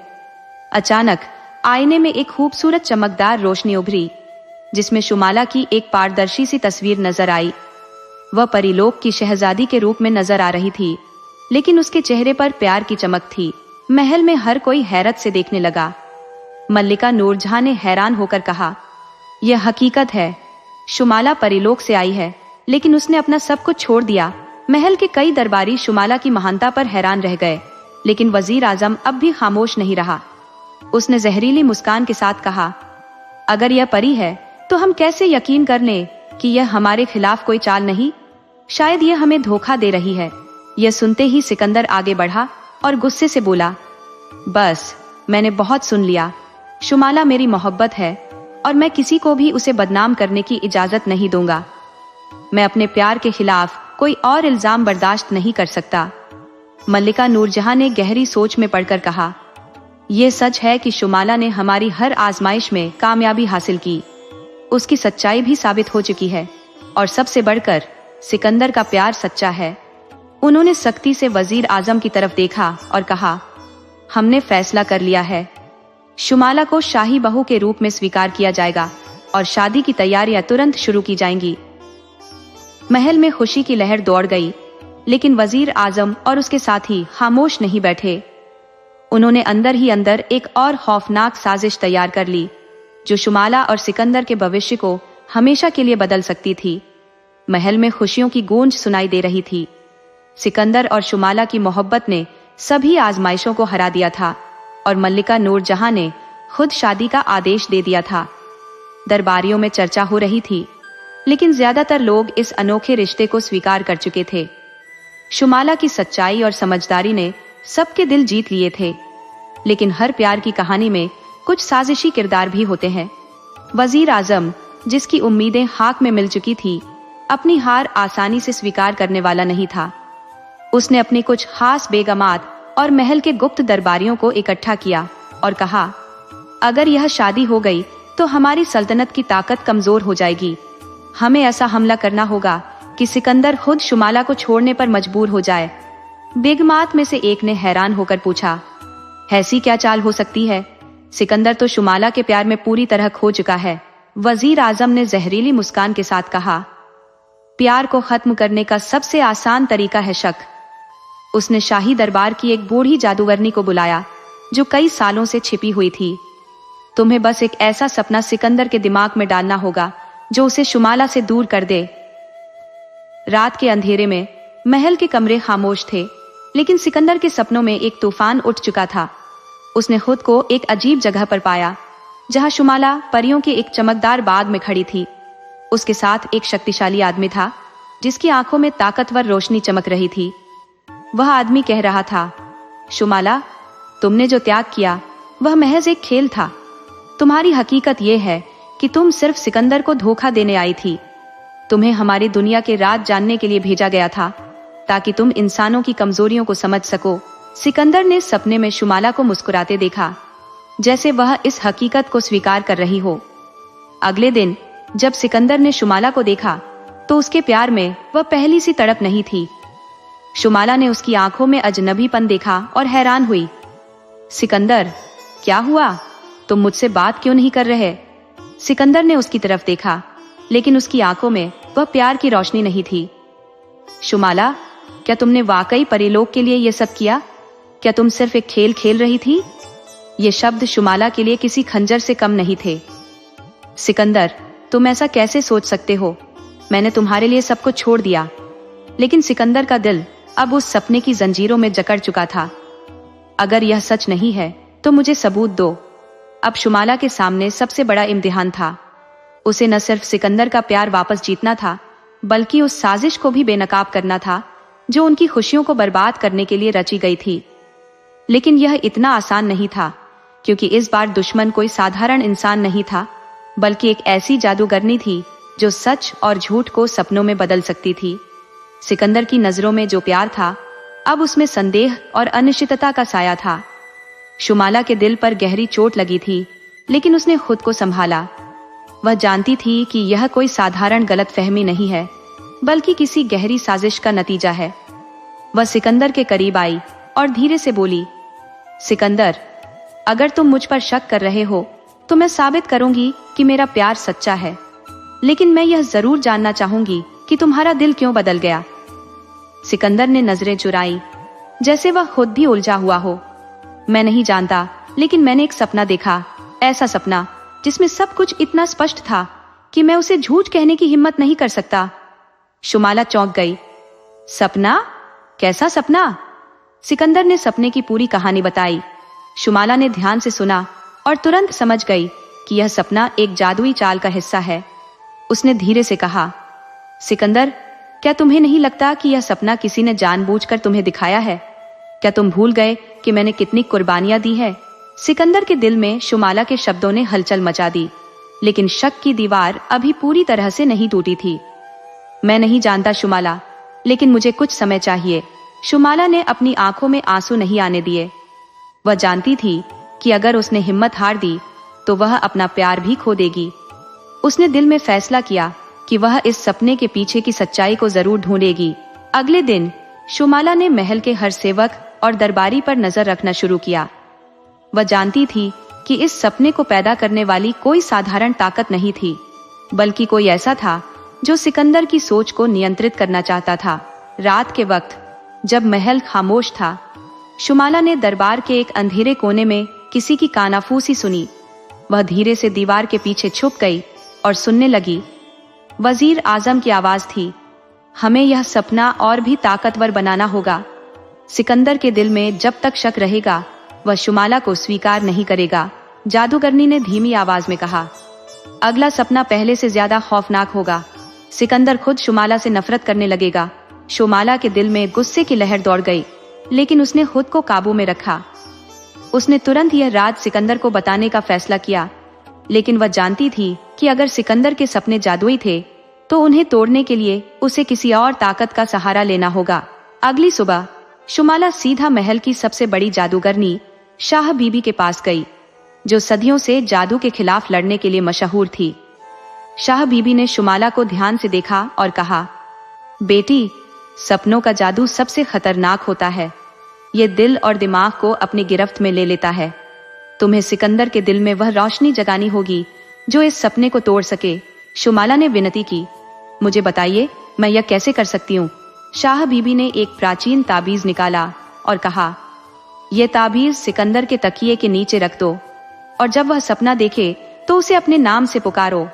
अचानक आईने में एक खूबसूरत चमकदार रोशनी उभरी, जिसमें शुमाला की एक पारदर्शी सी तस्वीर नजर आई। वह परीलोक की शहजादी के रूप में नजर आ रही थी, लेकिन उसके चेहरे पर प्यार की चमक थी। महल में हर कोई हैरत से देखने लगा। मल्लिका नूरजहां ने हैरान होकर कहा, यह हकीकत है, शुमाला परीलोक से आई है, लेकिन उसने अपना सब कुछ छोड़ दिया। महल के कई दरबारी शुमाला की महानता पर हैरान रह गए, लेकिन वजीर आजम अब भी खामोश नहीं रहा। उसने जहरीली मुस्कान के साथ कहा, अगर यह परी है तो हम कैसे यकीन कर लें कि यह हमारे खिलाफ कोई चाल नहीं? शायद यह हमें धोखा दे रही है। यह सुनते ही सिकंदर आगे बढ़ा और गुस्से से बोला, बस, मैंने बहुत सुन लिया। शुमाला मेरी मोहब्बत है और मैं किसी को भी उसे बदनाम करने की इजाजत नहीं दूंगा। मैं अपने प्यार के खिलाफ कोई और इल्जाम बर्दाश्त नहीं कर सकता। मल्लिका नूरजहां ने गहरी सोच में पड़कर कहा, यह सच है कि शुमाला ने हमारी हर आजमाइश में कामयाबी हासिल की। उसकी सच्चाई भी साबित हो चुकी है, और सबसे बढ़कर सिकंदर का प्यार सच्चा है। उन्होंने सख्ती से वजीर आजम की तरफ देखा और कहा, हमने फैसला कर लिया है। शुमाला को शाही बहू के रूप में स्वीकार किया जाएगा और शादी की तैयारियां तुरंत शुरू की जाएंगी। महल में खुशी की लहर दौड़ गई, लेकिन वजीर आजम और उसके साथी खामोश नहीं बैठे। उन्होंने अंदर ही अंदर एक और खौफनाक साजिश तैयार कर ली, जो शुमाला और सिकंदर के भविष्य को हमेशा के लिए बदल सकती थी। महल में खुशियों की गूंज सुनाई दे रही थी। सिकंदर और शुमाला की मोहब्बत ने सभी आजमाइशों को हरा दिया था और मल्लिका नूरजहां ने खुद शादी का आदेश दे दिया था। दरबारियों में चर्चा हो रही थी, लेकिन ज्यादातर लोग इस अनोखे रिश्ते को स्वीकार कर चुके थे। शुमाला की सच्चाई और समझदारी ने सबके दिल जीत लिए थे, लेकिन हर प्यार की कहानी में कुछ साजिशी किरदार भी होते हैं। वजीर आजम, जिसकी उम्मीदें खाक में मिल चुकी थी, अपनी हार आसानी से स्वीकार करने वाला नहीं था। उसने अपनी कुछ खास बेगमात और महल के गुप्त दरबारियों को इकट्ठा किया और कहा, अगर यह शादी हो गई तो हमारी सल्तनत की ताकत कमजोर हो जाएगी। हमें ऐसा हमला करना होगा कि सिकंदर खुद शुमाला को छोड़ने पर मजबूर हो जाए। बेगमात में से एक ने हैरान होकर पूछा, ऐसी क्या चाल हो सकती है? सिकंदर तो शुमाला के प्यार में पूरी तरह खो चुका है। वजीर आजम ने जहरीली मुस्कान के साथ कहा, प्यार को खत्म करने का सबसे आसान तरीका है शक। उसने शाही दरबार की एक बूढ़ी जादूगरनी को बुलाया, जो कई सालों से छिपी हुई थी। तुम्हें बस एक ऐसा सपना सिकंदर के दिमाग में डालना होगा जो उसे शुमाला से दूर कर दे। रात के अंधेरे में महल के कमरे खामोश थे, लेकिन सिकंदर के सपनों में एक तूफान उठ चुका था। उसने खुद को एक अजीब जगह पर पाया, जहां शुमाला परियों के एक चमकदार बाग में खड़ी थी। उसके साथ एक शक्तिशाली आदमी था, जिसकी आंखों में ताकतवर रोशनी चमक रही थी। वह आदमी कह रहा था, शुमाला, तुमने जो त्याग किया वह महज एक खेल था। तुम्हारी हकीकत यह है कि तुम सिर्फ सिकंदर को धोखा देने आई थी। तुम्हें हमारी दुनिया के राज जानने के लिए भेजा गया था, ताकि तुम इंसानों की कमजोरियों को समझ सको। सिकंदर ने सपने में शुमाला को मुस्कुराते देखा, जैसे वह इस हकीकत को स्वीकार कर रही हो। अगले दिन जब सिकंदर ने शुमाला को देखा, तो उसके प्यार में वह पहली सी तड़प नहीं थी। शुमाला ने उसकी आंखों में अजनबीपन देखा और हैरान हुई। सिकंदर, क्या हुआ? तुम मुझसे बात क्यों नहीं कर रहे? सिकंदर ने उसकी तरफ देखा, लेकिन उसकी आंखों में वह प्यार की रोशनी नहीं थी। शुमाला, क्या तुमने वाकई परीलोक के लिए यह सब किया? क्या तुम सिर्फ एक खेल खेल रही थी? ये शब्द शुमाला के लिए किसी खंजर से कम नहीं थे। सिकंदर, तुम ऐसा कैसे सोच सकते हो? मैंने तुम्हारे लिए सब कुछ छोड़ दिया। लेकिन सिकंदर का दिल अब उस सपने की जंजीरों में जकड़ चुका था। अगर यह सच नहीं है तो मुझे सबूत दो। अब शुमाला के सामने सबसे बड़ा इम्तिहान था। उसे न सिर्फ सिकंदर का प्यार वापस जीतना था, बल्कि उस साजिश को भी बेनकाब करना था जो उनकी खुशियों को बर्बाद करने के लिए रची गई थी। लेकिन यह इतना आसान नहीं था, क्योंकि इस बार दुश्मन कोई साधारण इंसान नहीं था, बल्कि एक ऐसी जादूगरनी थी जो सच और झूठ को सपनों में बदल सकती थी। सिकंदर की नजरों में जो प्यार था, अब उसमें संदेह और अनिश्चितता का साया था। शुमाला के दिल पर गहरी चोट लगी थी, लेकिन उसने खुद को संभाला। वह जानती थी कि यह कोई साधारण गलतफहमी नहीं है, बल्कि किसी गहरी साजिश का नतीजा है। वह सिकंदर के करीब आई और धीरे से बोली, सिकंदर, अगर तुम मुझ पर शक कर रहे हो तो मैं साबित करूंगी कि मेरा प्यार सच्चा है। लेकिन मैं यह जरूर जानना चाहूंगी कि तुम्हारा दिल क्यों बदल गया। सिकंदर ने नजरें चुराई, जैसे वह खुद भी उलझा हुआ हो। मैं नहीं जानता, लेकिन मैंने एक सपना देखा, ऐसा सपना जिसमें सब कुछ इतना स्पष्ट था कि मैं उसे झूठ कहने की हिम्मत नहीं कर सकता। शुमाला चौंक गई। सपना? कैसा सपना? सिकंदर ने सपने की पूरी कहानी बताई। शुमाला ने ध्यान से सुना और तुरंत समझ गई कि यह सपना एक जादुई चाल का हिस्सा है। उसने धीरे से कहा, सिकंदर, क्या तुम्हें नहीं लगता कि यह सपना किसी ने जानबूझकर तुम्हें दिखाया है? क्या तुम भूल गए कि मैंने कितनी कुर्बानियां दी है? सिकंदर के दिल में शुमाला के शब्दों ने हलचल मचा दी, लेकिन शक की दीवार अभी पूरी तरह से नहीं टूटी थी। मैं नहीं जानता शुमाला, लेकिन मुझे कुछ समय चाहिए। शुमाला ने अपनी आंखों में आंसू नहीं आने दिए। वह जानती थी कि अगर उसने हिम्मत हार दी तो वह अपना प्यार भी खो देगी। उसने दिल में फैसला किया कि वह इस सपने के पीछे की सच्चाई को जरूर ढूंढेगी। अगले दिन शुमाला ने महल के हर सेवक और दरबारी पर नजर रखना शुरू किया। वह जानती थी कि इस सपने को पैदा करने वाली कोई साधारण ताकत नहीं थी, बल्कि कोई ऐसा था जो सिकंदर की सोच को नियंत्रित करना चाहता था। रात के वक्त जब महल खामोश था, शुमाला ने दरबार के एक अंधेरे कोने में किसी की कानाफूसी सुनी। वह धीरे से दीवार के पीछे छुप गई और सुनने लगी। वजीर आजम की आवाज थी, हमें यह सपना और भी ताकतवर बनाना होगा। सिकंदर के दिल में जब तक शक रहेगा, वह शुमाला को स्वीकार नहीं करेगा। जादूगरनी ने धीमी आवाज में कहा, अगला सपना पहले से ज्यादा खौफनाक होगा। सिकंदर खुद शुमाला से नफरत करने लगेगा। शुमाला के दिल में गुस्से की लहर दौड़ गई, लेकिन उसने खुद को काबू में रखा। उसने तुरंत यह राज सिकंदर को बताने का फैसला किया, लेकिन वह जानती थी कि अगर सिकंदर के सपने जादुई थे तो उन्हें तोड़ने के लिए उसे किसी और ताकत का सहारा लेना होगा। अगली सुबह शुमाला सीधा महल की सबसे बड़ी जादूगरनी शाह बीबी के पास गई, जो सदियों से जादू के खिलाफ लड़ने के लिए मशहूर थी। शाह बीबी ने शुमाला को ध्यान से देखा और कहा, बेटी, सपनों का जादू सबसे खतरनाक होता है। ये दिल और दिमाग को अपनी गिरफ्त में ले लेता है। तुम्हें सिकंदर के दिल में वह रोशनी जगानी होगी जो इस सपने को तोड़ सके। शुमाला ने विनती की, मुझे बताइए, मैं यह कैसे कर सकती हूँ? शाह बीबी ने एक प्राचीन ताबीज निकाला और कहा, यह ताबीज सिकंदर के तकिए के नीचे रख दो, और जब वह सपना देखे तो उसे अपने नाम से पुकारो।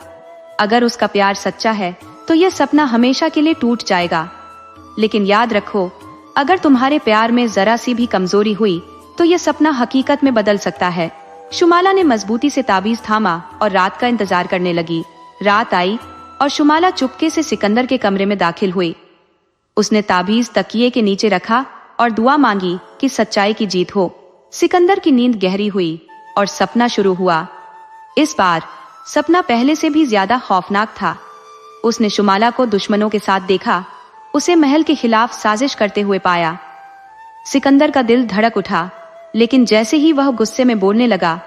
अगर उसका प्यार सच्चा है तो यह सपना हमेशा के लिए टूट जाएगा। लेकिन याद रखो, अगर तुम्हारे प्यार में जरा सी भी कमजोरी हुई तो यह सपना हकीकत में बदल सकता है। शुमाला ने मजबूती से ताबीज थामा और रात का इंतजार करने लगी। रात आई और शुमाला चुपके से सिकंदर के कमरे में दाखिल हुई। उसने ताबीज तकिए के नीचे रखा और दुआ मांगी कि सच्चाई की जीत हो। सिकंदर की नींद गहरी हुई और सपना शुरू हुआ। इस बार सपना पहले से भी ज्यादा खौफनाक था। उसने शुमाला को दुश्मनों के साथ देखा, उसे महल के खिलाफ साजिश करते हुए पाया। सिकंदर का दिल धड़क उठा, लेकिन जैसे ही वह गुस्से में बोलने लगा,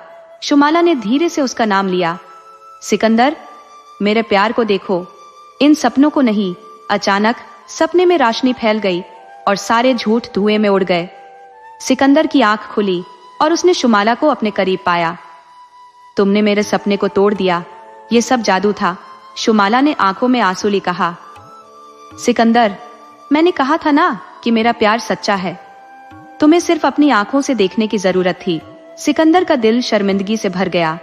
शुमाला ने धीरे से उसका नाम लिया। सिकंदर, मेरे प्यार को देखो, इन सपनों को नहीं। अचानक सपने में रोशनी फैल गई और सारे झूठ धुएं में उड़ गए। सिकंदर की आंख खुली और उसने शुमाला को अपने करीब पाया। तुमने मेरे सपने को तोड़ दिया, ये सब जादू था। शुमाला ने आंखों में आंसू लिए कहा, सिकंदर, मैंने कहा था ना कि मेरा प्यार सच्चा है। तुम्हें सिर्फ अपनी आंखों से देखने की जरूरत थी। सिकंदर का दिल शर्मिंदगी से भर गया।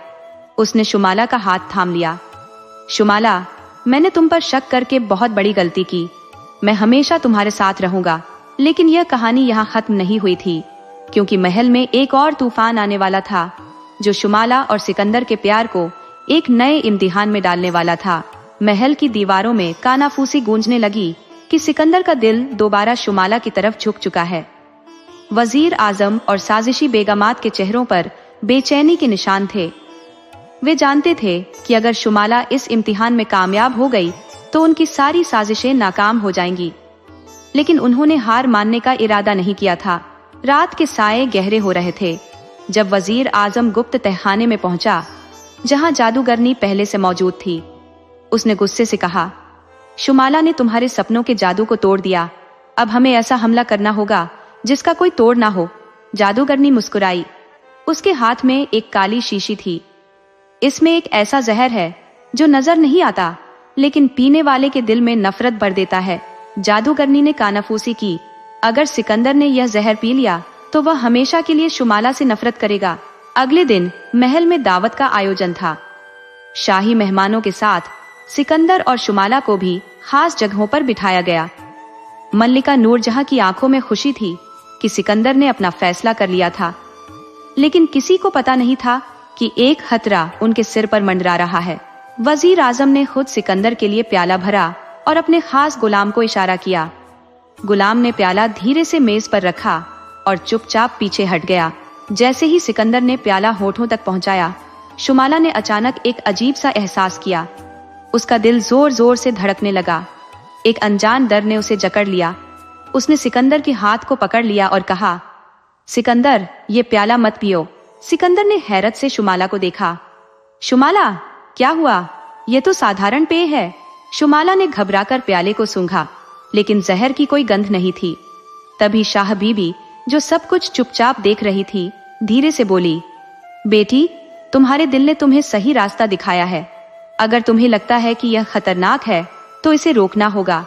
उसने शुमाला का हाथ थाम लिया। शुमाला, मैंने तुम पर शक करके बहुत बड़ी गलती की। मैं हमेशा तुम्हारे साथ रहूंगा। लेकिन यह कहानी यहाँ खत्म नहीं हुई थी, क्योंकि महल में एक और तूफान आने वाला था, जो शुमाला और सिकंदर के प्यार को एक नए इम्तिहान में डालने वाला था। महल की दीवारों में कानाफूसी गूंजने लगी कि सिकंदर का दिल दोबारा शुमाला की तरफ झुक चुका है। वजीर आजम और साजिशी बेगमात के चेहरों पर बेचैनी के निशान थे। वे जानते थे कि अगर शुमाला इस इम्तिहान में कामयाब हो गई तो उनकी सारी साजिशें नाकाम हो जाएंगी, लेकिन उन्होंने हार मानने का इरादा नहीं किया था। रात के साए गहरे हो रहे थे जब वजीर आजम गुप्त तहखाने में पहुंचा, जहां जादूगरनी पहले से मौजूद थी। उसने गुस्से से कहा, शुमाला ने तुम्हारे सपनों के जादू को तोड़ दिया। अब हमें ऐसा हमला करना होगा जिसका कोई तोड़ ना हो। जादूगरनी मुस्कुराई। उसके हाथ में एक काली शीशी थी। इसमें एक ऐसा जहर है जो नजर नहीं आता, लेकिन पीने वाले के दिल में नफरत भर देता है। जादूगरनी ने कानाफूसी की। अगर सिकंदर ने यह जहर पी लिया तो वह हमेशा के लिए शुमाला से नफरत करेगा। अगले दिन महल में दावत का आयोजन था। शाही मेहमानों के साथ सिकंदर और शुमाला को भी खास जगहों पर बिठाया गया। मल्लिका नूरजहां की आंखों में खुशी थी कि सिकंदर ने अपना फैसला कर लिया था, लेकिन किसी को पता नहीं था कि एक खतरा उनके सिर पर मंडरा रहा है। वजीर आजम ने खुद सिकंदर के लिए प्याला भरा और अपने खास गुलाम को इशारा किया। गुलाम ने प्याला धीरे से मेज पर रखा और चुपचाप पीछे हट गया। जैसे ही सिकंदर ने प्याला होठों तक पहुंचाया, शुमाला ने अचानक एक अजीब सा एहसास किया। उसका दिल जोर जोर से धड़कने लगा। एक अनजान डर ने उसे जकड़ लिया। उसने सिकंदर के हाथ को पकड़ लिया और कहा, सिकंदर, ये प्याला मत पियो। सिकंदर ने हैरत से शुमाला को देखा। शुमाला, क्या हुआ? ये तो साधारण पेय है। शुमाला ने घबराकर प्याले को सूंघा, लेकिन जहर की कोई गंध नहीं थी। तभी शाह बीबी, जो सब कुछ चुपचाप देख रही थी, धीरे से बोली, बेटी, तुम्हारे दिल ने तुम्हें सही रास्ता दिखाया है। अगर तुम्हें लगता है कि यह खतरनाक है तो इसे रोकना होगा।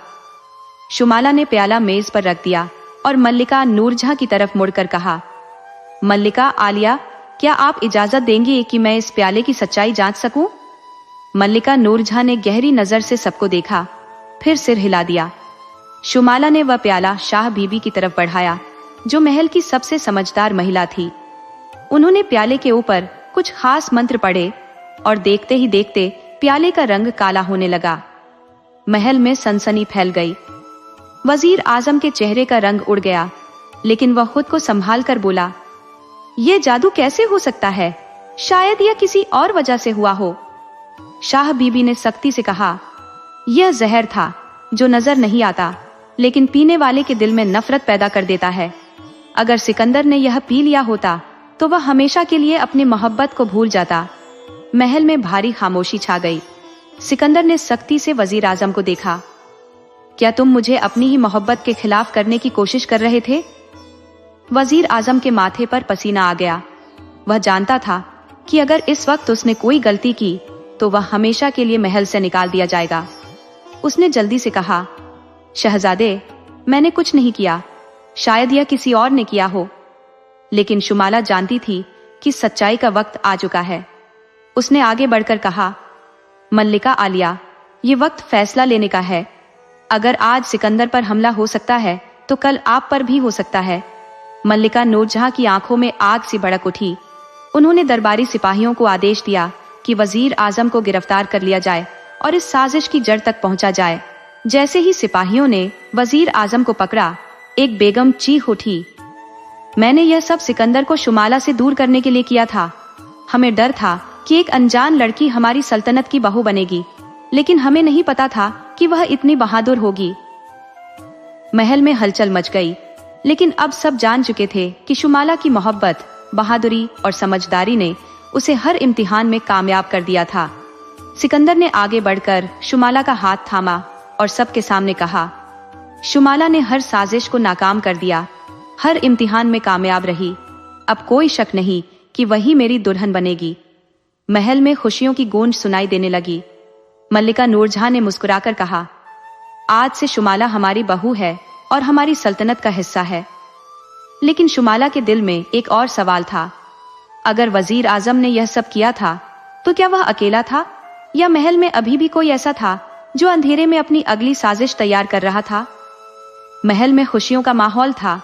शुमाला ने प्याला मेज पर रख दिया और मल्लिका नूरजहां की तरफ मुड़कर कहा, मल्लिका आलिया, क्या आप इजाजत देंगी कि मैं इस प्याले की सच्चाई जांच सकूं? मल्लिका नूरजहां ने गहरी नजर से सबको देखा, फिर सिर हिला दिया। शुमाला ने वह प्याला शाह बीबी की तरफ बढ़ाया, जो महल की सबसे समझदार महिला थी। उन्होंने प्याले के ऊपर कुछ खास मंत्र पढ़े और देखते ही देखते प्याले का रंग काला होने लगा। महल में सनसनी फैल गई। वजीर आजम के चेहरे का रंग उड़ गया, लेकिन वह खुद को संभाल कर बोला, यह जादू कैसे हो सकता है? शायद यह किसी और वजह से हुआ हो। शाह बीबी ने सख्ती से कहा, यह जहर था जो नजर नहीं आता, लेकिन पीने वाले के दिल में नफरत पैदा कर देता है। अगर सिकंदर ने यह पी लिया होता तो वह हमेशा के लिए अपनी मोहब्बत को भूल जाता। महल में भारी खामोशी छा गई। सिकंदर ने सख्ती से वजीर आजम को देखा। क्या तुम मुझे अपनी ही मोहब्बत के खिलाफ करने की कोशिश कर रहे थे? वजीर आजम के माथे पर पसीना आ गया। वह जानता था कि अगर इस वक्त उसने कोई गलती की तो वह हमेशा के लिए महल से निकाल दिया जाएगा। उसने जल्दी से कहा, शहजादे, मैंने कुछ नहीं किया। शायद यह किसी और ने किया हो। लेकिन शुमाला जानती थी कि सच्चाई का वक्त आ चुका है। उसने आगे बढ़कर कहा, मल्लिका आलिया, ये वक्त फैसला लेने का है। अगर आज सिकंदर पर हमला हो सकता है तो कल आप पर भी हो सकता है। मल्लिका नूरजहां की आंखों में आग सी भड़क उठी। उन्होंने दरबारी सिपाहियों को आदेश दिया कि वजीर आजम को गिरफ्तार कर लिया जाए और इस साजिश की जड़ तक पहुंचा जाए। जैसे ही सिपाहियों ने वजीर आजम को पकड़ा, एक बेगम चीख उठी, मैंने यह सब सिकंदर को शुमाला से दूर करने के लिए किया था। हमें डर था कि एक अनजान लड़की हमारी सल्तनत की बहू बनेगी, लेकिन हमें नहीं पता था कि वह इतनी बहादुर होगी। महल में हलचल मच गई, लेकिन अब सब जान चुके थे कि शुमाला की मोहब्बत, बहादुरी और समझदारी ने उसे हर इम्तिहान में कामयाब कर दिया था। सिकंदर ने आगे बढ़कर शुमाला का हाथ थामा और सबके सामने कहा, शुमाला ने हर साजिश को नाकाम कर दिया, हर इम्तिहान में कामयाब रही। अब कोई शक नहीं कि वही मेरी दुल्हन बनेगी। महल में खुशियों की गूंज सुनाई देने लगी। मल्लिका नूरजहां ने मुस्कुराकर कहा, आज से शुमाला हमारी बहू है और हमारी सल्तनत का हिस्सा है। लेकिन शुमाला के दिल में एक और सवाल था। अगर वजीर आजम ने यह सब किया था तो क्या वह अकेला था, या महल में अभी भी कोई ऐसा था जो अंधेरे में अपनी अगली साजिश तैयार कर रहा था? महल में खुशियों का माहौल था,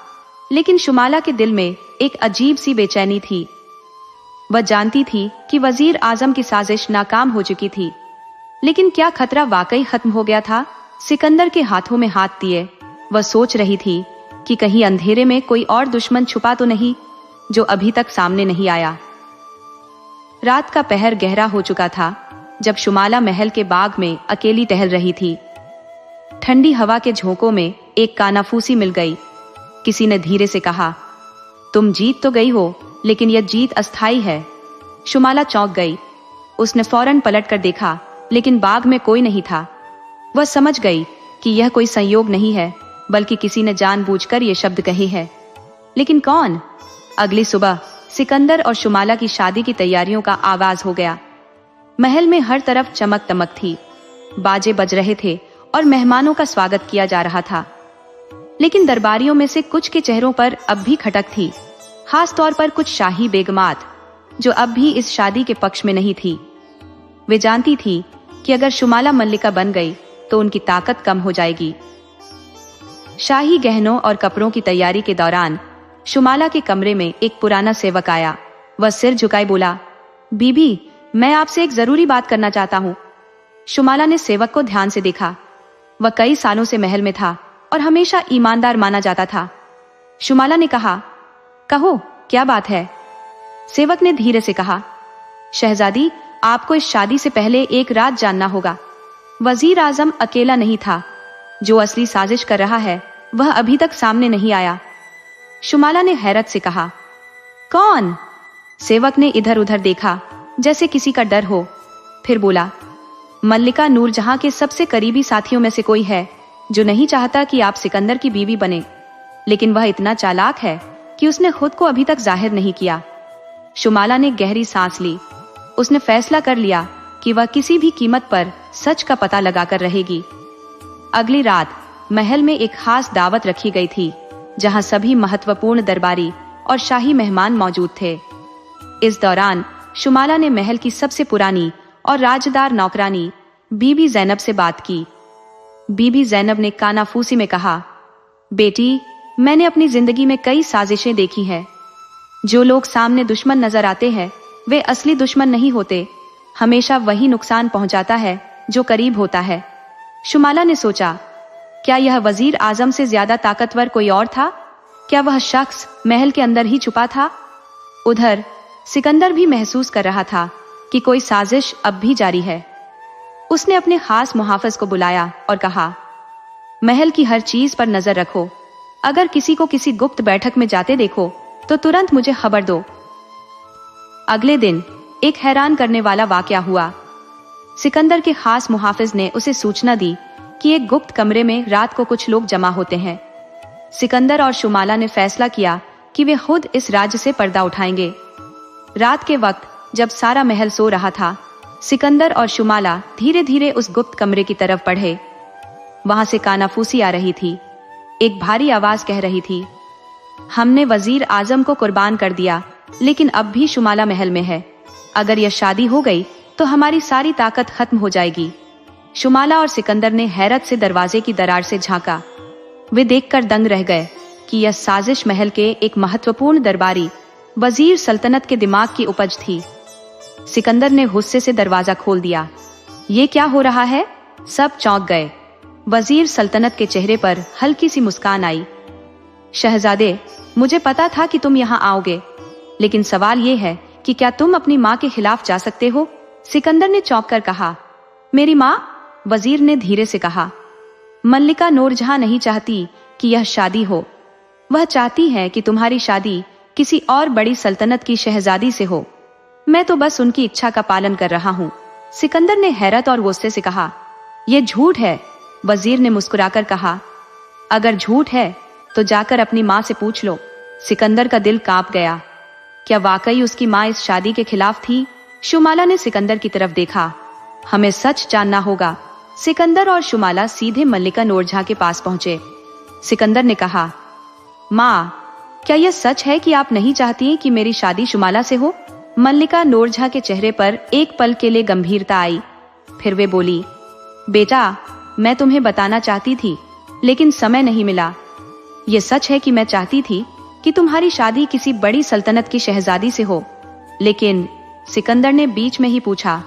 लेकिन शुमाला के दिल में एक अजीब सी बेचैनी थी। वह जानती थी कि वजीर आजम की साजिश नाकाम हो चुकी थी, लेकिन क्या खतरा वाकई खत्म हो गया था? सिकंदर के हाथों में हाथ दिए वह सोच रही थी कि कहीं अंधेरे में कोई और दुश्मन छुपा तो नहीं जो अभी तक सामने नहीं आया। रात का पहर गहरा हो चुका था जब शुमाला महल के बाग में अकेली टहल रही थी। ठंडी हवा के झोंकों में एक कानाफूसी मिल गई। किसी ने धीरे से कहा, तुम जीत तो गई हो, लेकिन यह जीत अस्थाई है। शुमाला चौंक गई। उसने फौरन पलट कर देखा, लेकिन बाग में कोई नहीं था। वह समझ गई कि यह कोई संयोग नहीं है, बल्कि किसी ने जानबूझकर ये शब्द कहे हैं। लेकिन कौन? अगली सुबह सिकंदर और शुमाला की शादी की तैयारियों का आगाज हो गया। महल में हर तरफ चमक दमक थी। बाजे बज रहे थे और मेहमानों का स्वागत किया जा रहा था। लेकिन दरबारियों में से कुछ के चेहरों पर अब भी खटक थी, खास तौर पर कुछ शाही बेगमात जो अब भी इस शादी के पक्ष में नहीं थी। वे जानती थी कि अगर शुमाला मल्लिका बन गई तो उनकी ताकत कम हो जाएगी। शाही गहनों और कपड़ों की तैयारी के दौरान शुमाला के कमरे में एक पुराना सेवक आया। वह सिर झुकाए बोला, बीबी, मैं आपसे एक जरूरी बात करना चाहता हूँ। शुमाला ने सेवक को ध्यान से देखा। वह कई सालों से महल में था और हमेशा ईमानदार माना जाता था। शुमाला ने कहा, कहो, क्या बात है? सेवक ने धीरे से कहा, शहजादी, आपको इस शादी से पहले एक राज जानना होगा। वजीर आजम अकेला नहीं था। जो असली साजिश कर रहा है वह अभी तक सामने नहीं आया। शुमाला ने हैरत से कहा, कौन? सेवक ने इधर उधर देखा जैसे किसी का डर हो, फिर बोला, मल्लिका नूरजहां के सबसे करीबी साथियों में से कोई है जो नहीं चाहता कि आप सिकंदर की बीवी बने, लेकिन वह इतना चालाक है कि उसने खुद को अभी तक जाहिर नहीं किया। शुमाला ने गहरी सांस ली। उसने फैसला कर लिया कि वह किसी भी कीमत पर सच का पता लगाकर रहेगी। अगली रात महल में एक खास दावत रखी गई थी, जहां सभी महत्वपूर्ण दरबारी और शाही मेहमान मौजूद थे। इस दौरान शुमाला ने महल की सबसे पुरानी और राजदार नौकरानी बीबी जैनब से बात की। बीबी जैनब ने कानाफूसी में कहा, बेटी, मैंने अपनी जिंदगी में कई साजिशें देखी हैं। जो लोग सामने दुश्मन नजर आते हैं वे असली दुश्मन नहीं होते। हमेशा वही नुकसान पहुंचाता है जो करीब होता है। शुमाला ने सोचा, क्या यह वजीर आजम से ज्यादा ताकतवर कोई और था? क्या वह शख्स महल के अंदर ही छुपा था? उधर सिकंदर भी महसूस कर रहा था कि कोई साजिश अब भी जारी है। उसने अपने खास मुहाफिज को बुलाया और कहा, महल की हर चीज पर नजर रखो। अगर किसी को किसी गुप्त बैठक में जाते देखो तो तुरंत मुझे खबर दो। अगले दिन एक हैरान करने वाला वाकया हुआ। सिकंदर के खास मुहाफिज ने उसे सूचना दी कि एक गुप्त कमरे में रात को कुछ लोग जमा होते हैं। सिकंदर और शुमाला ने फैसला किया कि वे खुद इस राज से पर्दा उठाएंगे। रात के वक्त जब सारा महल सो रहा था, सिकंदर और शुमाला धीरे धीरे उस गुप्त कमरे की तरफ बढ़े। वहां से कानाफूसी आ रही थी। एक भारी आवाज कह रही थी, हमने वजीर आजम को कुर्बान कर दिया, लेकिन अब भी शुमाला महल में है। अगर यह शादी हो गई तो हमारी सारी ताकत खत्म हो जाएगी। शुमाला और सिकंदर ने हैरत से दरवाजे की दरार से झांका। वे देखकर दंग रह गए कि यह साजिश महल के एक महत्वपूर्ण दरबारी वजीर सल्तनत के दिमाग की उपज थी। सिकंदर ने गुस्से से दरवाजा खोल दिया। ये क्या हो रहा है? सब चौंक गए। वजीर सल्तनत के चेहरे पर हल्की सी मुस्कान आई। शहजादे, मुझे पता था कि तुम यहाँ आओगे, लेकिन सवाल ये है कि क्या तुम अपनी माँ के खिलाफ जा सकते हो? सिकंदर ने चौंक कर कहा, मेरी माँ? वजीर ने धीरे से कहा, मल्लिका नूरजहां नहीं चाहती कि यह शादी हो। वह चाहती है कि तुम्हारी शादी किसी और बड़ी सल्तनत की शहजादी से हो। मैं तो बस उनकी इच्छा का पालन कर रहा हूँ। सिकंदर ने हैरत और गुस्से से कहा, यह झूठ है। वजीर ने मुस्कुराकर कहा, अगर झूठ है तो जाकर अपनी माँ से पूछ लो। सिकंदर का दिल कांप गया। क्या वाकई उसकी माँ इस शादी के खिलाफ थी? शुमाला ने सिकंदर की तरफ देखा। हमें सच जानना होगा। सिकंदर और शुमाला सीधे मल्लिका नूरजहां के पास पहुंचे। सिकंदर ने कहा, माँ, क्या यह सच है कि आप नहीं चाहती कि मेरी शादी शुमाला से हो? मल्लिका नूरजहां के चेहरे पर एक पल के लिए गंभीरता आई। फिर वे बोली, बेटा, मैं तुम्हें बताना चाहती थी, लेकिन समय नहीं मिला। यह सच है कि मैं चाहती थी कि तुम्हारी शादी किसी बड़ी सल्तनत की शहजादी से हो, लेकिन सिकंदर ने बीच में ही पूछा,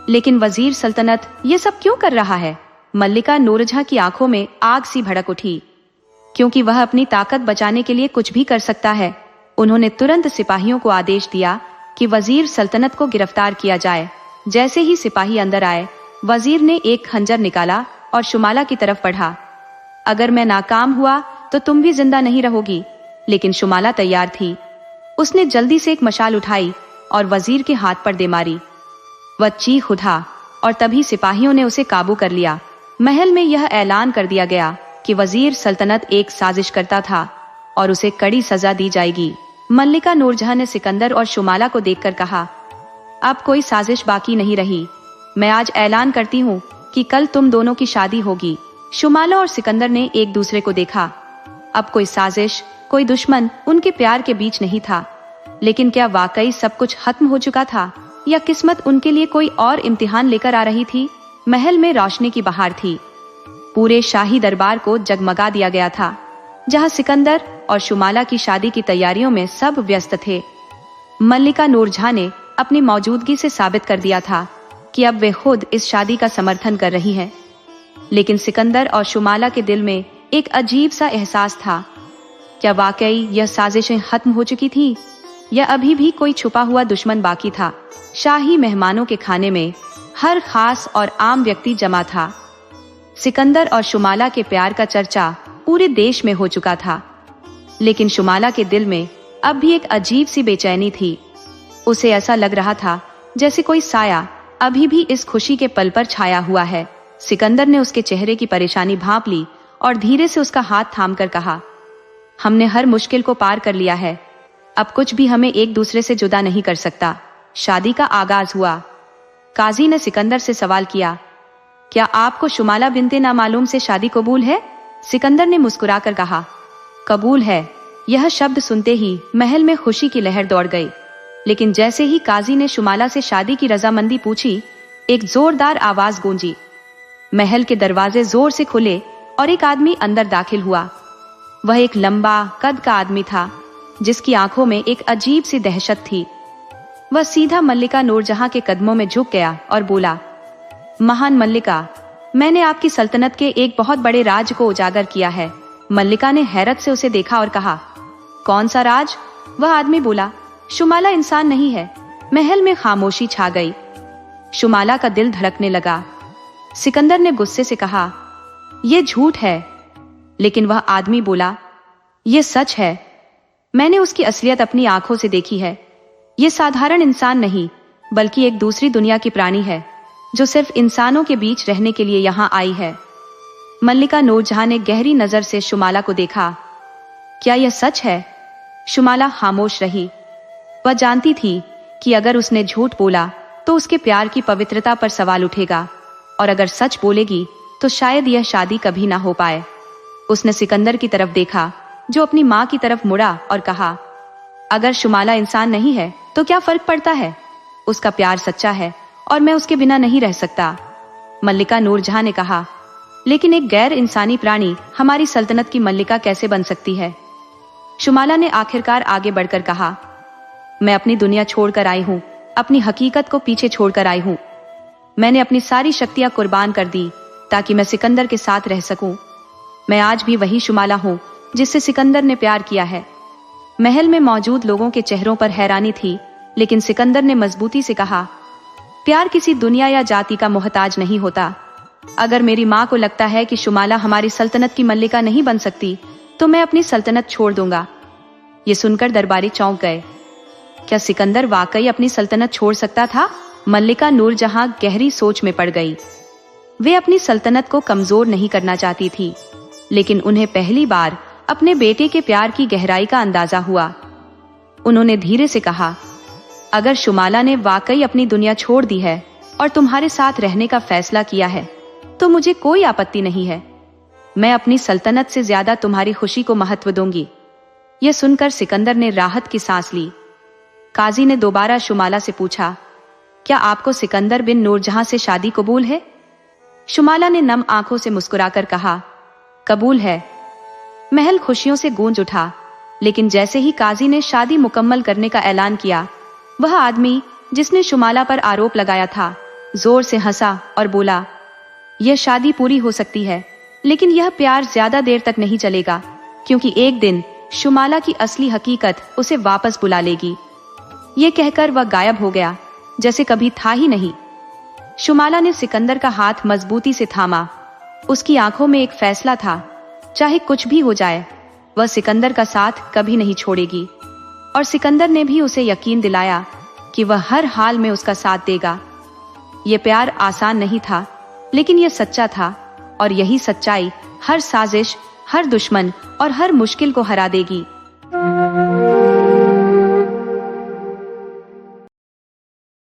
लेकिन वजीर सल्तनत ये सब क्यों कर रहा है? मल्लिका नूरजहां की आंखों में आग सी भड़क उठी, क्योंकि वह अपनी ताकत बचाने के लिए कुछ भी कर सकता है। उन्होंने तुरंत सिपाहियों को आदेश दिया कि वजीर सल्तनत को गिरफ्तार किया जाए। जैसे ही सिपाही अंदर आए, वजीर ने एक खंजर निकाला और शुमाला की तरफ बढ़ा। अगर मैं नाकाम हुआ तो तुम भी जिंदा नहीं रहोगी। लेकिन शुमाला तैयार थी। उसने जल्दी से एक मशाल उठाई और वजीर के हाथ पर दे मारी। वह चीख उठा और तभी सिपाहियों ने उसे काबू कर लिया। महल में यह ऐलान कर दिया गया कि वजीर सल्तनत एक साजिश करता था और उसे कड़ी सजा दी जाएगी। मल्लिका नूरजहां ने सिकंदर और शुमाला को देखकर कहा, अब कोई साजिश बाकी नहीं रही। मैं आज ऐलान करती हूँ कि कल तुम दोनों की शादी होगी। शुमाला और सिकंदर ने एक दूसरे को देखा। अब कोई साजिश, कोई दुश्मन उनके प्यार के बीच नहीं था। लेकिन क्या वाकई सब कुछ खत्म हो चुका था, या किस्मत उनके लिए कोई और इम्तिहान लेकर आ रही थी? महल में रोशनी की बहार थी। पूरे शाही दरबार को जगमगा दिया गया था, जहां सिकंदर और शुमाला की शादी की तैयारियों में सब व्यस्त थे। मल्लिका नूरजहां ने अपनी मौजूदगी से साबित कर दिया था कि अब वे खुद इस शादी का समर्थन कर रही हैं। लेकिन सिकंदर और शुमाला के दिल में एक अजीब सा एहसास था। क्या वाकई यह साजिशें खत्म हो चुकी थी, या अभी भी कोई छुपा हुआ दुश्मन बाकी था? शाही मेहमानों के खाने में हर खास और आम व्यक्ति जमा था। सिकंदर और शुमाला के प्यार का चर्चा पूरे देश में हो चुका था। लेकिन शुमाला के दिल में अब भी एक अजीब सी बेचैनी थी। उसे ऐसा लग रहा था जैसे कोई साया अभी भी इस खुशी के पल पर छाया हुआ है। सिकंदर ने उसके चेहरे की परेशानी भांप ली और धीरे से उसका हाथ थामकर कहा, हमने हर मुश्किल को पार कर लिया है। अब कुछ भी हमें एक दूसरे से जुदा नहीं कर सकता। शादी का आगाज हुआ। काजी ने सिकंदर से सवाल किया, क्या आपको शुमाला बिनते नामालूम से शादी कबूल है? सिकंदर ने मुस्कुराकर कहा, कबूल है। यह शब्द सुनते ही महल में खुशी की लहर दौड़ गई। लेकिन जैसे ही काजी ने शुमाला से शादी की रजामंदी पूछी, एक जोरदार आवाज गूंजी। महल के दरवाजे जोर से खुले और एक आदमी अंदर दाखिल हुआ। वह एक लंबा कद का आदमी था, जिसकी आंखों में एक अजीब सी दहशत थी। वह सीधा मल्लिका नूरजहां के कदमों में झुक गया और बोला, महान मल्लिका, मैंने आपकी सल्तनत के एक बहुत बड़े राज को उजागर किया है। मल्लिका ने हैरत से उसे देखा और कहा, कौन सा राज? वह आदमी बोला, शुमाला इंसान नहीं है। महल में खामोशी छा गई। शुमाला का दिल धड़कने लगा। सिकंदर ने गुस्से से कहा, यह झूठ है। लेकिन वह आदमी बोला, यह सच है। मैंने उसकी असलियत अपनी आंखों से देखी है। यह साधारण इंसान नहीं, बल्कि एक दूसरी दुनिया की प्राणी है, जो सिर्फ इंसानों के बीच रहने के लिए यहाँ आई है। मल्लिका नूरजहां ने गहरी नजर से शुमाला को देखा। क्या यह सच है? शुमाला खामोश रही। वह जानती थी कि अगर उसने झूठ बोला तो उसके प्यार की पवित्रता पर सवाल उठेगा, और अगर सच बोलेगी तो शायद यह शादी कभी ना हो पाए। उसने सिकंदर की तरफ देखा, जो अपनी माँ की तरफ मुड़ा और कहा, अगर शुमाला इंसान नहीं है तो क्या फर्क पड़ता है? उसका प्यार सच्चा है और मैं उसके बिना नहीं रह सकता। मल्लिका नूरजहां ने कहा, लेकिन एक गैर इंसानी प्राणी हमारी सल्तनत की मल्लिका कैसे बन सकती है? शुमाला ने आखिरकार आगे बढ़कर कहा, मैं अपनी दुनिया छोड़कर आई हूँ, अपनी हकीकत को पीछे छोड़कर आई हूँ। मैंने अपनी सारी शक्तियां कुर्बान कर दी ताकि मैं सिकंदर के साथ रह सकूं। मैं आज भी वही शुमाला हूँ जिससे सिकंदर ने प्यार किया है। महल में मौजूद लोगों के चेहरों पर हैरानी थी, लेकिन सिकंदर ने मजबूती से कहा, प्यार किसी दुनिया या जाति का मोहताज नहीं होता। अगर मेरी माँ को लगता है कि शुमाला हमारी सल्तनत की मल्लिका नहीं बन सकती, तो मैं अपनी सल्तनत छोड़ दूंगा। ये सुनकर दरबारी चौंक गए। क्या सिकंदर वाकई अपनी सल्तनत छोड़ सकता था? मल्लिका नूरजहां गहरी सोच में पड़ गई। वे अपनी सल्तनत को कमजोर नहीं करना चाहती थी, लेकिन उन्हें पहली बार अपने बेटे के प्यार की गहराई का अंदाजा हुआ। उन्होंने धीरे से कहा, अगर शुमाला ने वाकई अपनी दुनिया छोड़ दी है और तुम्हारे साथ रहने का फैसला किया है, तो मुझे कोई आपत्ति नहीं है। मैं अपनी सल्तनत से ज्यादा तुम्हारी खुशी को महत्व दूंगी। यह सुनकर सिकंदर ने राहत की सांस ली। काजी ने दोबारा शुमाला से पूछा, क्या आपको सिकंदर बिन नूरजहां से शादी कबूल है? शुमाला ने नम आंखों से मुस्कुराकर कहा, कबूल है। महल खुशियों से गूंज उठा, लेकिन जैसे ही काजी ने शादी मुकम्मल करने का ऐलान किया, वह आदमी जिसने शुमाला पर आरोप लगाया था जोर से हंसा और बोला, यह शादी पूरी हो सकती है, लेकिन यह प्यार ज्यादा देर तक नहीं चलेगा, क्योंकि एक दिन शुमाला की असली हकीकत उसे वापस बुला लेगी। ये कहकर वह गायब हो गया, जैसे कभी था ही नहीं। शुमाला ने सिकंदर का हाथ मजबूती से थामा। उसकी आंखों में एक फैसला था, चाहे कुछ भी हो जाए, वह सिकंदर का साथ कभी नहीं छोड़ेगी। और सिकंदर ने भी उसे यकीन दिलाया कि वह हर हाल में उसका साथ देगा। यह प्यार आसान नहीं था, लेकिन यह सच्चा था, और यही सच्चाई हर साजिश, हर दुश्मन और हर मुश्किल को हरा देगी।